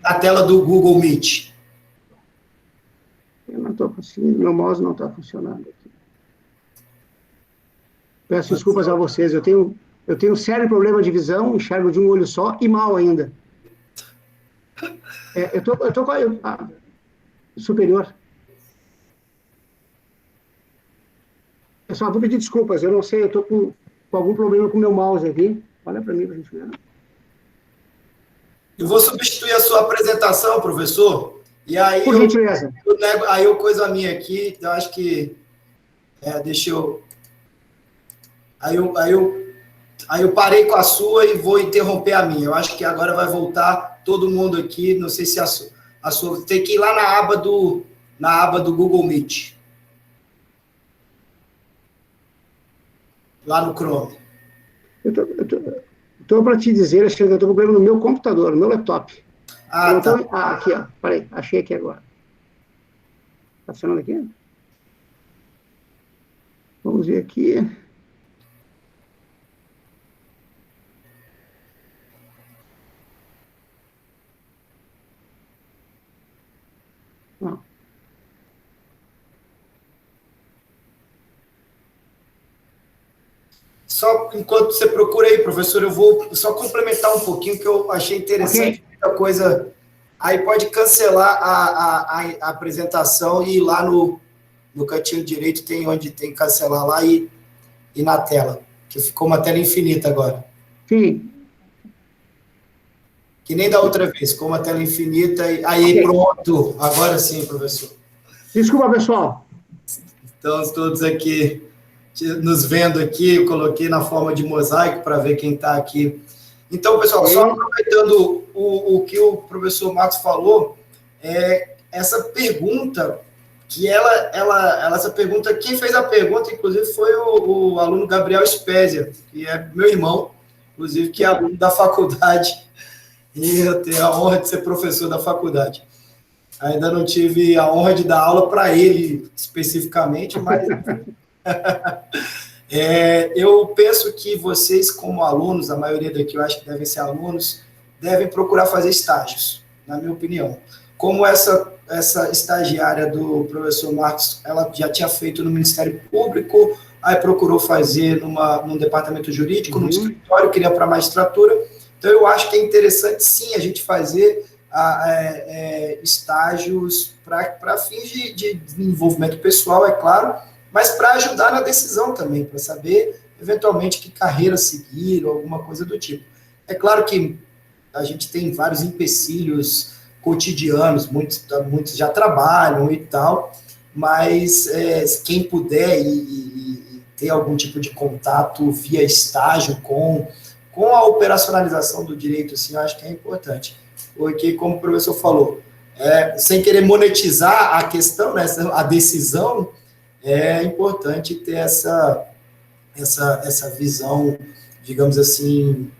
na tela do Google Meet. Eu não estou conseguindo, meu mouse não está funcionando aqui. Peço desculpas a vocês, eu tenho um sério problema de visão, enxergo de um olho só e mal ainda. Eu tô com a superior. Pessoal, vou pedir desculpas, eu não sei, eu estou com algum problema com o meu mouse aqui. Olha para mim, para a gente ver. Eu vou substituir a sua apresentação, professor, e aí por gentileza. Aí eu coisa a minha aqui, eu acho que... deixa eu... Aí eu parei com a sua e vou interromper a minha. Eu acho que agora vai voltar todo mundo aqui, não sei se a sua... Tem que ir lá na aba do Google Meet. Lá no Chrome. Estou para te dizer, acho que eu estou com problema no meu computador, no meu laptop. Tá. Aqui, ó. Peraí, achei aqui agora. Está funcionando aqui? Vamos ver aqui. Não. Só enquanto você procura aí, professor, eu vou só complementar um pouquinho, que eu achei interessante, muita coisa. Aí pode cancelar a apresentação e ir lá no cantinho direito tem onde tem cancelar lá e na tela, que ficou uma tela infinita agora. Sim. Que nem da outra vez, ficou uma tela infinita. Aí, Okay. Pronto. Agora sim, professor. Desculpa, pessoal. Estamos todos aqui nos vendo aqui. Eu coloquei na forma de mosaico para ver quem está aqui. Então, pessoal, só aproveitando o que o professor Marcos falou, essa pergunta, que essa pergunta, quem fez a pergunta, inclusive, foi o aluno Gabriel Spezia, que é meu irmão, inclusive, que é aluno da faculdade. E eu tenho a honra de ser professor da faculdade. Ainda não tive a honra de dar aula para ele, especificamente, mas eu penso que vocês, como alunos, a maioria daqui eu acho que devem ser alunos, devem procurar fazer estágios, na minha opinião. Como essa estagiária do professor Marcos, ela já tinha feito no Ministério Público, aí procurou fazer num departamento jurídico, num escritório, queria para a magistratura. Então, eu acho que é interessante, sim, a gente fazer estágios para fins de desenvolvimento pessoal, é claro, mas para ajudar na decisão também, para saber, eventualmente, que carreira seguir, ou alguma coisa do tipo. É claro que a gente tem vários empecilhos cotidianos, muitos já trabalham e tal, mas quem puder e ter algum tipo de contato via estágio com a operacionalização do direito, assim, eu acho que é importante. Porque, como o professor falou, sem querer monetizar a questão, né, a decisão, é importante ter essa visão, digamos assim,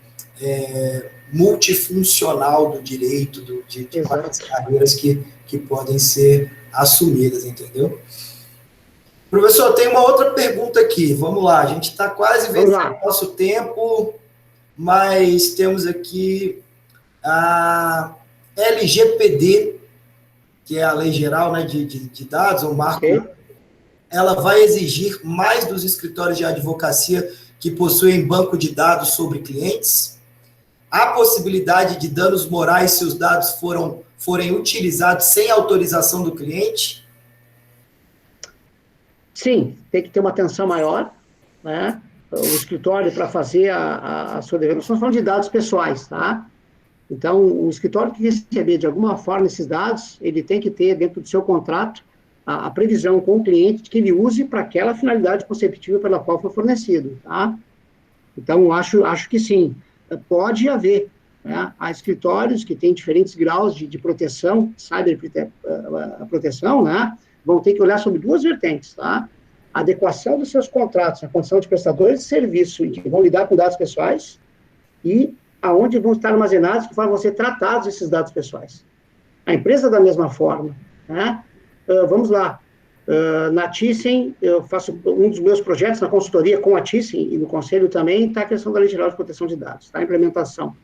multifuncional do direito, de várias carreiras que podem ser assumidas, entendeu? Professor, tem uma outra pergunta aqui, vamos lá, a gente está quase vencendo o nosso tempo, mas temos aqui a LGPD, que é a Lei Geral, né, de Dados, o marco, ela vai exigir mais dos escritórios de advocacia que possuem banco de dados sobre clientes? Há possibilidade de danos morais se os dados forem utilizados sem autorização do cliente? Sim, tem que ter uma atenção maior, né? O escritório, para fazer a sua devida. Nós estamos falando de dados pessoais, tá? Então, o escritório que receber, de alguma forma, esses dados, ele tem que ter, dentro do seu contrato, a previsão com o cliente que ele use para aquela finalidade conceptiva pela qual foi fornecido, tá? Então, acho que sim. Pode haver, né? Há escritórios que têm diferentes graus de proteção, proteção, né? Vão ter que olhar sobre duas vertentes, tá? A adequação dos seus contratos, a condição de prestadores de serviço, e que vão lidar com dados pessoais, e aonde vão estar armazenados, que vão ser tratados esses dados pessoais. A empresa, da mesma forma, né? Vamos lá. Na Thyssen, eu faço um dos meus projetos na consultoria com a Thyssen, e no conselho também, está a questão da Lei Geral de Proteção de Dados, tá? A implementação.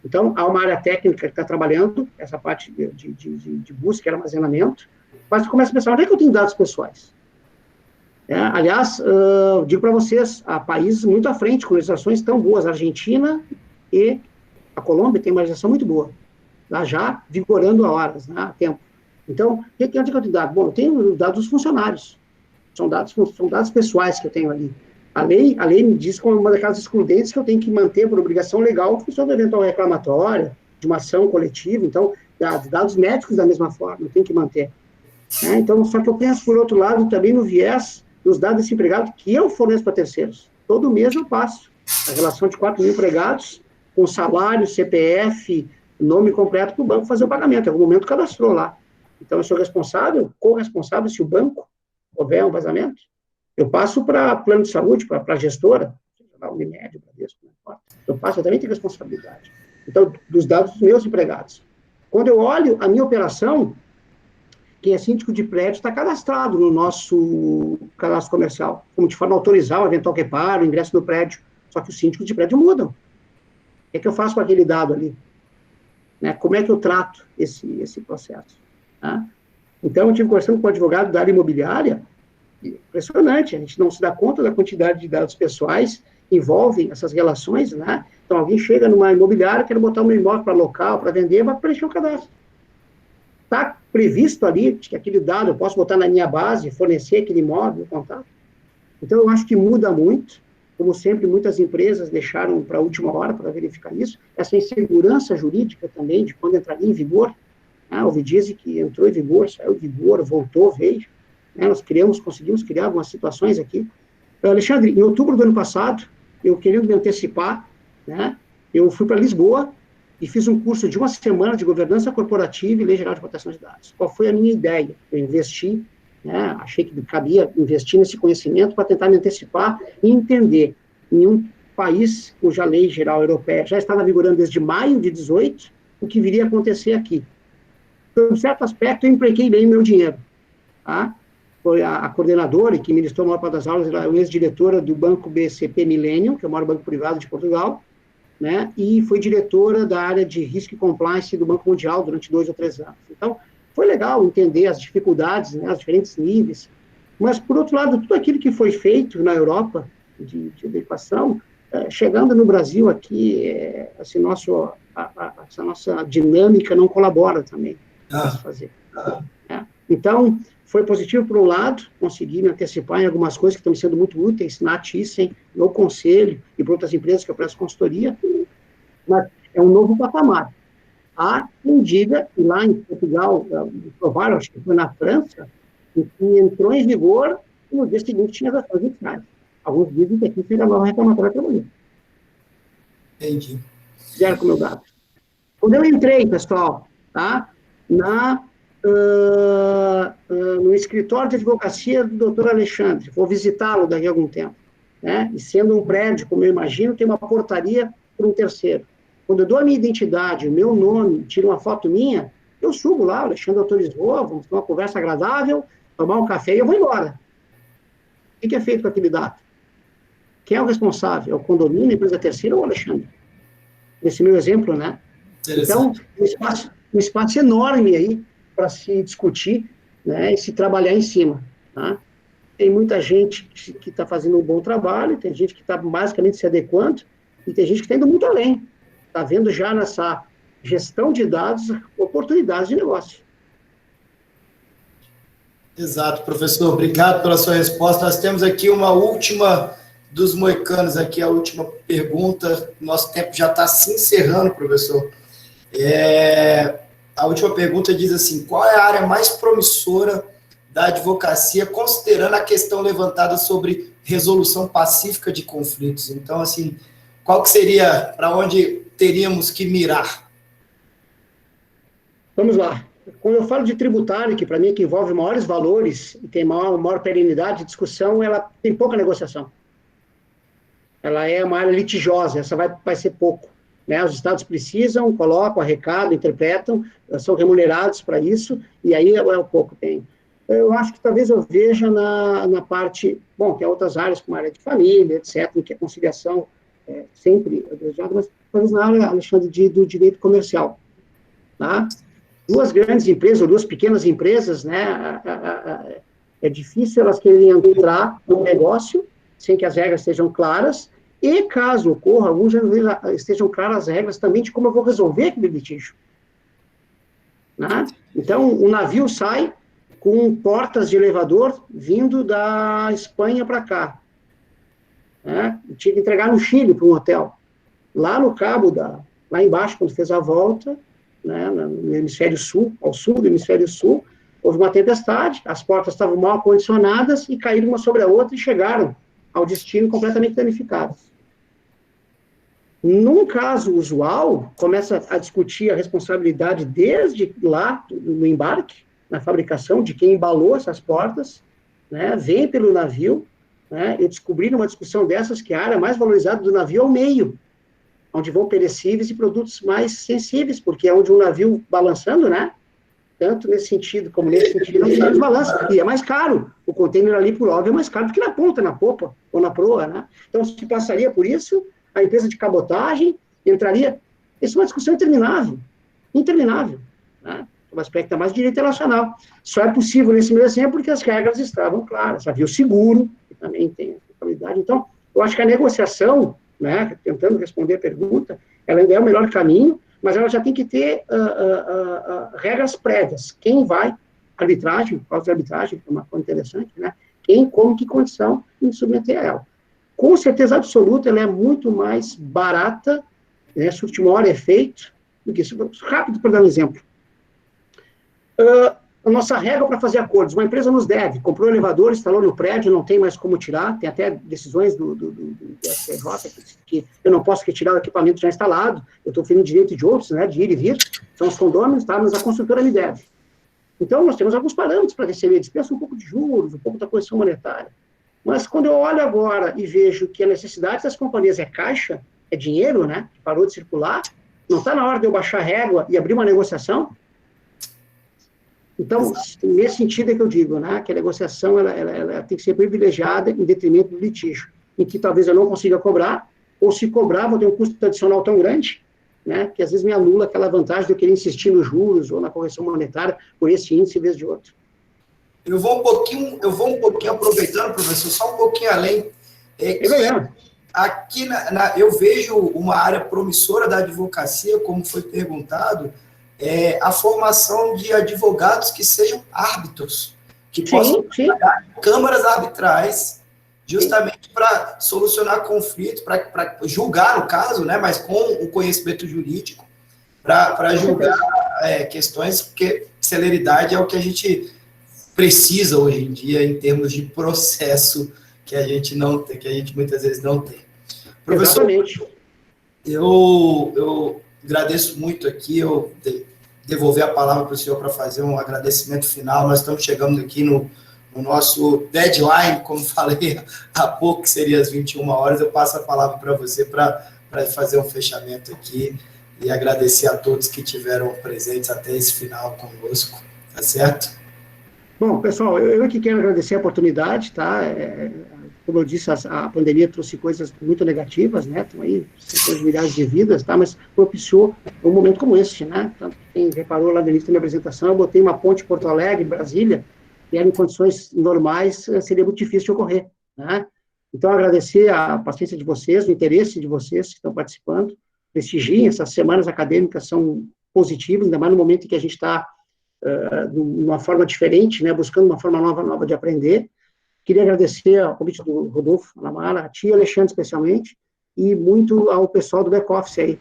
Então, há uma área técnica que está trabalhando, essa parte de busca e armazenamento, mas tu começa a pensar, onde é que eu tenho dados pessoais? Aliás, digo para vocês, há países muito à frente, com legislações tão boas, a Argentina e a Colômbia tem uma legislação muito boa, lá já vigorando há horas, né, há tempo. Então, onde é que eu tenho dados? Bom, eu tenho dados dos funcionários, são dados pessoais que eu tenho ali. A lei me diz como uma daquelas excludentes que eu tenho que manter por obrigação legal, que sou do eventual reclamatória, de uma ação coletiva, então, dados médicos da mesma forma, eu tenho que manter. Então, só que eu penso, por outro lado, também no viés dos dados desse empregado que eu forneço para terceiros. Todo mês eu passo a relação de 4 mil empregados, com salário, CPF, nome completo para o banco fazer o pagamento. Em algum momento cadastrou lá. Então, eu sou responsável, corresponsável, se o banco houver um vazamento, eu passo para plano de saúde, para a gestora, Unimed, Bradesco, não importa. Eu também tenho responsabilidade. Então, dos dados dos meus empregados. Quando eu olho a minha operação, quem é síndico de prédio está cadastrado no nosso cadastro comercial, como de forma a autorizar o eventual reparo, o ingresso no prédio. Só que os síndicos de prédio mudam. O que eu faço com aquele dado ali? Né? Como é que eu trato esse processo? Tá? Então, eu estive conversando com o advogado da área imobiliária, impressionante, a gente não se dá conta da quantidade de dados pessoais que envolvem essas relações, né? Então, alguém chega numa imobiliária, quer botar um imóvel para local, para vender, vai preencher o cadastro. Tá previsto ali, que aquele dado eu posso botar na minha base, fornecer aquele imóvel, contato. Então, eu acho que muda muito. Como sempre, muitas empresas deixaram para a última hora para verificar isso. Essa insegurança jurídica também, de quando entraria em vigor. Houve dias que entrou em vigor, saiu de vigor, voltou, veio. Nós conseguimos criar algumas situações aqui. Alexandre, em outubro do ano passado, eu querendo me antecipar, né, eu fui para Lisboa e fiz um curso de 1 semana de governança corporativa e lei geral de proteção de dados. Qual foi a minha ideia? Eu investi, né, achei que cabia investir nesse conhecimento para tentar me antecipar e entender em um país cuja lei geral europeia já estava vigorando desde maio de 18, o que viria a acontecer aqui. Por um certo aspecto, eu empreguei bem o meu dinheiro. Tá? Foi a coordenadora, que ministrou a maior parte das aulas, ela é uma ex-diretora do Banco BCP Millennium, que é o maior banco privado de Portugal, né? E foi diretora da área de risco e compliance do Banco Mundial durante 2 ou 3 anos. Então, foi legal entender as dificuldades, né, os diferentes níveis, mas, por outro lado, tudo aquilo que foi feito na Europa de adequação, chegando no Brasil aqui, essa nossa dinâmica não colabora também para se fazer. Então, foi positivo por um lado, consegui me antecipar em algumas coisas que estão sendo muito úteis na Thyssen, no Conselho e para outras empresas que eu presto consultoria, mas é um novo patamar. Há quem diga, e lá em Portugal, provaram, acho que foi na França, que entrou em vigor e no dia seguinte tinha as ações judiciais. Alguns dizem que aqui seria a nova reclamatória trabalhista. Entendi. Fizeram com o meu dado. Quando eu entrei, pessoal, tá, no escritório de advocacia do doutor Alexandre, vou visitá-lo daqui a algum tempo, né? E sendo um prédio, como eu imagino, tem uma portaria para um terceiro. Quando eu dou a minha identidade, o meu nome, tiro uma foto minha, eu subo lá, o Alexandre autorizou, vamos ter uma conversa agradável, tomar um café e eu vou embora. O que é feito com aquele dado? Quem é o responsável? É o condomínio, a empresa terceira ou o Alexandre? Nesse meu exemplo, né? Então, um espaço enorme aí para se discutir, né, e se trabalhar em cima. Tá? Tem muita gente que está fazendo um bom trabalho, tem gente que está basicamente se adequando, e tem gente que está indo muito além. Está vendo já nessa gestão de dados oportunidades de negócio. Exato, professor. Obrigado pela sua resposta. Nós temos aqui uma última dos moicanos, aqui a última pergunta. Nosso tempo já está se encerrando, professor. A última pergunta diz assim: qual é a área mais promissora da advocacia, considerando a questão levantada sobre resolução pacífica de conflitos? Então, assim, qual que seria, para onde teríamos que mirar? Vamos lá. Quando eu falo de tributário, que para mim é que envolve maiores valores e tem maior perenidade de discussão, ela tem pouca negociação. Ela é uma área litigiosa, essa vai ser pouco. Né? Os estados precisam, colocam, arrecadam, interpretam, são remunerados para isso, e aí é o pouco tem. Eu acho que talvez eu veja na parte, bom, tem outras áreas, como a área de família, etc., em que a conciliação é sempre desejada, mas talvez na área, Alexandre, do direito comercial. Tá? 2 grandes empresas, ou 2 pequenas empresas, né, é difícil elas quererem entrar no negócio sem que as regras estejam claras, e caso ocorra, alguns já estejam claras as regras também de como eu vou resolver aquele litígio. Né? Então, o navio sai com portas de elevador vindo da Espanha para cá. Né? Tinha que entregar no Chile para um hotel. Lá no cabo, lá embaixo, quando fez a volta, né, no hemisfério sul, ao sul do hemisfério sul, houve uma tempestade, as portas estavam mal acondicionadas e caíram uma sobre a outra e chegaram ao destino completamente danificadas. Num caso usual, começa a discutir a responsabilidade desde lá, no embarque, na fabricação, de quem embalou essas portas, né, vem pelo navio, né, eu descobri numa discussão dessas que a área mais valorizada do navio é o meio, onde vão perecíveis e produtos mais sensíveis, porque é onde um navio balançando, né, tanto nesse sentido como nesse sentido, não balança, e é mais caro, o container ali, por óbvio, é mais caro do que na ponta, na popa, ou na proa, né, então se passaria por isso, a empresa de cabotagem entraria, isso é uma discussão interminável, né, o aspecto mais de direito internacional, só é possível nesse meu exemplo porque as regras estavam claras, havia o seguro, que também tem a qualidade, então, eu acho que a negociação, né, tentando responder a pergunta, ela ainda é o melhor caminho, mas ela já tem que ter regras prévias. Quem vai arbitragem, causa de arbitragem, que é uma coisa interessante, né? Quem, como, que condição em submeter a ela. Com certeza absoluta, ela é muito mais barata, né, surte maior efeito, do que isso. Rápido, para dar um exemplo. A nossa regra para fazer acordos, uma empresa nos deve, comprou um elevador, instalou no prédio, não tem mais como tirar, tem até decisões do STJ que eu não posso retirar o equipamento já instalado, eu estou tendo direito de outros, né, de ir e vir, são os condôminos, tá, mas a construtora me deve. Então, nós temos alguns parâmetros para receber, dispensa um pouco de juros, um pouco da correção monetária. Mas quando eu olho agora e vejo que a necessidade das companhias é caixa, é dinheiro, né, que parou de circular, não está na hora de eu baixar a régua e abrir uma negociação? Então, nesse sentido é que eu digo, né, que a negociação ela tem que ser privilegiada em detrimento do litígio, em que talvez eu não consiga cobrar, ou se cobrar, vou ter um custo adicional tão grande, né, que às vezes me anula aquela vantagem de eu querer insistir nos juros ou na correção monetária por esse índice em vez de outro. Eu vou um pouquinho aproveitando, professor, só um pouquinho além. Aqui eu vejo uma área promissora da advocacia, como foi perguntado, a formação de advogados que sejam árbitros, que possam trabalhar em câmaras arbitrais, justamente para solucionar conflitos, para julgar, no caso, né, mas com o conhecimento jurídico, para julgar questões, porque celeridade é o que a gente precisa hoje em dia em termos de processo que a gente não tem, que a gente muitas vezes não tem. Professor, exatamente. Eu agradeço muito aqui, eu devolver a palavra para o senhor para fazer um agradecimento final. Nós estamos chegando aqui no nosso deadline, como falei há pouco, que seria às 21 horas. Eu passo a palavra para você para fazer um fechamento aqui e agradecer a todos que tiveram presentes até esse final conosco, tá certo? Bom, pessoal, eu aqui quero agradecer a oportunidade, tá? Como eu disse, a pandemia trouxe coisas muito negativas, né? Estão aí centenas de milhares de vidas, tá? Mas propiciou um momento como esse, né? Então, quem reparou lá no início da minha apresentação, eu botei uma ponte Porto Alegre, Brasília, e em condições normais seria muito difícil de ocorrer, né? Então, agradecer a paciência de vocês, o interesse de vocês que estão participando, prestigiem, essas semanas acadêmicas são positivas, ainda mais no momento em que a gente está de uma forma diferente, né? Buscando uma forma nova de aprender. Queria agradecer ao convite do Rodolfo, a Mara, a ti, Alexandre, especialmente, e muito ao pessoal do back-office aí.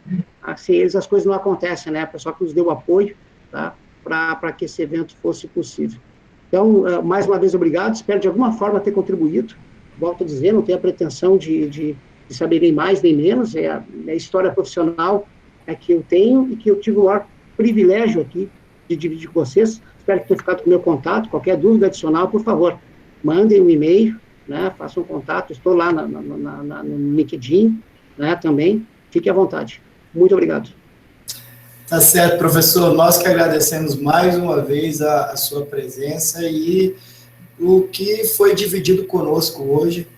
Sem eles as coisas não acontecem, né? O pessoal que nos deu apoio, tá? Para que esse evento fosse possível. Então, mais uma vez, obrigado. Espero, de alguma forma, ter contribuído. Volto a dizer, não tenho a pretensão de saber nem mais nem menos. É a história profissional que eu tenho e que eu tive o maior privilégio aqui de dividir com vocês. Espero que tenham ficado com o meu contato. Qualquer dúvida adicional, por favor, mandem um e-mail, né, façam contato, estou lá no LinkedIn, né, também, fique à vontade. Muito obrigado. Tá certo, professor, nós que agradecemos mais uma vez a sua presença e o que foi dividido conosco hoje.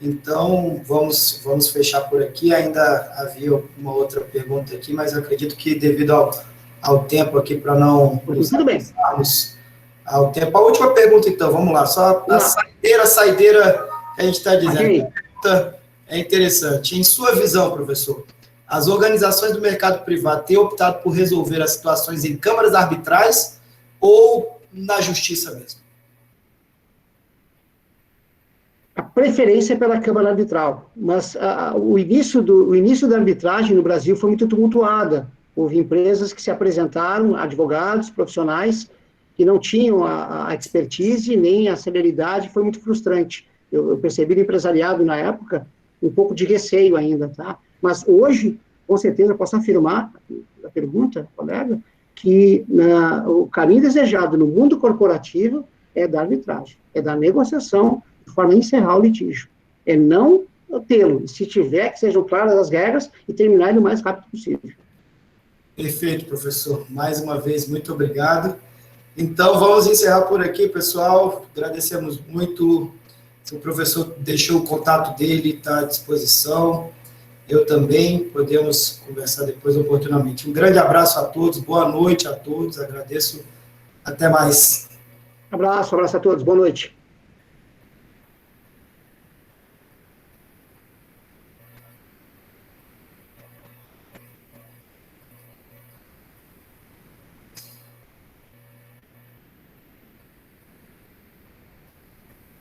Então, vamos fechar por aqui. Ainda havia uma outra pergunta aqui, mas eu acredito que devido ao tempo aqui, para não tudo bem. Ao tempo. A última pergunta, então, vamos lá. Só a saideira que a gente está dizendo. Okay. A pergunta é interessante. Em sua visão, professor, as organizações do mercado privado têm optado por resolver as situações em câmaras arbitrais ou na justiça mesmo? A preferência é pela Câmara Arbitral, mas o início da arbitragem no Brasil foi muito tumultuada. Houve empresas que se apresentaram, advogados, profissionais, que não tinham a expertise nem a celeridade, foi muito frustrante. Eu percebi no empresariado, na época, um pouco de receio ainda, tá? Mas hoje, com certeza, posso afirmar, a pergunta, colega, que o caminho desejado no mundo corporativo é da arbitragem, é da negociação, de forma a encerrar o litígio. É não tê-lo, se tiver, que sejam claras as regras e terminar ele o mais rápido possível. Perfeito, professor. Mais uma vez, muito obrigado. Então, vamos encerrar por aqui, pessoal. Agradecemos muito. O professor deixou o contato dele, está à disposição. Eu também, podemos conversar depois oportunamente. Um grande abraço a todos, boa noite a todos, agradeço. Até mais. Abraço a todos, boa noite.